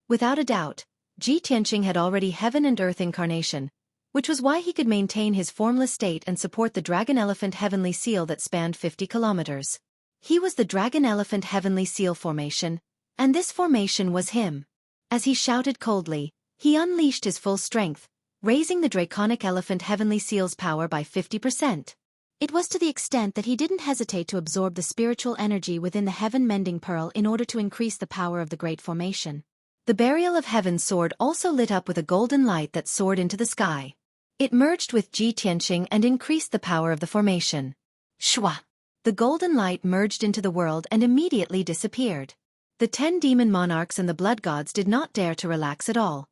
Without a doubt, Ji Tianqing had already Heaven and Earth Incarnation, which was why he could maintain his formless state and support the Dragon Elephant Heavenly Seal that spanned 50 kilometers. He was the Dragon Elephant Heavenly Seal formation, and this formation was him. As he shouted coldly, he unleashed his full strength, raising the Draconic Elephant Heavenly Seal's power by 50%. It was to the extent that he didn't hesitate to absorb the spiritual energy within the Heaven-Mending Pearl in order to increase the power of the Great Formation. The Burial of Heaven sword also lit up with a golden light that soared into the sky. It merged with Ji Tianqing and increased the power of the formation. Shwa! The golden light merged into the world and immediately disappeared. The 10 demon monarchs and the blood gods did not dare to relax at all.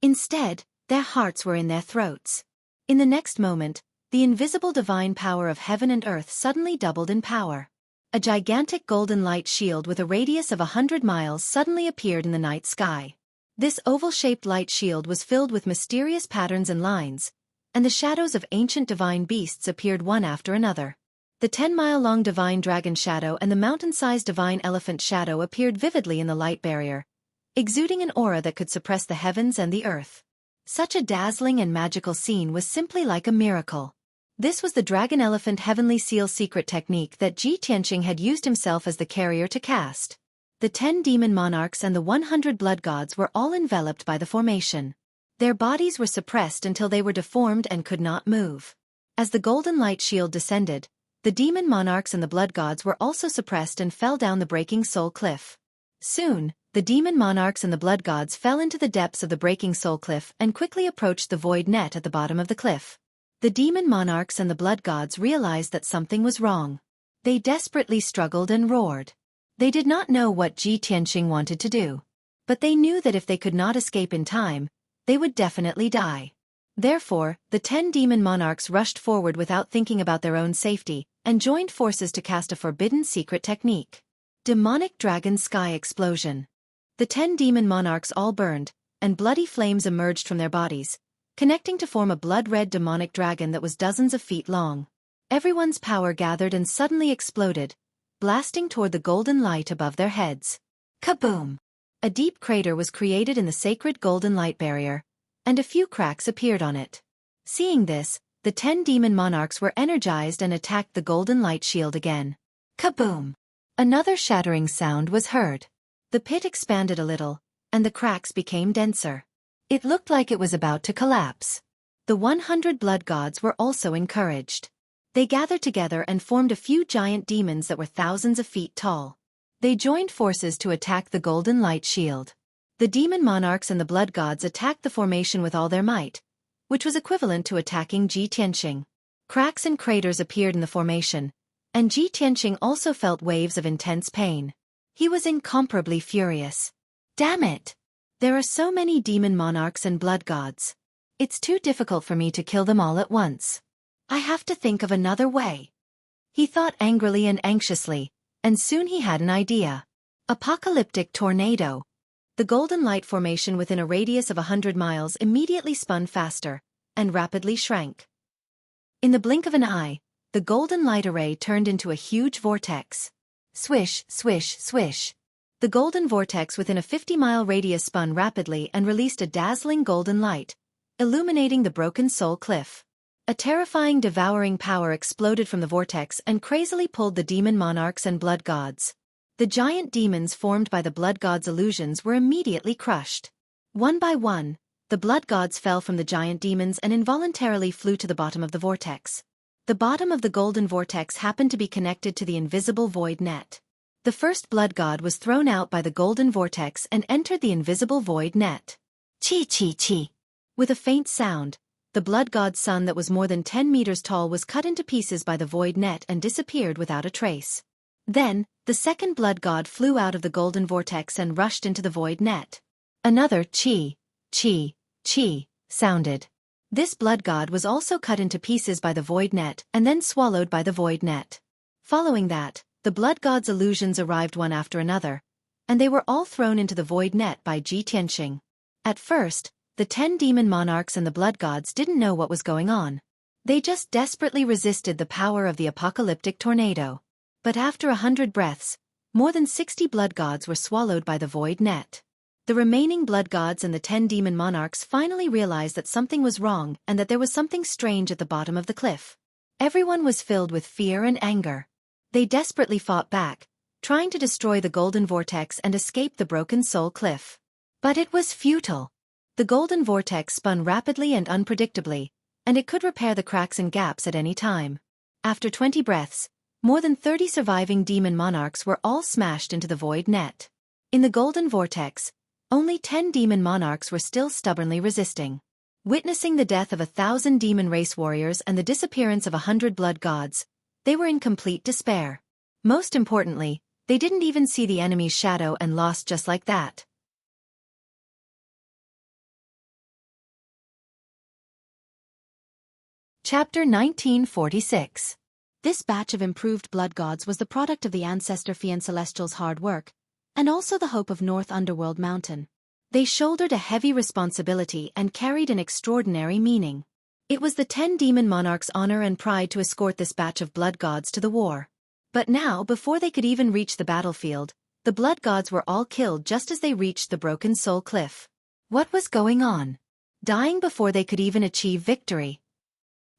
Instead, their hearts were in their throats. In the next moment, the invisible divine power of heaven and earth suddenly doubled in power. A gigantic golden light shield with a radius of 100 miles suddenly appeared in the night sky. This oval-shaped light shield was filled with mysterious patterns and lines, and the shadows of ancient divine beasts appeared one after another. The 10-mile-long divine dragon shadow and the mountain-sized divine elephant shadow appeared vividly in the light barrier, exuding an aura that could suppress the heavens and the earth. Such a dazzling and magical scene was simply like a miracle. This was the Dragon Elephant Heavenly Seal secret technique that Ji Tianqing had used himself as the carrier to cast. The 10 demon monarchs and the 100 blood gods were all enveloped by the formation. Their bodies were suppressed until they were deformed and could not move. As the golden light shield descended, the demon monarchs and the blood gods were also suppressed and fell down the Breaking Soul Cliff. Soon, the demon monarchs and the blood gods fell into the depths of the Breaking Soul Cliff and quickly approached the void net at the bottom of the cliff. The demon monarchs and the blood gods realized that something was wrong. They desperately struggled and roared. They did not know what Ji Tianqing wanted to do, but they knew that if they could not escape in time, they would definitely die. Therefore, the 10 demon monarchs rushed forward without thinking about their own safety, and joined forces to cast a forbidden secret technique. Demonic Dragon Sky Explosion. The 10 demon monarchs all burned, and bloody flames emerged from their bodies, connecting to form a blood-red demonic dragon that was dozens of feet long. Everyone's power gathered and suddenly exploded, blasting toward the golden light above their heads. Kaboom! A deep crater was created in the sacred golden light barrier, and a few cracks appeared on it. Seeing this, the 10 demon monarchs were energized and attacked the golden light shield again. Kaboom! Another shattering sound was heard. The pit expanded a little, and the cracks became denser. It looked like it was about to collapse. The 100 blood gods were also encouraged. They gathered together and formed a few giant demons that were thousands of feet tall. They joined forces to attack the golden light shield. The demon monarchs and the blood gods attacked the formation with all their might, which was equivalent to attacking Ji Tianqing. Cracks and craters appeared in the formation, and Ji Tianqing also felt waves of intense pain. He was incomparably furious. Damn it! There are so many demon monarchs and blood gods. It's too difficult for me to kill them all at once. I have to think of another way. He thought angrily and anxiously, and soon he had an idea. Apocalyptic tornado. The golden light formation within a radius of 100 miles immediately spun faster, and rapidly shrank. In the blink of an eye, the golden light array turned into a huge vortex. Swish, swish, swish. The golden vortex within a 50-mile radius spun rapidly and released a dazzling golden light, illuminating the Broken Soul Cliff. A terrifying devouring power exploded from the vortex and crazily pulled the demon monarchs and blood gods. The giant demons formed by the blood gods' illusions were immediately crushed. One by one, the blood gods fell from the giant demons and involuntarily flew to the bottom of the vortex. The bottom of the golden vortex happened to be connected to the invisible void net. The first blood god was thrown out by the golden vortex and entered the invisible void net. Chi chi chi. With a faint sound, the blood god's son that was more than 10 meters tall was cut into pieces by the void net and disappeared without a trace. Then, the second blood god flew out of the golden vortex and rushed into the void net. Another chi, chi, chi, sounded. This blood god was also cut into pieces by the void net and then swallowed by the void net. Following that, the blood god's illusions arrived one after another, and they were all thrown into the void net by Ji Tianqing. At first, the 10 demon monarchs and the blood gods didn't know what was going on. They just desperately resisted the power of the apocalyptic tornado. But after 100 breaths, more than 60 blood gods were swallowed by the void net. The remaining blood gods and the 10 demon monarchs finally realized that something was wrong and that there was something strange at the bottom of the cliff. Everyone was filled with fear and anger. They desperately fought back, trying to destroy the golden vortex and escape the broken soul cliff. But it was futile. The golden vortex spun rapidly and unpredictably, and it could repair the cracks and gaps at any time. After 20 breaths, more than 30 surviving demon monarchs were all smashed into the void net. In the golden vortex, only 10 demon monarchs were still stubbornly resisting. Witnessing the death of 1,000 demon race warriors and the disappearance of 100 blood gods, they were in complete despair. Most importantly, they didn't even see the enemy's shadow and lost just like that. Chapter 1946. This batch of improved blood gods was the product of the ancestor Fian Celestial's hard work, and also the hope of North Underworld Mountain. They shouldered a heavy responsibility and carried an extraordinary meaning. It was the 10 demon monarchs' honor and pride to escort this batch of blood gods to the war. But now, before they could even reach the battlefield, the blood gods were all killed just as they reached the broken soul cliff. What was going on? Dying before they could even achieve victory.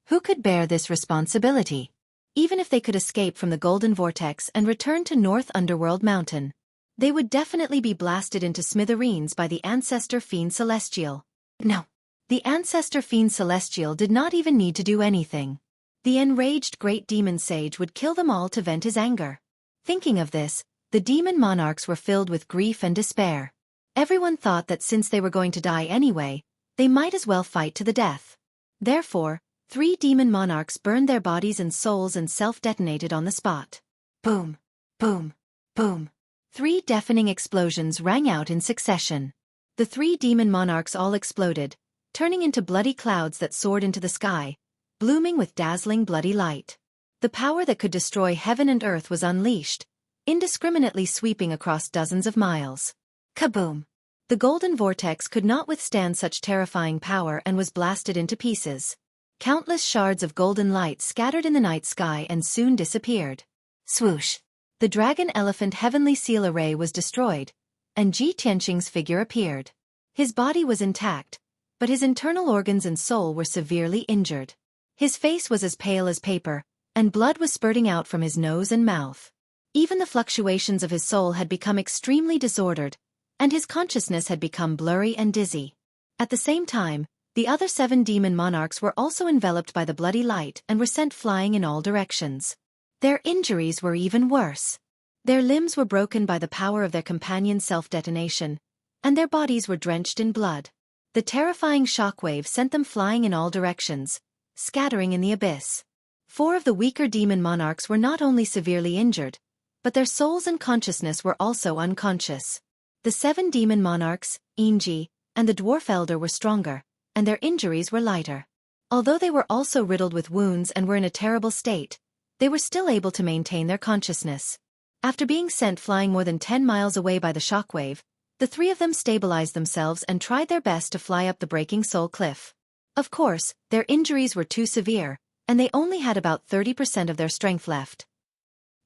Who could bear this responsibility? Even if they could escape from the Golden Vortex and return to North Underworld Mountain, they would definitely be blasted into smithereens by the Ancestor Fiend Celestial. No. The Ancestor Fiend Celestial did not even need to do anything. The enraged Great Demon Sage would kill them all to vent his anger. Thinking of this, the demon monarchs were filled with grief and despair. Everyone thought that since they were going to die anyway, they might as well fight to the death. Therefore, 3 demon monarchs burned their bodies and souls and self-detonated on the spot. Boom, boom, boom. 3 deafening explosions rang out in succession. The 3 demon monarchs all exploded, turning into bloody clouds that soared into the sky, blooming with dazzling bloody light. The power that could destroy heaven and earth was unleashed, indiscriminately sweeping across dozens of miles. Kaboom! The golden vortex could not withstand such terrifying power and was blasted into pieces. Countless shards of golden light scattered in the night sky and soon disappeared. Swoosh! The dragon elephant heavenly seal array was destroyed, and Ji Tianqing's figure appeared. His body was intact, but his internal organs and soul were severely injured. His face was as pale as paper, and blood was spurting out from his nose and mouth. Even the fluctuations of his soul had become extremely disordered, and his consciousness had become blurry and dizzy. At the same time, the other 7 demon monarchs were also enveloped by the bloody light and were sent flying in all directions. Their injuries were even worse. Their limbs were broken by the power of their companion's self-detonation, and their bodies were drenched in blood. The terrifying shockwave sent them flying in all directions, scattering in the abyss. 4 of the weaker demon monarchs were not only severely injured, but their souls and consciousness were also unconscious. The 7 demon monarchs, Inji, and the dwarf elder were stronger, and their injuries were lighter. Although they were also riddled with wounds and were in a terrible state, they were still able to maintain their consciousness. After being sent flying more than 10 miles away by the shockwave, the 3 of them stabilized themselves and tried their best to fly up the breaking soul cliff. Of course, their injuries were too severe, and they only had about 30% of their strength left.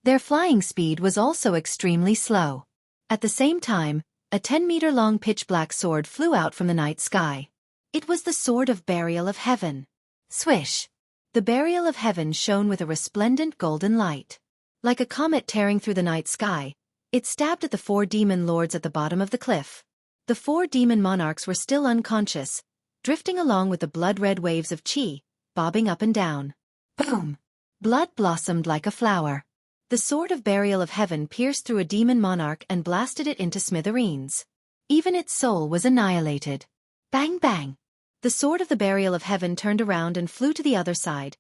Their flying speed was also extremely slow. At the same time, a 10-meter-long pitch-black sword flew out from the night sky. It was the Sword of Burial of Heaven. Swish! The Burial of Heaven shone with a resplendent golden light. Like a comet tearing through the night sky, it stabbed at the 4 demon lords at the bottom of the cliff. The 4 demon monarchs were still unconscious, drifting along with the blood-red waves of chi, bobbing up and down. Boom! Blood blossomed like a flower. The Sword of Burial of Heaven pierced through a demon monarch and blasted it into smithereens. Even its soul was annihilated. Bang bang! The Sword of the Burial of Heaven turned around and flew to the other side,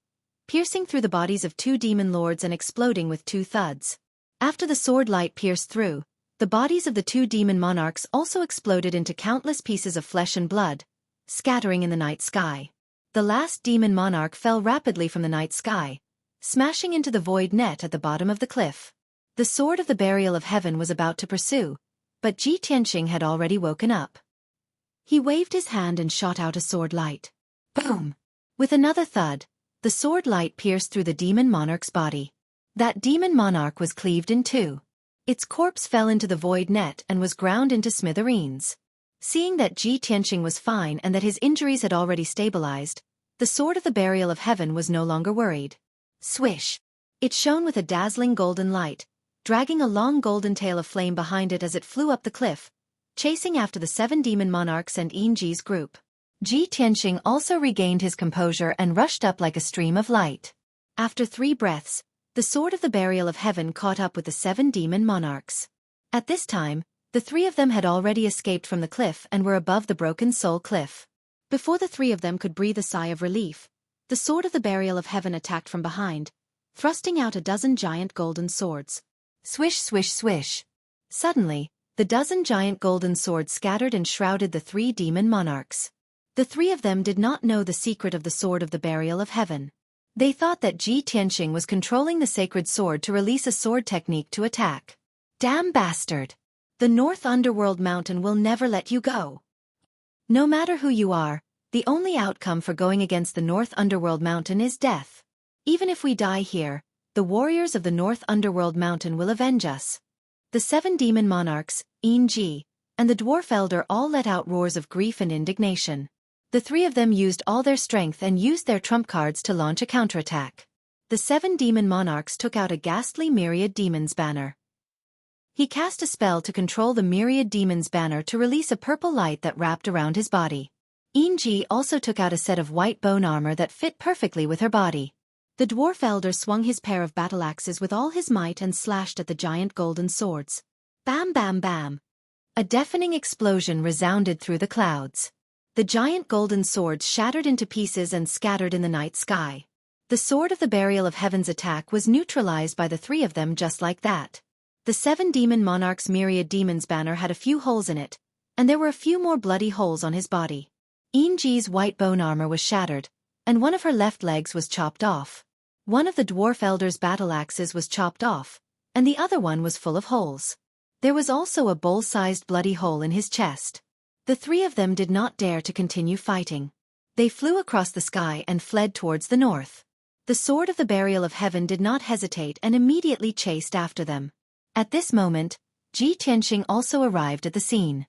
piercing through the bodies of 2 demon lords and exploding with 2 thuds. After the sword light pierced through, the bodies of the 2 demon monarchs also exploded into countless pieces of flesh and blood, scattering in the night sky. The last demon monarch fell rapidly from the night sky, smashing into the void net at the bottom of the cliff. The sword of the burial of heaven was about to pursue, but Ji Tianqing had already woken up. He waved his hand and shot out a sword light. Boom! With another thud, the sword light pierced through the demon monarch's body. That demon monarch was cleaved in two. Its corpse fell into the void net and was ground into smithereens. Seeing that Ji Tianqing was fine and that his injuries had already stabilized, the sword of the burial of heaven was no longer worried. Swish! It shone with a dazzling golden light, dragging a long golden tail of flame behind it as it flew up the cliff, chasing after the 7 demon monarchs and Yinji's group. Ji Tianqing also regained his composure and rushed up like a stream of light. After 3 breaths, the sword of the burial of heaven caught up with the 7 demon monarchs. At this time, the 3 of them had already escaped from the cliff and were above the broken soul cliff. Before the 3 of them could breathe a sigh of relief, the sword of the burial of heaven attacked from behind, thrusting out a dozen giant golden swords. Swish, swish, swish. Suddenly, the dozen giant golden swords scattered and shrouded the 3 demon monarchs. The 3 of them did not know the secret of the sword of the burial of heaven. They thought that Ji Tianqing was controlling the sacred sword to release a sword technique to attack. Damn bastard! The North Underworld Mountain will never let you go. No matter who you are, the only outcome for going against the North Underworld Mountain is death. Even if we die here, the warriors of the North Underworld Mountain will avenge us. The 7 demon monarchs, Yinji, and the dwarf elder all let out roars of grief and indignation. The 3 of them used all their strength and used their trump cards to launch a counterattack. The 7 demon monarchs took out a ghastly myriad demons banner. He cast a spell to control the myriad demons banner to release a purple light that wrapped around his body. Yinji also took out a set of white bone armor that fit perfectly with her body. The dwarf elder swung his pair of battle axes with all his might and slashed at the giant golden swords. Bam bam bam! A deafening explosion resounded through the clouds. The giant golden swords shattered into pieces and scattered in the night sky. The sword of the burial of heaven's attack was neutralized by the 3 of them just like that. The 7 demon monarchs' myriad demons banner had a few holes in it, and there were a few more bloody holes on his body. Yinji's white bone armor was shattered, and one of her left legs was chopped off. One of the dwarf elder's battle axes was chopped off, and the other one was full of holes. There was also a bowl-sized bloody hole in his chest. The 3 of them did not dare to continue fighting. They flew across the sky and fled towards the north. The sword of the burial of heaven did not hesitate and immediately chased after them. At this moment, Ji Tianqing also arrived at the scene.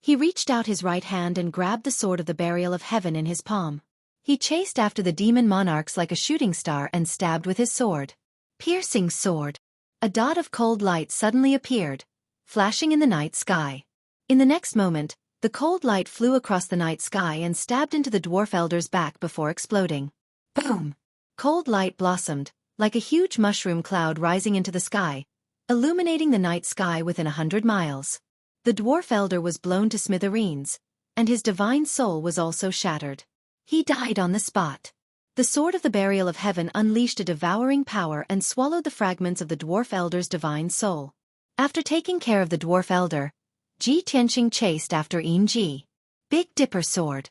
He reached out his right hand and grabbed the sword of the burial of heaven in his palm. He chased after the demon monarchs like a shooting star and stabbed with his sword. Piercing sword. A dot of cold light suddenly appeared, flashing in the night sky. In the next moment, the cold light flew across the night sky and stabbed into the dwarf elder's back before exploding. Boom! Cold light blossomed, like a huge mushroom cloud rising into the sky, illuminating the night sky within 100 miles. The dwarf elder was blown to smithereens, and his divine soul was also shattered. He died on the spot. The sword of the burial of heaven unleashed a devouring power and swallowed the fragments of the dwarf elder's divine soul. After taking care of the dwarf elder, Ji Tianqing chased after Yinji. Big Dipper sword.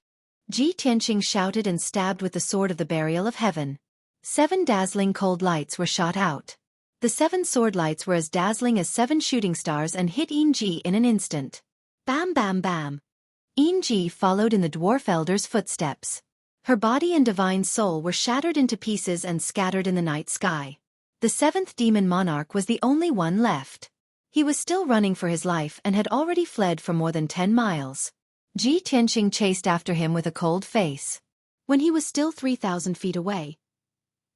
Ji Tianqing shouted and stabbed with the sword of the burial of heaven. 7 dazzling cold lights were shot out. The 7 sword lights were as dazzling as 7 shooting stars and hit Yinji in an instant. Bam bam bam. Yinji followed in the dwarf elder's footsteps. Her body and divine soul were shattered into pieces and scattered in the night sky. The 7th demon monarch was the only one left. He was still running for his life and had already fled for more than 10 miles. Ji Tianqing chased after him with a cold face. When he was still 3,000 feet away,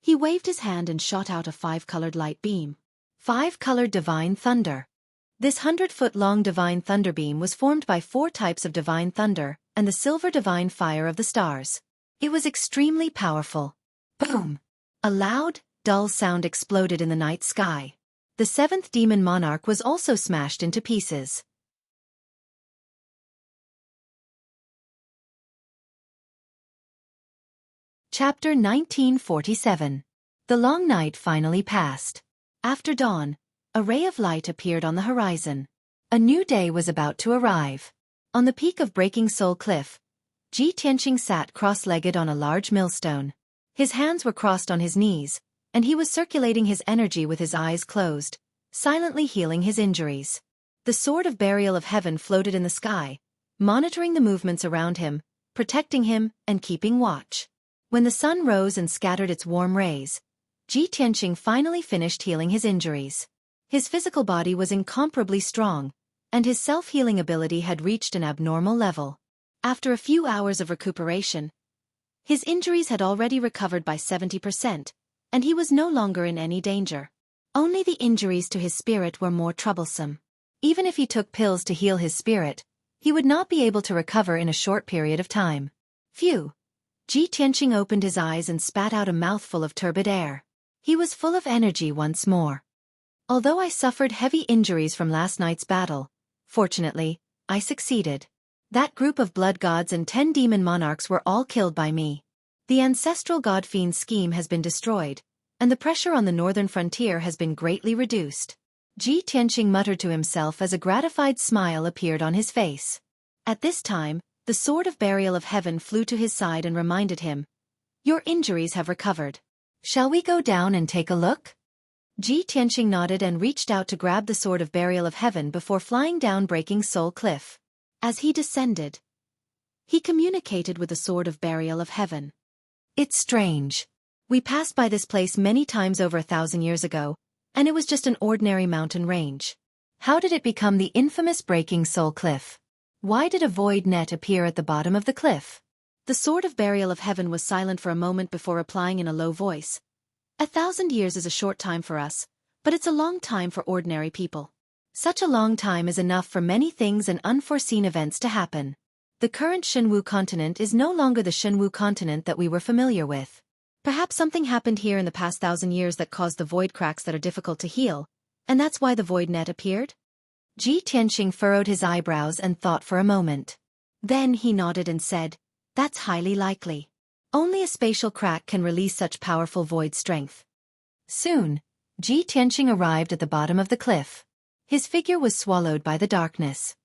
he waved his hand and shot out a 5-colored light beam. 5-colored divine thunder. This 100-foot-long divine thunder beam was formed by 4 types of divine thunder and the silver divine fire of the stars. It was extremely powerful. Boom! A loud, dull sound exploded in the night sky. The 7th demon monarch was also smashed into pieces. Chapter 1947. The long night finally passed. After dawn, a ray of light appeared on the horizon. A new day was about to arrive. On the peak of Breaking Soul Cliff, Ji Tianqing sat cross-legged on a large millstone. His hands were crossed on his knees, and he was circulating his energy with his eyes closed, silently healing his injuries. The sword of burial of heaven floated in the sky, monitoring the movements around him, protecting him, and keeping watch. When the sun rose and scattered its warm rays, Ji Tianqing finally finished healing his injuries. His physical body was incomparably strong, and his self-healing ability had reached an abnormal level. After a few hours of recuperation, his injuries had already recovered by 70%, and he was no longer in any danger. Only the injuries to his spirit were more troublesome. Even if he took pills to heal his spirit, he would not be able to recover in a short period of time. Phew! Ji Tianqing opened his eyes and spat out a mouthful of turbid air. He was full of energy once more. Although I suffered heavy injuries from last night's battle, fortunately, I succeeded. That group of blood gods and 10 demon monarchs were all killed by me. The ancestral god-fiend scheme has been destroyed, and the pressure on the northern frontier has been greatly reduced. Ji Tianqing muttered to himself as a gratified smile appeared on his face. At this time, the sword of burial of heaven flew to his side and reminded him, "Your injuries have recovered. Shall we go down and take a look?" Ji Tianqing nodded and reached out to grab the sword of burial of heaven before flying down Breaking Soul Cliff. As he descended, he communicated with the sword of burial of heaven. "It's strange. We passed by this place many times over 1,000 years ago, and it was just an ordinary mountain range. How did it become the infamous Breaking Soul Cliff? Why did a void net appear at the bottom of the cliff?" The sword of burial of heaven was silent for a moment before replying in a low voice. 1,000 years is a short time for us, but it's a long time for ordinary people. Such a long time is enough for many things and unforeseen events to happen. The current Shenwu continent is no longer the Shenwu continent that we were familiar with. Perhaps something happened here in the past 1,000 years that caused the void cracks that are difficult to heal, and that's why the void net appeared? Ji Tianqing furrowed his eyebrows and thought for a moment. Then he nodded and said, "That's highly likely. Only a spatial crack can release such powerful void strength." Soon, Ji Tianqing arrived at the bottom of the cliff. His figure was swallowed by the darkness.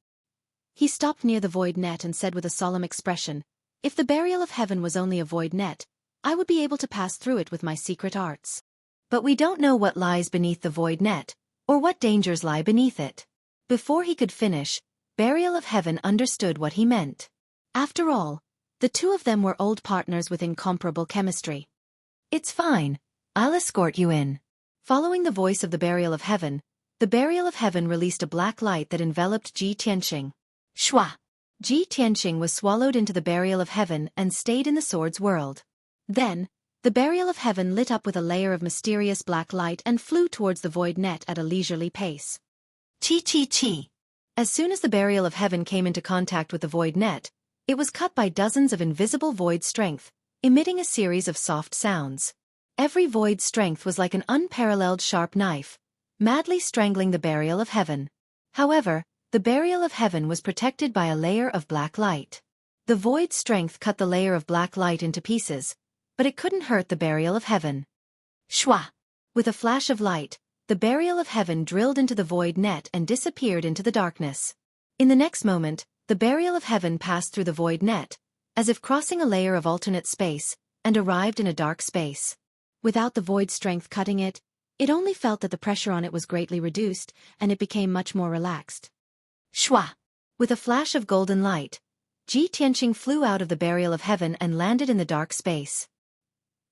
He stopped near the void net and said with a solemn expression, "If the burial of heaven was only a void net, I would be able to pass through it with my secret arts. But we don't know what lies beneath the void net, or what dangers lie beneath it." Before he could finish, Burial of Heaven understood what he meant. After all, the two of them were old partners with incomparable chemistry. "It's fine. I'll escort you in." Following the voice of the Burial of Heaven, the Burial of Heaven released a black light that enveloped Ji Tianqing. Shwa! Ji Tianqing was swallowed into the Burial of Heaven and stayed in the sword's world. Then, the Burial of Heaven lit up with a layer of mysterious black light and flew towards the void net at a leisurely pace. Chi. As soon as the Burial of Heaven came into contact with the void net, it was cut by dozens of invisible void strength, emitting a series of soft sounds. Every void strength was like an unparalleled sharp knife, madly strangling the Burial of Heaven. However, the Burial of Heaven was protected by a layer of black light. The void strength cut the layer of black light into pieces, but it couldn't hurt the Burial of Heaven. Shwa! With a flash of light, the Burial of Heaven drilled into the void net and disappeared into the darkness. In the next moment, the Burial of Heaven passed through the void net, as if crossing a layer of alternate space, and arrived in a dark space. Without the void strength cutting it, it only felt that the pressure on it was greatly reduced, and it became much more relaxed. Shwa! With a flash of golden light, Ji Tianqing flew out of the Burial of Heaven and landed in the dark space.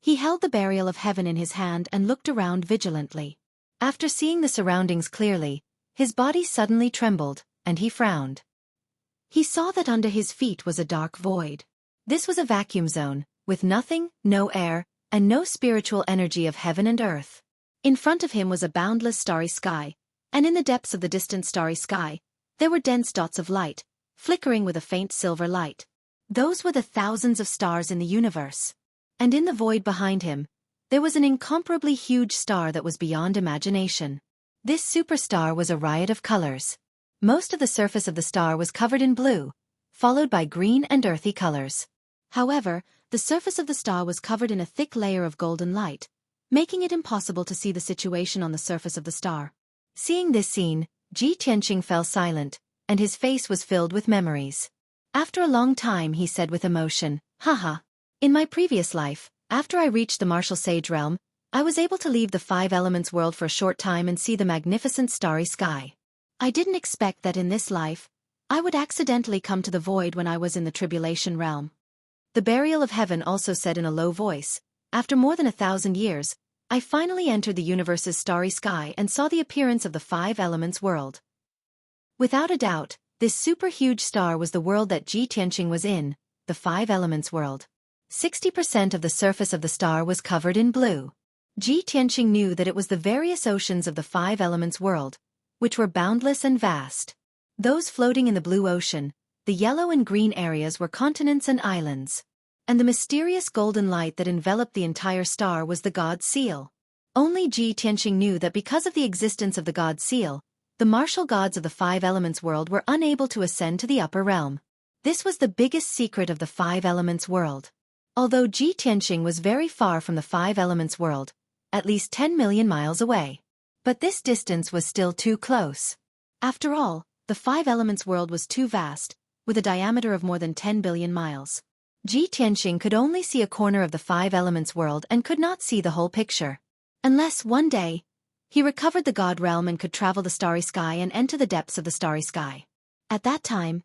He held the Burial of Heaven in his hand and looked around vigilantly. After seeing the surroundings clearly, his body suddenly trembled, and he frowned. He saw that under his feet was a dark void. This was a vacuum zone, with nothing, no air, and no spiritual energy of heaven and earth. In front of him was a boundless starry sky, and in the depths of the distant starry sky, there were dense dots of light, flickering with a faint silver light. Those were the thousands of stars in the universe. And in the void behind him, there was an incomparably huge star that was beyond imagination. This superstar was a riot of colors. Most of the surface of the star was covered in blue, followed by green and earthy colors. However, the surface of the star was covered in a thick layer of golden light, making it impossible to see the situation on the surface of the star. Seeing this scene, Ji Tianqing fell silent, and his face was filled with memories. After a long time he said with emotion, "Haha. In my previous life, after I reached the martial sage realm, I was able to leave the five elements world for a short time and see the magnificent starry sky. I didn't expect that in this life, I would accidentally come to the void when I was in the tribulation realm." The burial of heaven also said in a low voice, "After more than 1,000 years, I finally entered the universe's starry sky and saw the appearance of the five elements world." Without a doubt, this super-huge star was the world that Ji Tianqing was in, the five elements world. 60% of the surface of the star was covered in blue. Ji Tianqing knew that it was the various oceans of the five elements world, which were boundless and vast. Those floating in the blue ocean, the yellow and green areas were continents and islands. And the mysterious golden light that enveloped the entire star was the God Seal. Only Ji Tianqing knew that because of the existence of the God Seal, the martial gods of the five elements world were unable to ascend to the upper realm. This was the biggest secret of the five elements world. Although Ji Tianqing was very far from the five elements world, at least 10 million miles away. But this distance was still too close. After all, the five elements world was too vast, with a diameter of more than 10 billion miles. Ji Tianqing could only see a corner of the five elements world and could not see the whole picture. Unless one day, he recovered the God realm and could travel the starry sky and enter the depths of the starry sky. At that time,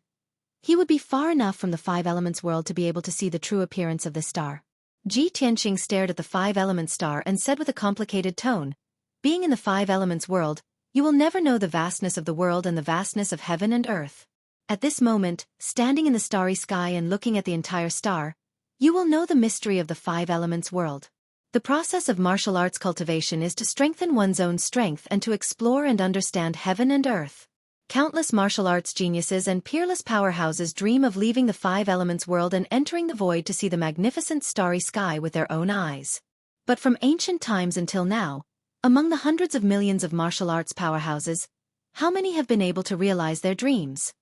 he would be far enough from the five elements world to be able to see the true appearance of this star. Ji Tianqing stared at the five elements star and said with a complicated tone, "Being in the five elements world, you will never know the vastness of the world and the vastness of heaven and earth. At this moment, standing in the starry sky and looking at the entire star, you will know the mystery of the five elements world." The process of martial arts cultivation is to strengthen one's own strength and to explore and understand heaven and earth. Countless martial arts geniuses and peerless powerhouses dream of leaving the five elements world and entering the void to see the magnificent starry sky with their own eyes. But from ancient times until now, among the hundreds of millions of martial arts powerhouses, how many have been able to realize their dreams?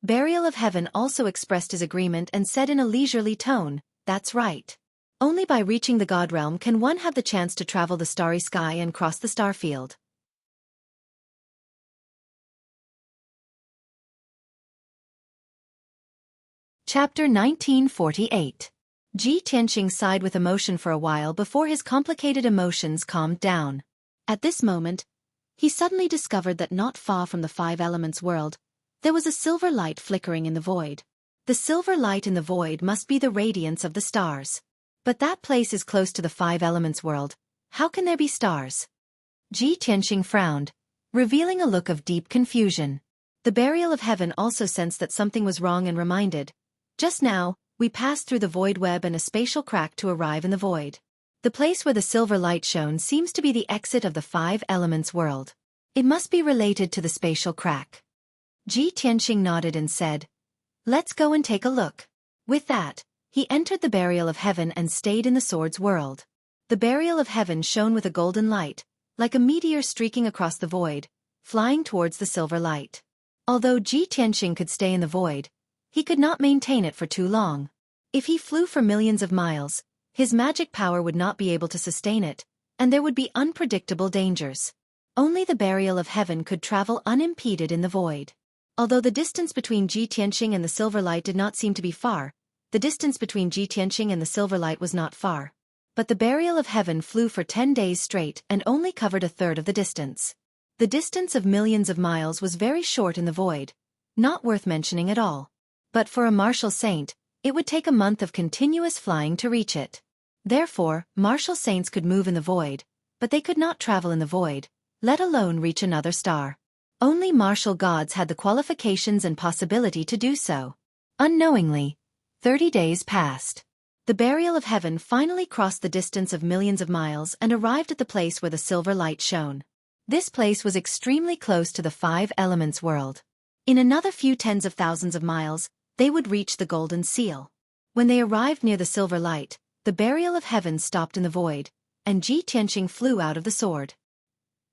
Burial of Heaven also expressed his agreement and said in a leisurely tone, "That's right. Only by reaching the God realm can one have the chance to travel the starry sky and cross the star field." Chapter 1948. Ji Tianqing sighed with emotion for a while before his complicated emotions calmed down. At this moment, he suddenly discovered that not far from the five elements world, there was a silver light flickering in the void. The silver light in the void must be the radiance of the stars. But that place is close to the five elements world. How can there be stars? Ji Tianqing frowned, revealing a look of deep confusion. The burial of heaven also sensed that something was wrong and reminded, "Just now, we passed through the void web and a spatial crack to arrive in the void. The place where the silver light shone seems to be the exit of the five elements world. It must be related to the spatial crack." Ji Tianqing nodded and said, "Let's go and take a look." With that, he entered the burial of heaven and stayed in the sword's world. The burial of heaven shone with a golden light, like a meteor streaking across the void, flying towards the silver light. Although Ji Tianqing could stay in the void, he could not maintain it for too long. If he flew for millions of miles, his magic power would not be able to sustain it, and there would be unpredictable dangers. Only the burial of heaven could travel unimpeded in the void. Although the distance between Ji Tianqing and the silver light did not seem to be far, the distance between Ji Tianqing and the silver light was not far. But the burial of heaven flew for 10 days straight and only covered a third of the distance. The distance of millions of miles was very short in the void, not worth mentioning at all. But for a martial saint, it would take a month of continuous flying to reach it. Therefore, martial saints could move in the void, but they could not travel in the void, let alone reach another star. Only martial gods had the qualifications and possibility to do so. Unknowingly, 30 days passed. The burial of heaven finally crossed the distance of millions of miles and arrived at the place where the silver light shone. This place was extremely close to the five elements world. In another few tens of thousands of miles, they would reach the golden seal. When they arrived near the silver light, the burial of heaven stopped in the void, and Ji Tianqing flew out of the sword.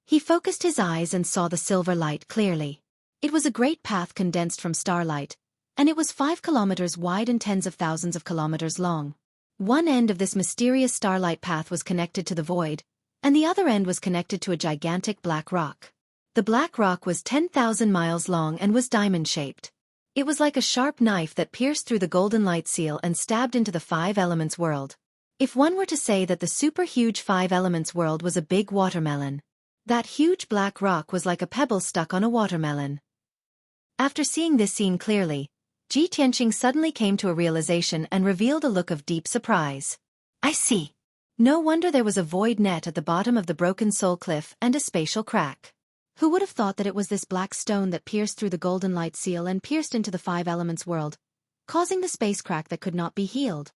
He focused his eyes and saw the silver light clearly. It was a great path condensed from starlight, and it was 5 kilometers wide and tens of thousands of kilometers long. One end of this mysterious starlight path was connected to the void, and the other end was connected to a gigantic black rock. The black rock was 10,000 miles long and was diamond-shaped. It was like a sharp knife that pierced through the golden light seal and stabbed into the Five Elements world. If one were to say that the super-huge Five Elements world was a big watermelon, that huge black rock was like a pebble stuck on a watermelon. After seeing this scene clearly, Ji Tianqing suddenly came to a realization and revealed a look of deep surprise. I see. No wonder there was a void net at the bottom of the broken soul cliff and a spatial crack. Who would have thought that it was this black stone that pierced through the golden light seal and pierced into the Five Elements world, causing the space crack that could not be healed?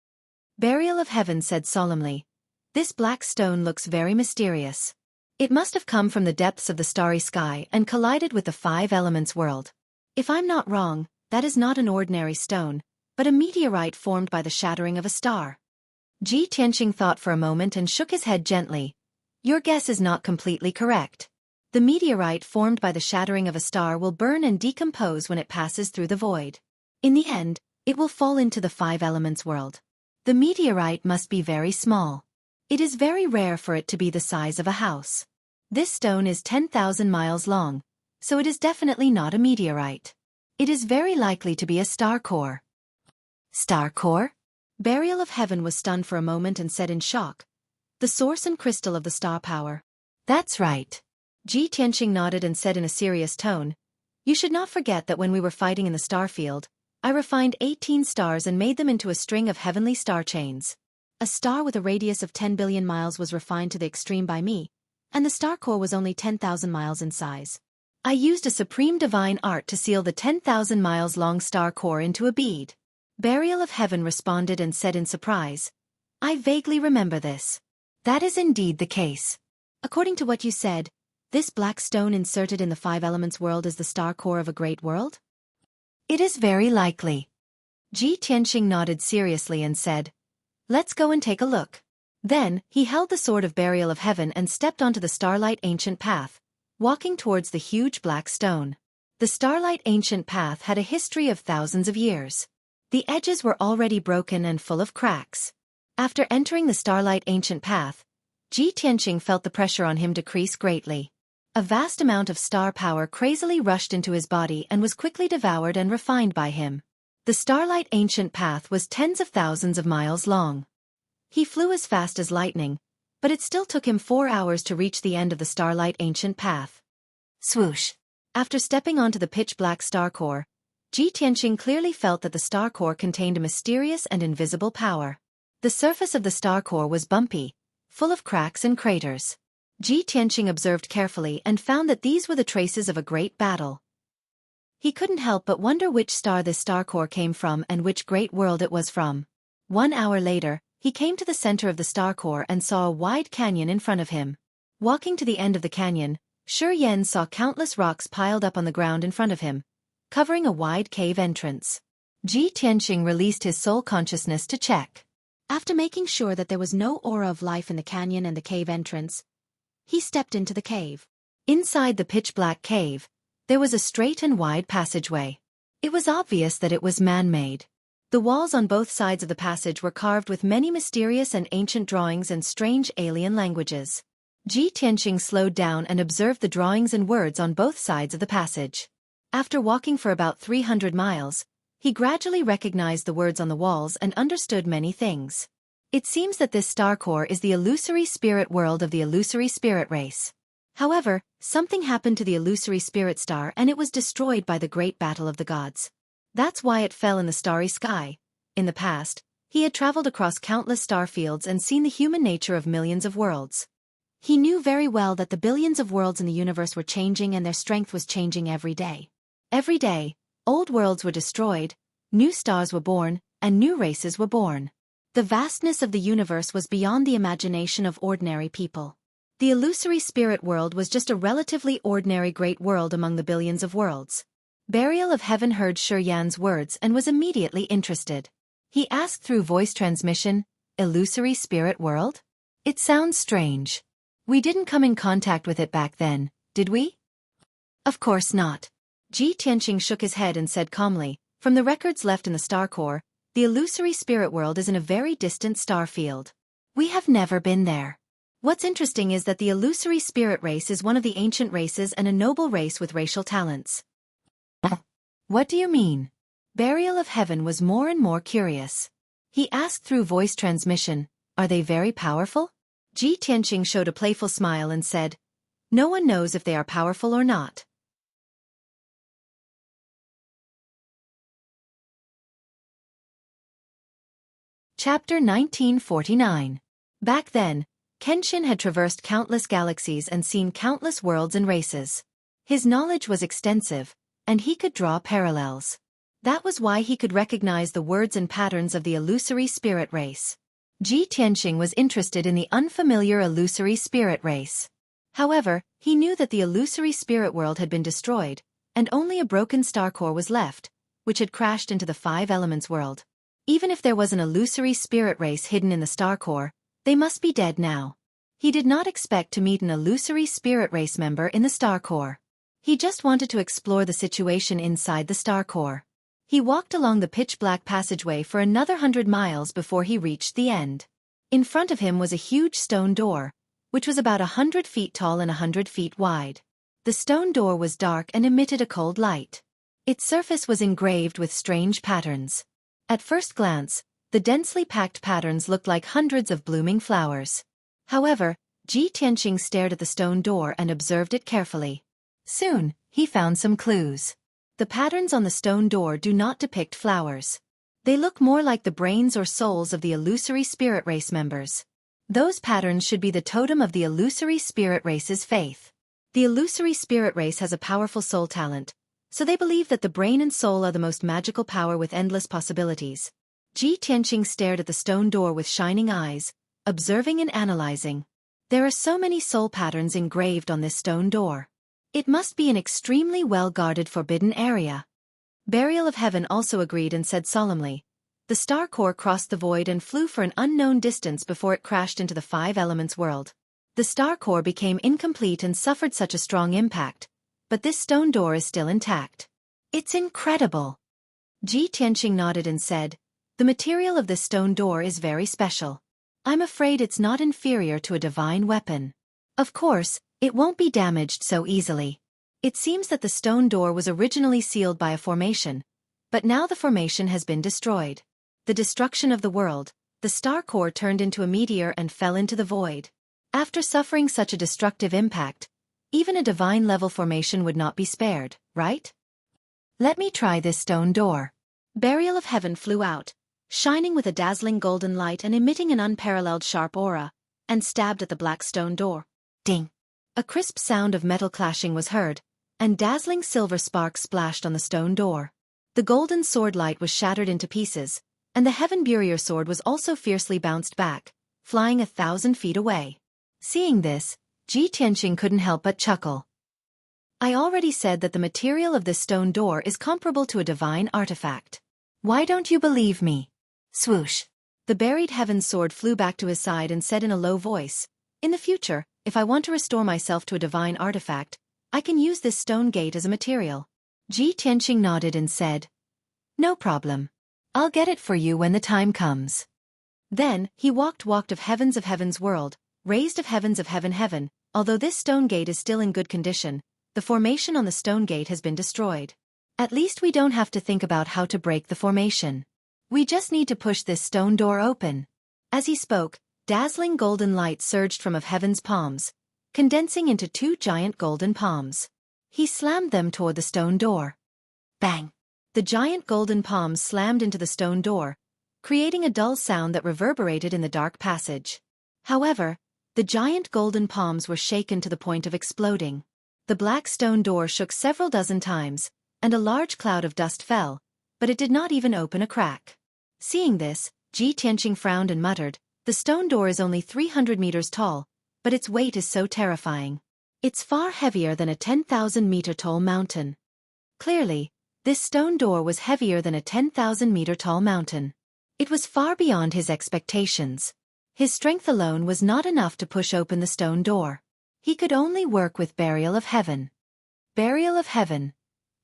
Burial of Heaven said solemnly, "This black stone looks very mysterious. It must have come from the depths of the starry sky and collided with the Five Elements world. If I'm not wrong, that is not an ordinary stone, but a meteorite formed by the shattering of a star." Ji Tianqing thought for a moment and shook his head gently. Your guess is not completely correct. The meteorite formed by the shattering of a star will burn and decompose when it passes through the void. In the end, it will fall into the Five Elements world. The meteorite must be very small. It is very rare for it to be the size of a house. This stone is 10,000 miles long, so it is definitely not a meteorite. It is very likely to be a star core. Star core? Burial of Heaven was stunned for a moment and said in shock, "The source and crystal of the star power." That's right. Ji Tianqing nodded and said in a serious tone, "You should not forget that when we were fighting in the star field, I refined 18 stars and made them into a string of heavenly star chains. A star with a radius of 10 billion miles was refined to the extreme by me, and the star core was only 10,000 miles in size. I used a supreme divine art to seal the 10,000 miles long star core into a bead." Burial of Heaven responded and said in surprise, "I vaguely remember this. That is indeed the case. According to what you said, this black stone inserted in the Five Elements world is the star core of a great world?" "It is very likely." Ji Tianqing nodded seriously and said, "Let's go and take a look." Then, he held the sword of Burial of Heaven and stepped onto the starlight ancient path, walking towards the huge black stone. The starlight ancient path had a history of thousands of years. The edges were already broken and full of cracks. After entering the starlight ancient path, Ji Tianqing felt the pressure on him decrease greatly. A vast amount of star power crazily rushed into his body and was quickly devoured and refined by him. The starlight ancient path was tens of thousands of miles long. He flew as fast as lightning, but it still took him 4 hours to reach the end of the starlight ancient path. Swoosh! After stepping onto the pitch-black star core, Ji Tianqing clearly felt that the star core contained a mysterious and invisible power. The surface of the star core was bumpy, full of cracks and craters. Ji Tianqing observed carefully and found that these were the traces of a great battle. He couldn't help but wonder which star this star core came from and which great world it was from. 1 hour later, he came to the center of the star core and saw a wide canyon in front of him. Walking to the end of the canyon, Xueqi saw countless rocks piled up on the ground in front of him, covering a wide cave entrance. Ji Tianqing released his soul consciousness to check. After making sure that there was no aura of life in the canyon and the cave entrance, he stepped into the cave. Inside the pitch-black cave, there was a straight and wide passageway. It was obvious that it was man-made. The walls on both sides of the passage were carved with many mysterious and ancient drawings and strange alien languages. Ji Tianqing slowed down and observed the drawings and words on both sides of the passage. After walking for about 300 miles, he gradually recognized the words on the walls and understood many things. It seems that this star core is the illusory spirit world of the illusory spirit race. However, something happened to the illusory spirit star and it was destroyed by the great battle of the gods. That's why it fell in the starry sky. In the past, he had traveled across countless star fields and seen the human nature of millions of worlds. He knew very well that the billions of worlds in the universe were changing and their strength was changing every day. Every day, old worlds were destroyed, new stars were born, and new races were born. The vastness of the universe was beyond the imagination of ordinary people. The illusory spirit world was just a relatively ordinary great world among the billions of worlds. Burial of Heaven heard Xueqi's words and was immediately interested. He asked through voice transmission, "Illusory spirit world? It sounds strange. We didn't come in contact with it back then, did we?" "Of course not." Ji Tianqing shook his head and said calmly, "From the records left in the star core, the illusory spirit world is in a very distant star field. We have never been there. What's interesting is that the illusory spirit race is one of the ancient races and a noble race with racial talents." "What do you mean?" Burial of Heaven was more and more curious. He asked through voice transmission, "Are they very powerful?" Ji Tianqing showed a playful smile and said, "No one knows if they are powerful or not." Chapter 1949. Back then, Kenshin had traversed countless galaxies and seen countless worlds and races. His knowledge was extensive, and he could draw parallels. That was why he could recognize the words and patterns of the illusory spirit race. Ji Tianqing was interested in the unfamiliar illusory spirit race. However, he knew that the illusory spirit world had been destroyed, and only a broken star core was left, which had crashed into the Five Elements world. Even if there was an illusory spirit race hidden in the star core, they must be dead now. He did not expect to meet an illusory spirit race member in the star core. He just wanted to explore the situation inside the star core. He walked along the pitch-black passageway for another 100 miles before he reached the end. In front of him was a huge stone door, which was about 100 feet tall and 100 feet wide. The stone door was dark and emitted a cold light. Its surface was engraved with strange patterns. At first glance, the densely packed patterns looked like hundreds of blooming flowers. However, Ji Tianqing stared at the stone door and observed it carefully. Soon, he found some clues. The patterns on the stone door do not depict flowers. They look more like the brains or souls of the illusory spirit race members. Those patterns should be the totem of the illusory spirit race's faith. The illusory spirit race has a powerful soul talent, so they believe that the brain and soul are the most magical power with endless possibilities. Ji Tianqing stared at the stone door with shining eyes, observing and analyzing. There are so many soul patterns engraved on this stone door. It must be an extremely well-guarded forbidden area. Burial of Heaven also agreed and said solemnly, "The star core crossed the void and flew for an unknown distance before it crashed into the Five Elements world. The star core became incomplete and suffered such a strong impact, but this stone door is still intact. It's incredible." Ji Tianqing nodded and said, "The material of this stone door is very special. I'm afraid it's not inferior to a divine weapon. Of course, it won't be damaged so easily. It seems that the stone door was originally sealed by a formation, but now the formation has been destroyed. The destruction of the world, the star core turned into a meteor and fell into the void. After suffering such a destructive impact, even a divine-level formation would not be spared, right? Let me try this stone door." Burial of Heaven flew out, shining with a dazzling golden light and emitting an unparalleled sharp aura, and stabbed at the black stone door. Ding! A crisp sound of metal clashing was heard, and dazzling silver sparks splashed on the stone door. The golden sword light was shattered into pieces, and the Heaven Burier sword was also fiercely bounced back, flying 1,000 feet away. Seeing this, Ji Tianqing couldn't help but chuckle. I already said that the material of this stone door is comparable to a divine artifact. Why don't you believe me? Swoosh! The buried Heaven sword flew back to his side and said in a low voice, "In the future, if I want to restore myself to a divine artifact, I can use this stone gate as a material." Ji Tianqing nodded and said, "No problem. I'll get it for you when the time comes." Then, he walked of Heaven's world, raised of Heaven. Although this stone gate is still in good condition, the formation on the stone gate has been destroyed. At least we don't have to think about how to break the formation. We just need to push this stone door open. As he spoke, dazzling golden light surged from of Heaven's palms, condensing into 2 giant golden palms. He slammed them toward the stone door. Bang! The giant golden palms slammed into the stone door, creating a dull sound that reverberated in the dark passage. However, the giant golden palms were shaken to the point of exploding. The black stone door shook several dozen times, and a large cloud of dust fell, but it did not even open a crack. Seeing this, Ji Tianqing frowned and muttered, "The stone door is only 300 meters tall, but its weight is so terrifying. It's far heavier than a 10,000-meter tall mountain." Clearly, this stone door was heavier than a 10,000-meter tall mountain. It was far beyond his expectations. His strength alone was not enough to push open the stone door. He could only work with Burial of Heaven. Burial of Heaven,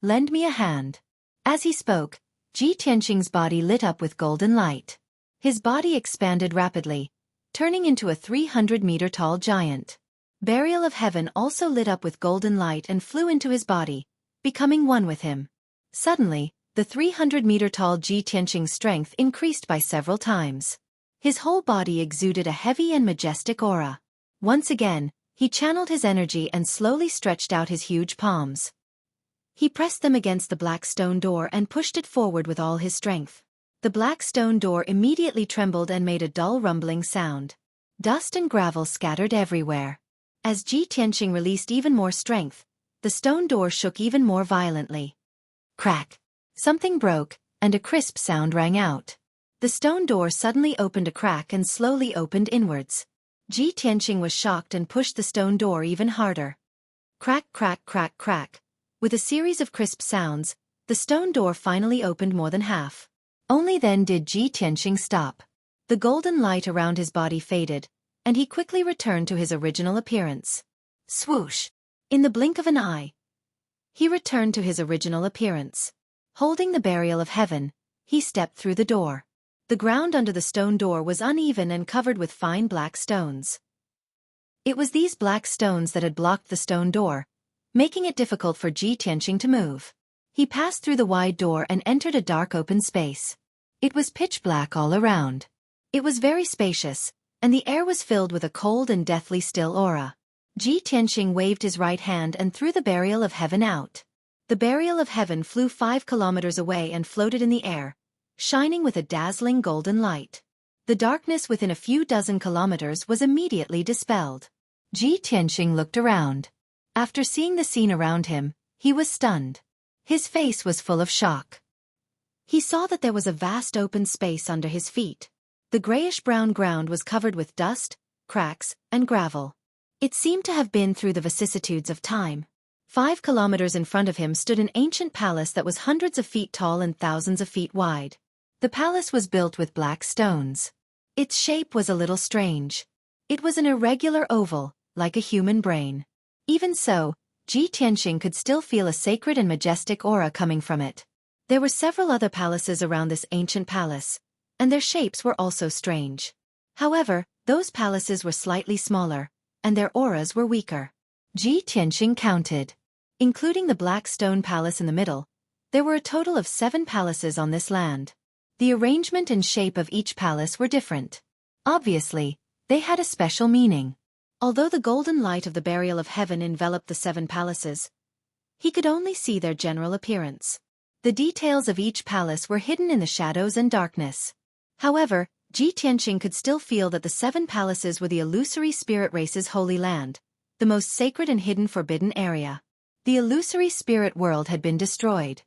lend me a hand. As he spoke, Ji Tianqing's body lit up with golden light. His body expanded rapidly, turning into a 300-meter tall giant. Burial of Heaven also lit up with golden light and flew into his body, becoming one with him. Suddenly, The 300-meter-tall Ji Tianqing's strength increased by several times. His whole body exuded a heavy and majestic aura. Once again, he channeled his energy and slowly stretched out his huge palms. He pressed them against the black stone door and pushed it forward with all his strength. The black stone door immediately trembled and made a dull rumbling sound. Dust and gravel scattered everywhere. As Ji Tianqing released even more strength, the stone door shook even more violently. Crack! Something broke, and a crisp sound rang out. The stone door suddenly opened a crack and slowly opened inwards. Ji Tianqing was shocked and pushed the stone door even harder. Crack, crack, crack, crack. With a series of crisp sounds, the stone door finally opened more than half. Only then did Ji Tianqing stop. The golden light around his body faded, and he quickly returned to his original appearance. Swoosh! In the blink of an eye, he returned to his original appearance. Holding the barrier of heaven, he stepped through the door. The ground under the stone door was uneven and covered with fine black stones. It was these black stones that had blocked the stone door, making it difficult for Ji Tianqing to move. He passed through the wide door and entered a dark open space. It was pitch black all around. It was very spacious, and the air was filled with a cold and deathly still aura. Ji Tianqing waved his right hand and threw the barrier of heaven out. The barrier of heaven flew 5 kilometers away and floated in the air, shining with a dazzling golden light. The darkness within a few dozen kilometers was immediately dispelled. Ji Tianqing looked around. After seeing the scene around him, he was stunned. His face was full of shock. He saw that there was a vast open space under his feet. The grayish-brown ground was covered with dust, cracks, and gravel. It seemed to have been through the vicissitudes of time. 5 kilometers in front of him stood an ancient palace that was hundreds of feet tall and thousands of feet wide. The palace was built with black stones. Its shape was a little strange. It was an irregular oval, like a human brain. Even so, Ji Tianqing could still feel a sacred and majestic aura coming from it. There were several other palaces around this ancient palace, and their shapes were also strange. However, those palaces were slightly smaller, and their auras were weaker. Ji Tianqing counted. Including the black stone palace in the middle, there were a total of 7 palaces on this land. The arrangement and shape of each palace were different. Obviously, they had a special meaning. Although the golden light of the barrier of heaven enveloped the 7 palaces, he could only see their general appearance. The details of each palace were hidden in the shadows and darkness. However, Ji Tianqing could still feel that the 7 palaces were the illusory spirit race's holy land, the most sacred and hidden forbidden area. The illusory spirit world had been destroyed.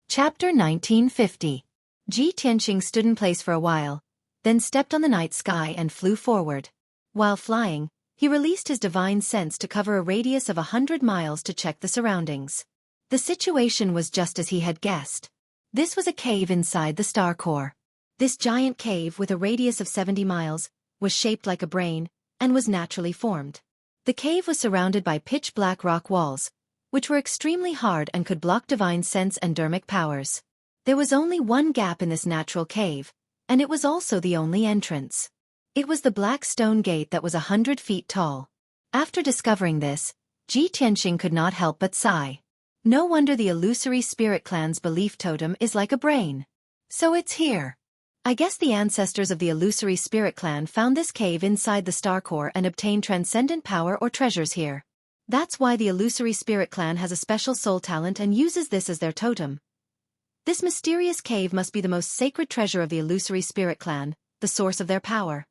Chapter 1950. Ji Tianqing stood in place for a while, then stepped on the night sky and flew forward. While flying, he released his divine sense to cover a radius of 100 miles to check the surroundings. The situation was just as he had guessed. This was a cave inside the star core. This giant cave, with a radius of 70 miles, was shaped like a brain, and was naturally formed. The cave was surrounded by pitch-black rock walls, which were extremely hard and could block divine sense and dermic powers. There was only one gap in this natural cave, and it was also the only entrance. It was the black stone gate that was 100 feet tall. After discovering this, Ji Tianqing could not help but sigh. No wonder the illusory spirit clan's belief totem is like a brain. So it's here. I guess the ancestors of the illusory spirit clan found this cave inside the star core and obtained transcendent power or treasures here. That's why the illusory spirit clan has a special soul talent and uses this as their totem. This mysterious cave must be the most sacred treasure of the illusory spirit clan, the source of their power.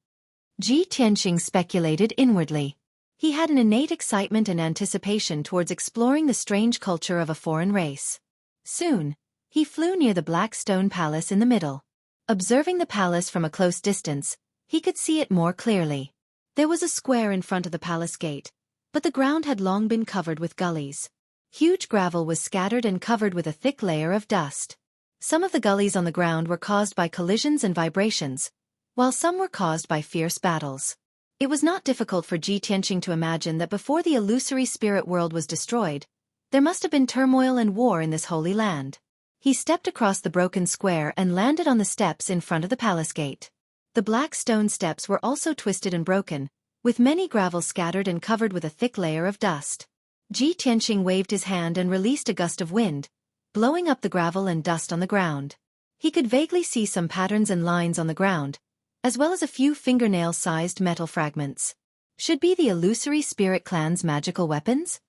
Ji Tianqing speculated inwardly. He had an innate excitement and anticipation towards exploring the strange culture of a foreign race. Soon, he flew near the black stone palace in the middle. Observing the palace from a close distance, he could see it more clearly. There was a square in front of the palace gate, but the ground had long been covered with gullies. Huge gravel was scattered and covered with a thick layer of dust. Some of the gullies on the ground were caused by collisions and vibrations, while some were caused by fierce battles. It was not difficult for Ji Tianqing to imagine that before the illusory spirit world was destroyed, there must have been turmoil and war in this holy land. He stepped across the broken square and landed on the steps in front of the palace gate. The black stone steps were also twisted and broken, with many gravel scattered and covered with a thick layer of dust. Ji Tianqing waved his hand and released a gust of wind, blowing up the gravel and dust on the ground. He could vaguely see some patterns and lines on the ground, as well as a few fingernail-sized metal fragments. Should be the illusory spirit clan's magical weapons?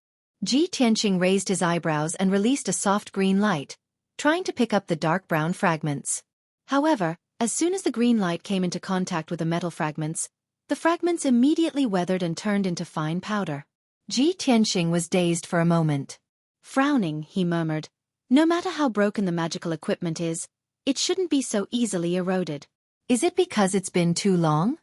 Ji Tianqing raised his eyebrows and released a soft green light, trying to pick up the dark brown fragments. However, as soon as the green light came into contact with the metal fragments, the fragments immediately weathered and turned into fine powder. Ji Tianqing was dazed for a moment. Frowning, he murmured, "No matter how broken the magical equipment is, it shouldn't be so easily eroded. Is it because it's been too long?"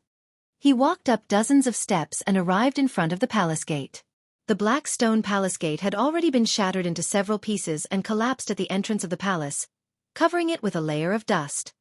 He walked up dozens of steps and arrived in front of the palace gate. The black stone palace gate had already been shattered into several pieces and collapsed at the entrance of the palace, covering it with a layer of dust.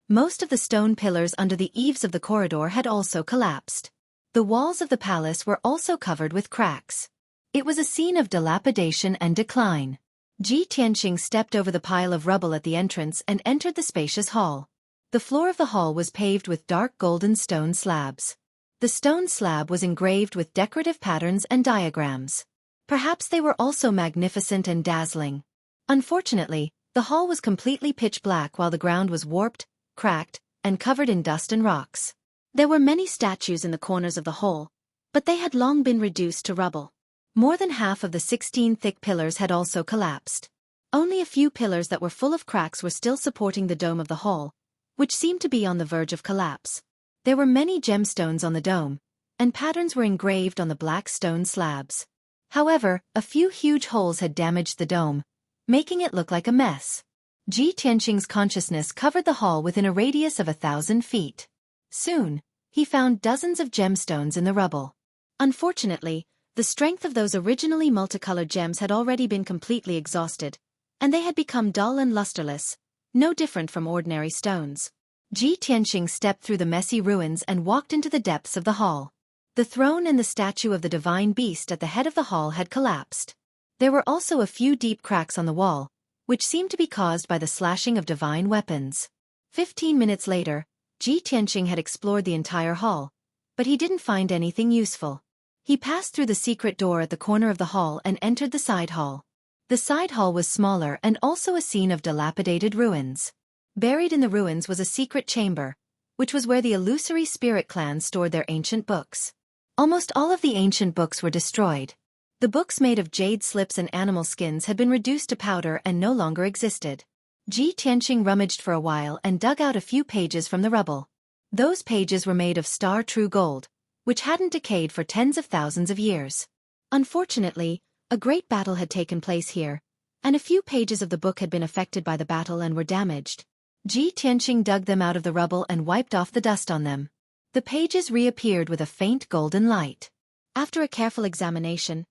Most of the stone pillars under the eaves of the corridor had also collapsed. The walls of the palace were also covered with cracks. It was a scene of dilapidation and decline. Ji Tianqing stepped over the pile of rubble at the entrance and entered the spacious hall. The floor of the hall was paved with dark golden stone slabs. The stone slab was engraved with decorative patterns and diagrams. Perhaps they were also magnificent and dazzling. Unfortunately, the hall was completely pitch black while the ground was warped, cracked, and covered in dust and rocks. There were many statues in the corners of the hall, but they had long been reduced to rubble. More than half of the 16 thick pillars had also collapsed. Only a few pillars that were full of cracks were still supporting the dome of the hall, which seemed to be on the verge of collapse. There were many gemstones on the dome, and patterns were engraved on the black stone slabs. However, a few huge holes had damaged the dome, making it look like a mess. Ji Tianqing's consciousness covered the hall within a radius of 1,000 feet. Soon, he found dozens of gemstones in the rubble. Unfortunately, the strength of those originally multicolored gems had already been completely exhausted, and they had become dull and lusterless, no different from ordinary stones. Ji Tianqing stepped through the messy ruins and walked into the depths of the hall. The throne and the statue of the divine beast at the head of the hall had collapsed. There were also a few deep cracks on the wall, which seemed to be caused by the slashing of divine weapons. 15 minutes later, Ji Tianqing had explored the entire hall, but he didn't find anything useful. He passed through the secret door at the corner of the hall and entered the side hall. The side hall was smaller and also a scene of dilapidated ruins. Buried in the ruins was a secret chamber, which was where the illusory spirit clan stored their ancient books. Almost all of the ancient books were destroyed. The books made of jade slips and animal skins had been reduced to powder and no longer existed. Ji Tianqing rummaged for a while and dug out a few pages from the rubble. Those pages were made of star true gold, which hadn't decayed for tens of thousands of years. Unfortunately, a great battle had taken place here, and a few pages of the book had been affected by the battle and were damaged. Ji Tianqing dug them out of the rubble and wiped off the dust on them. The pages reappeared with a faint golden light. After a careful examination,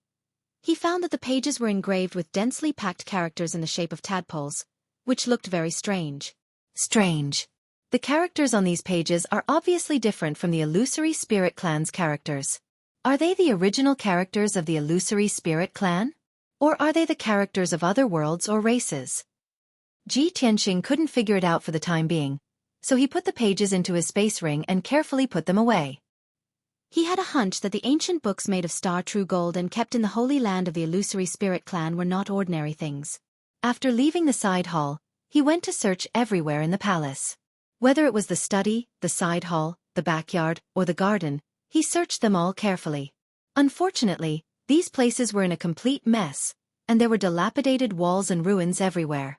he found that the pages were engraved with densely packed characters in the shape of tadpoles, which looked very strange. The characters on these pages are obviously different from the illusory spirit clan's characters. Are they the original characters of the illusory spirit clan? Or are they the characters of other worlds or races? Ji Tianqing couldn't figure it out for the time being, so he put the pages into his space ring and carefully put them away. He had a hunch that the ancient books made of star true gold and kept in the holy land of the illusory spirit clan were not ordinary things. After leaving the side hall, he went to search everywhere in the palace. Whether it was the study, the side hall, the backyard, or the garden, he searched them all carefully. Unfortunately, these places were in a complete mess, and there were dilapidated walls and ruins everywhere.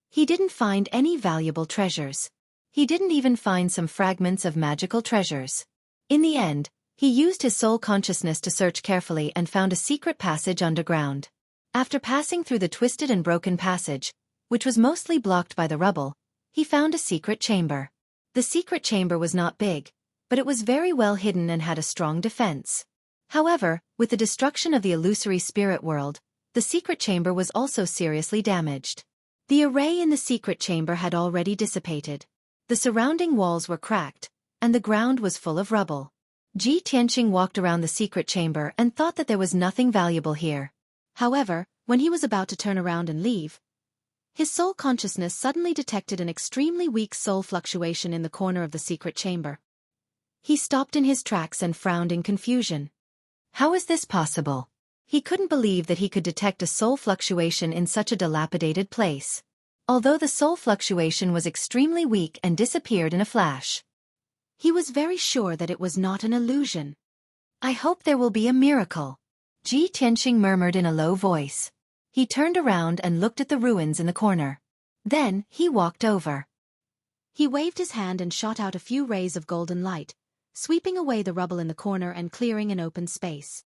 He didn't find any valuable treasures. He didn't even find some fragments of magical treasures. In the end, he used his soul consciousness to search carefully and found a secret passage underground. After passing through the twisted and broken passage, which was mostly blocked by the rubble, he found a secret chamber. The secret chamber was not big, but it was very well hidden and had a strong defense. However, with the destruction of the illusory spirit world, the secret chamber was also seriously damaged. The array in the secret chamber had already dissipated. The surrounding walls were cracked, and the ground was full of rubble. Ji Tianqing walked around the secret chamber and thought that there was nothing valuable here. However, when he was about to turn around and leave, his soul consciousness suddenly detected an extremely weak soul fluctuation in the corner of the secret chamber. He stopped in his tracks and frowned in confusion. How is this possible? He couldn't believe that he could detect a soul fluctuation in such a dilapidated place. Although the soul fluctuation was extremely weak and disappeared in a flash. He was very sure that it was not an illusion. I hope there will be a miracle. Ji Tianqing murmured in a low voice. He turned around and looked at the ruins in the corner. Then, he walked over. He waved his hand and shot out a few rays of golden light, sweeping away the rubble in the corner and clearing an open space.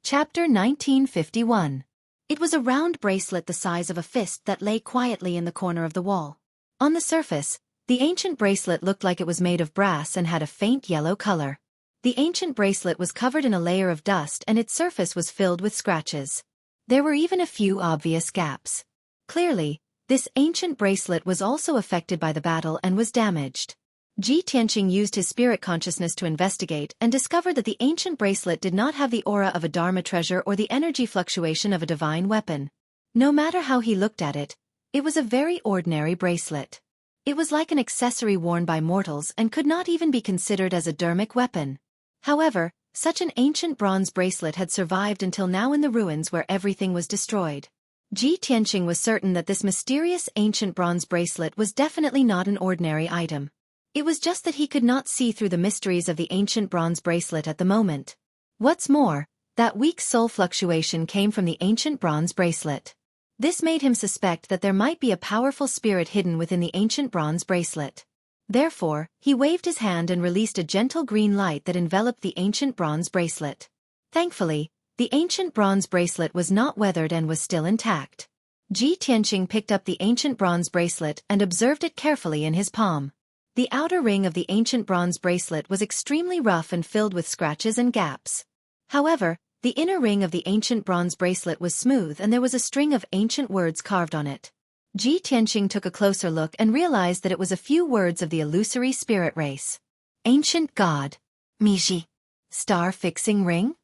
Chapter 1951. It was a round bracelet the size of a fist that lay quietly in the corner of the wall. On the surface, the ancient bracelet looked like it was made of brass and had a faint yellow color. The ancient bracelet was covered in a layer of dust and its surface was filled with scratches. There were even a few obvious gaps. Clearly, this ancient bracelet was also affected by the battle and was damaged. Ji Tianqing used his spirit consciousness to investigate and discovered that the ancient bracelet did not have the aura of a Dharma treasure or the energy fluctuation of a divine weapon. No matter how he looked at it, it was a very ordinary bracelet. It was like an accessory worn by mortals and could not even be considered as a dharmic weapon. However, such an ancient bronze bracelet had survived until now in the ruins where everything was destroyed. Ji Tianqing was certain that this mysterious ancient bronze bracelet was definitely not an ordinary item. It was just that he could not see through the mysteries of the ancient bronze bracelet at the moment. What's more, that weak soul fluctuation came from the ancient bronze bracelet. This made him suspect that there might be a powerful spirit hidden within the ancient bronze bracelet. Therefore, he waved his hand and released a gentle green light that enveloped the ancient bronze bracelet. Thankfully, the ancient bronze bracelet was not weathered and was still intact. Ji Tianqing picked up the ancient bronze bracelet and observed it carefully in his palm. The outer ring of the ancient bronze bracelet was extremely rough and filled with scratches and gaps. However, the inner ring of the ancient bronze bracelet was smooth and there was a string of ancient words carved on it. Ji Tianqing took a closer look and realized that it was a few words of the illusory spirit race. Ancient God. Miji. Star-fixing ring?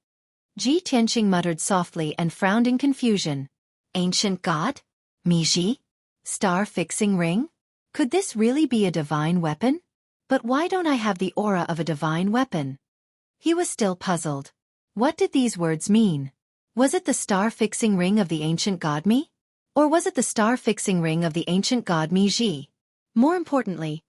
Ji Tianqing muttered softly and frowned in confusion. Ancient God? Miji? Star-fixing ring? Could this really be a divine weapon? But why don't I have the aura of a divine weapon? He was still puzzled. What did these words mean? Was it the star-fixing ring of the ancient god Mi? Or was it the star-fixing ring of the ancient god Mi-ji? More importantly,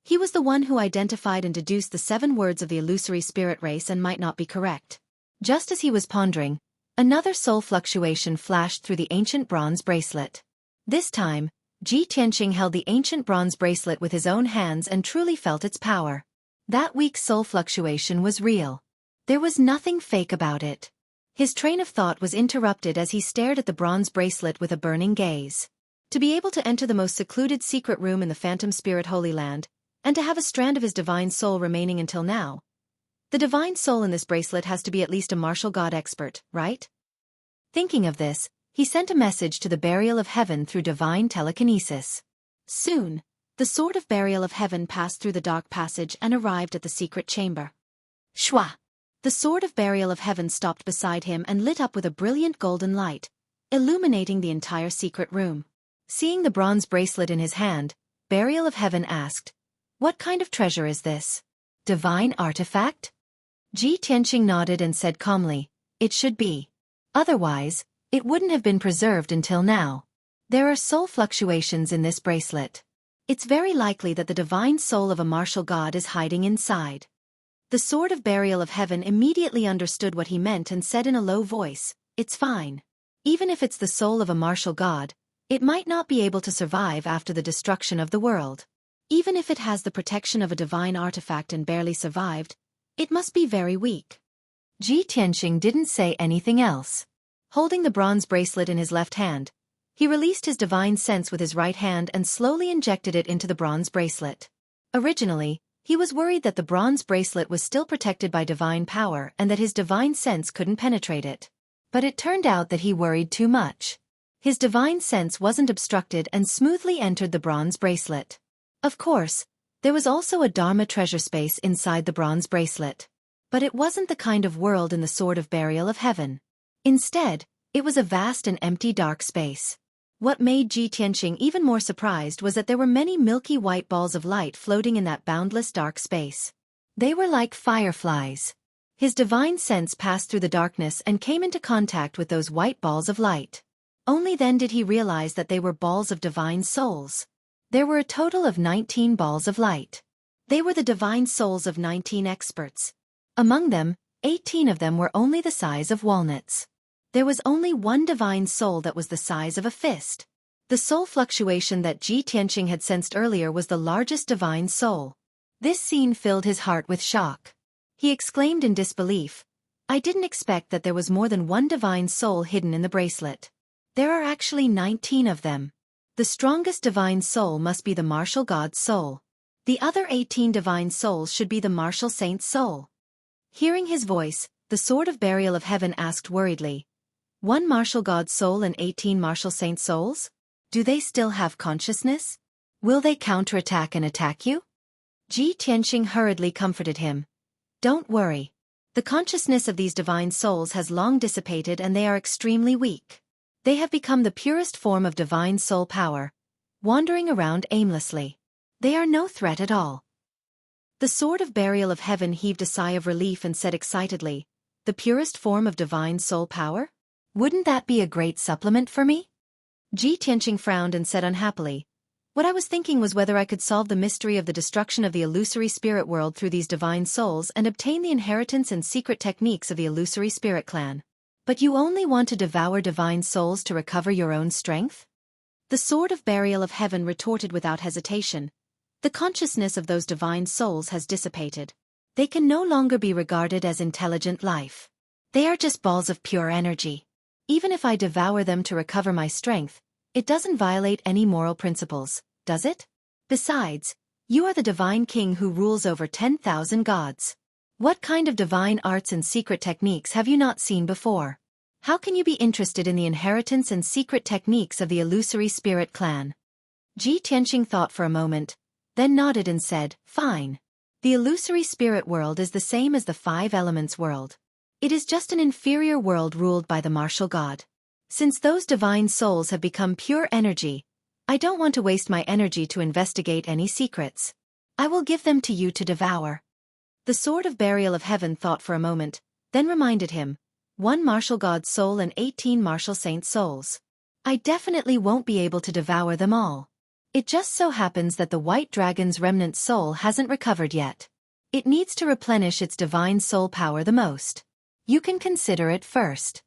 he was the one who identified and deduced the 7 words of the illusory spirit race and might not be correct. Just as he was pondering, another soul fluctuation flashed through the ancient bronze bracelet. This time, Ji Tianqing held the ancient bronze bracelet with his own hands and truly felt its power. That weak soul fluctuation was real. There was nothing fake about it. His train of thought was interrupted as he stared at the bronze bracelet with a burning gaze. To be able to enter the most secluded secret room in the Phantom Spirit Holy Land, and to have a strand of his divine soul remaining until now. The divine soul in this bracelet has to be at least a martial god expert, right? Thinking of this, he sent a message to the Burial of Heaven through divine telekinesis. Soon, the Sword of Burial of Heaven passed through the dark passage and arrived at the secret chamber. Shwa! The Sword of Burial of Heaven stopped beside him and lit up with a brilliant golden light, illuminating the entire secret room. Seeing the bronze bracelet in his hand, Burial of Heaven asked, "What kind of treasure is this? Divine artifact?" Ji Tianqing nodded and said calmly, "It should be. Otherwise, it wouldn't have been preserved until now. There are soul fluctuations in this bracelet. It's very likely that the divine soul of a martial god is hiding inside." The Sword of Burial of Heaven immediately understood what he meant and said in a low voice, "It's fine. Even if it's the soul of a martial god, it might not be able to survive after the destruction of the world. Even if it has the protection of a divine artifact and barely survived, it must be very weak." Ji Tianqing didn't say anything else. Holding the bronze bracelet in his left hand, he released his divine sense with his right hand and slowly injected it into the bronze bracelet. Originally, he was worried that the bronze bracelet was still protected by divine power and that his divine sense couldn't penetrate it. But it turned out that he worried too much. His divine sense wasn't obstructed and smoothly entered the bronze bracelet. Of course, there was also a Dharma treasure space inside the bronze bracelet. But it wasn't the kind of world in the Sword of Burial of Heaven. Instead, it was a vast and empty dark space. What made Ji Tianqing even more surprised was that there were many milky white balls of light floating in that boundless dark space. They were like fireflies. His divine sense passed through the darkness and came into contact with those white balls of light. Only then did he realize that they were balls of divine souls. There were a total of 19 balls of light. They were the divine souls of 19 experts. Among them, 18 of them were only the size of walnuts. There was only one divine soul that was the size of a fist. The soul fluctuation that Ji Tianqing had sensed earlier was the largest divine soul. This scene filled his heart with shock. He exclaimed in disbelief, "I didn't expect that there was more than one divine soul hidden in the bracelet. There are actually 19 of them. The strongest divine soul must be the martial god's soul. The other 18 divine souls should be the martial saint's soul." Hearing his voice, the Sword of Burial of Heaven asked worriedly, "One martial god's soul and 18 martial saint souls? Do they still have consciousness? Will they counterattack and attack you?" Ji Tianqing hurriedly comforted him. "Don't worry. The consciousness of these divine souls has long dissipated and they are extremely weak. They have become the purest form of divine soul power, wandering around aimlessly. They are no threat at all." The Sword of Burial of Heaven heaved a sigh of relief and said excitedly, "The purest form of divine soul power? Wouldn't that be a great supplement for me?" Ji Tianqing frowned and said unhappily, "What I was thinking was whether I could solve the mystery of the destruction of the illusory spirit world through these divine souls and obtain the inheritance and secret techniques of the illusory spirit clan. But you only want to devour divine souls to recover your own strength?" The Sword of Burial of Heaven retorted without hesitation, "The consciousness of those divine souls has dissipated. They can no longer be regarded as intelligent life. They are just balls of pure energy. Even if I devour them to recover my strength, it doesn't violate any moral principles, does it? Besides, you are the divine king who rules over 10,000 gods. What kind of divine arts and secret techniques have you not seen before? How can you be interested in the inheritance and secret techniques of the illusory spirit clan?" Ji Tianqing thought for a moment, then nodded and said, "Fine. The illusory spirit world is the same as the five elements world. It is just an inferior world ruled by the martial god. Since those divine souls have become pure energy, I don't want to waste my energy to investigate any secrets. I will give them to you to devour." The Sword of Burial of Heaven thought for a moment, then reminded him, "One martial god's soul and 18 martial saint souls. I definitely won't be able to devour them all. It just so happens that the white dragon's remnant soul hasn't recovered yet. It needs to replenish its divine soul power the most. You can consider it first."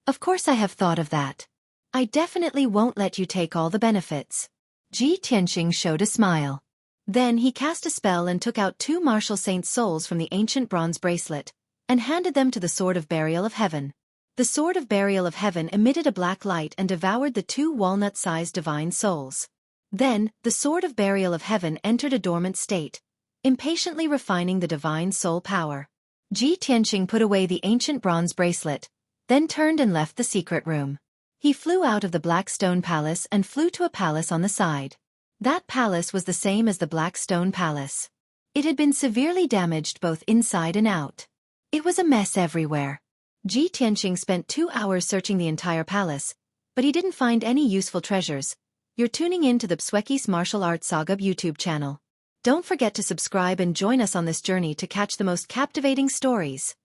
"Of course I have thought of that. I definitely won't let you take all the benefits." Ji Tianqing showed a smile. Then he cast a spell and took out 2 martial saint souls from the ancient bronze bracelet, and handed them to the Sword of Burial of Heaven. The Sword of Burial of Heaven emitted a black light and devoured the 2 walnut-sized divine souls. Then, the Sword of Burial of Heaven entered a dormant state, impatiently refining the divine soul power. Ji Tianqing put away the ancient bronze bracelet, then turned and left the secret room. He flew out of the Black Stone Palace and flew to a palace on the side. That palace was the same as the Black Stone Palace. It had been severely damaged both inside and out. It was a mess everywhere. Ji Tianqing spent 2 hours searching the entire palace, but he didn't find any useful treasures. You're tuning in to the Xueqi's Martial Arts Saga YouTube channel. Don't forget to subscribe and join us on this journey to catch the most captivating stories.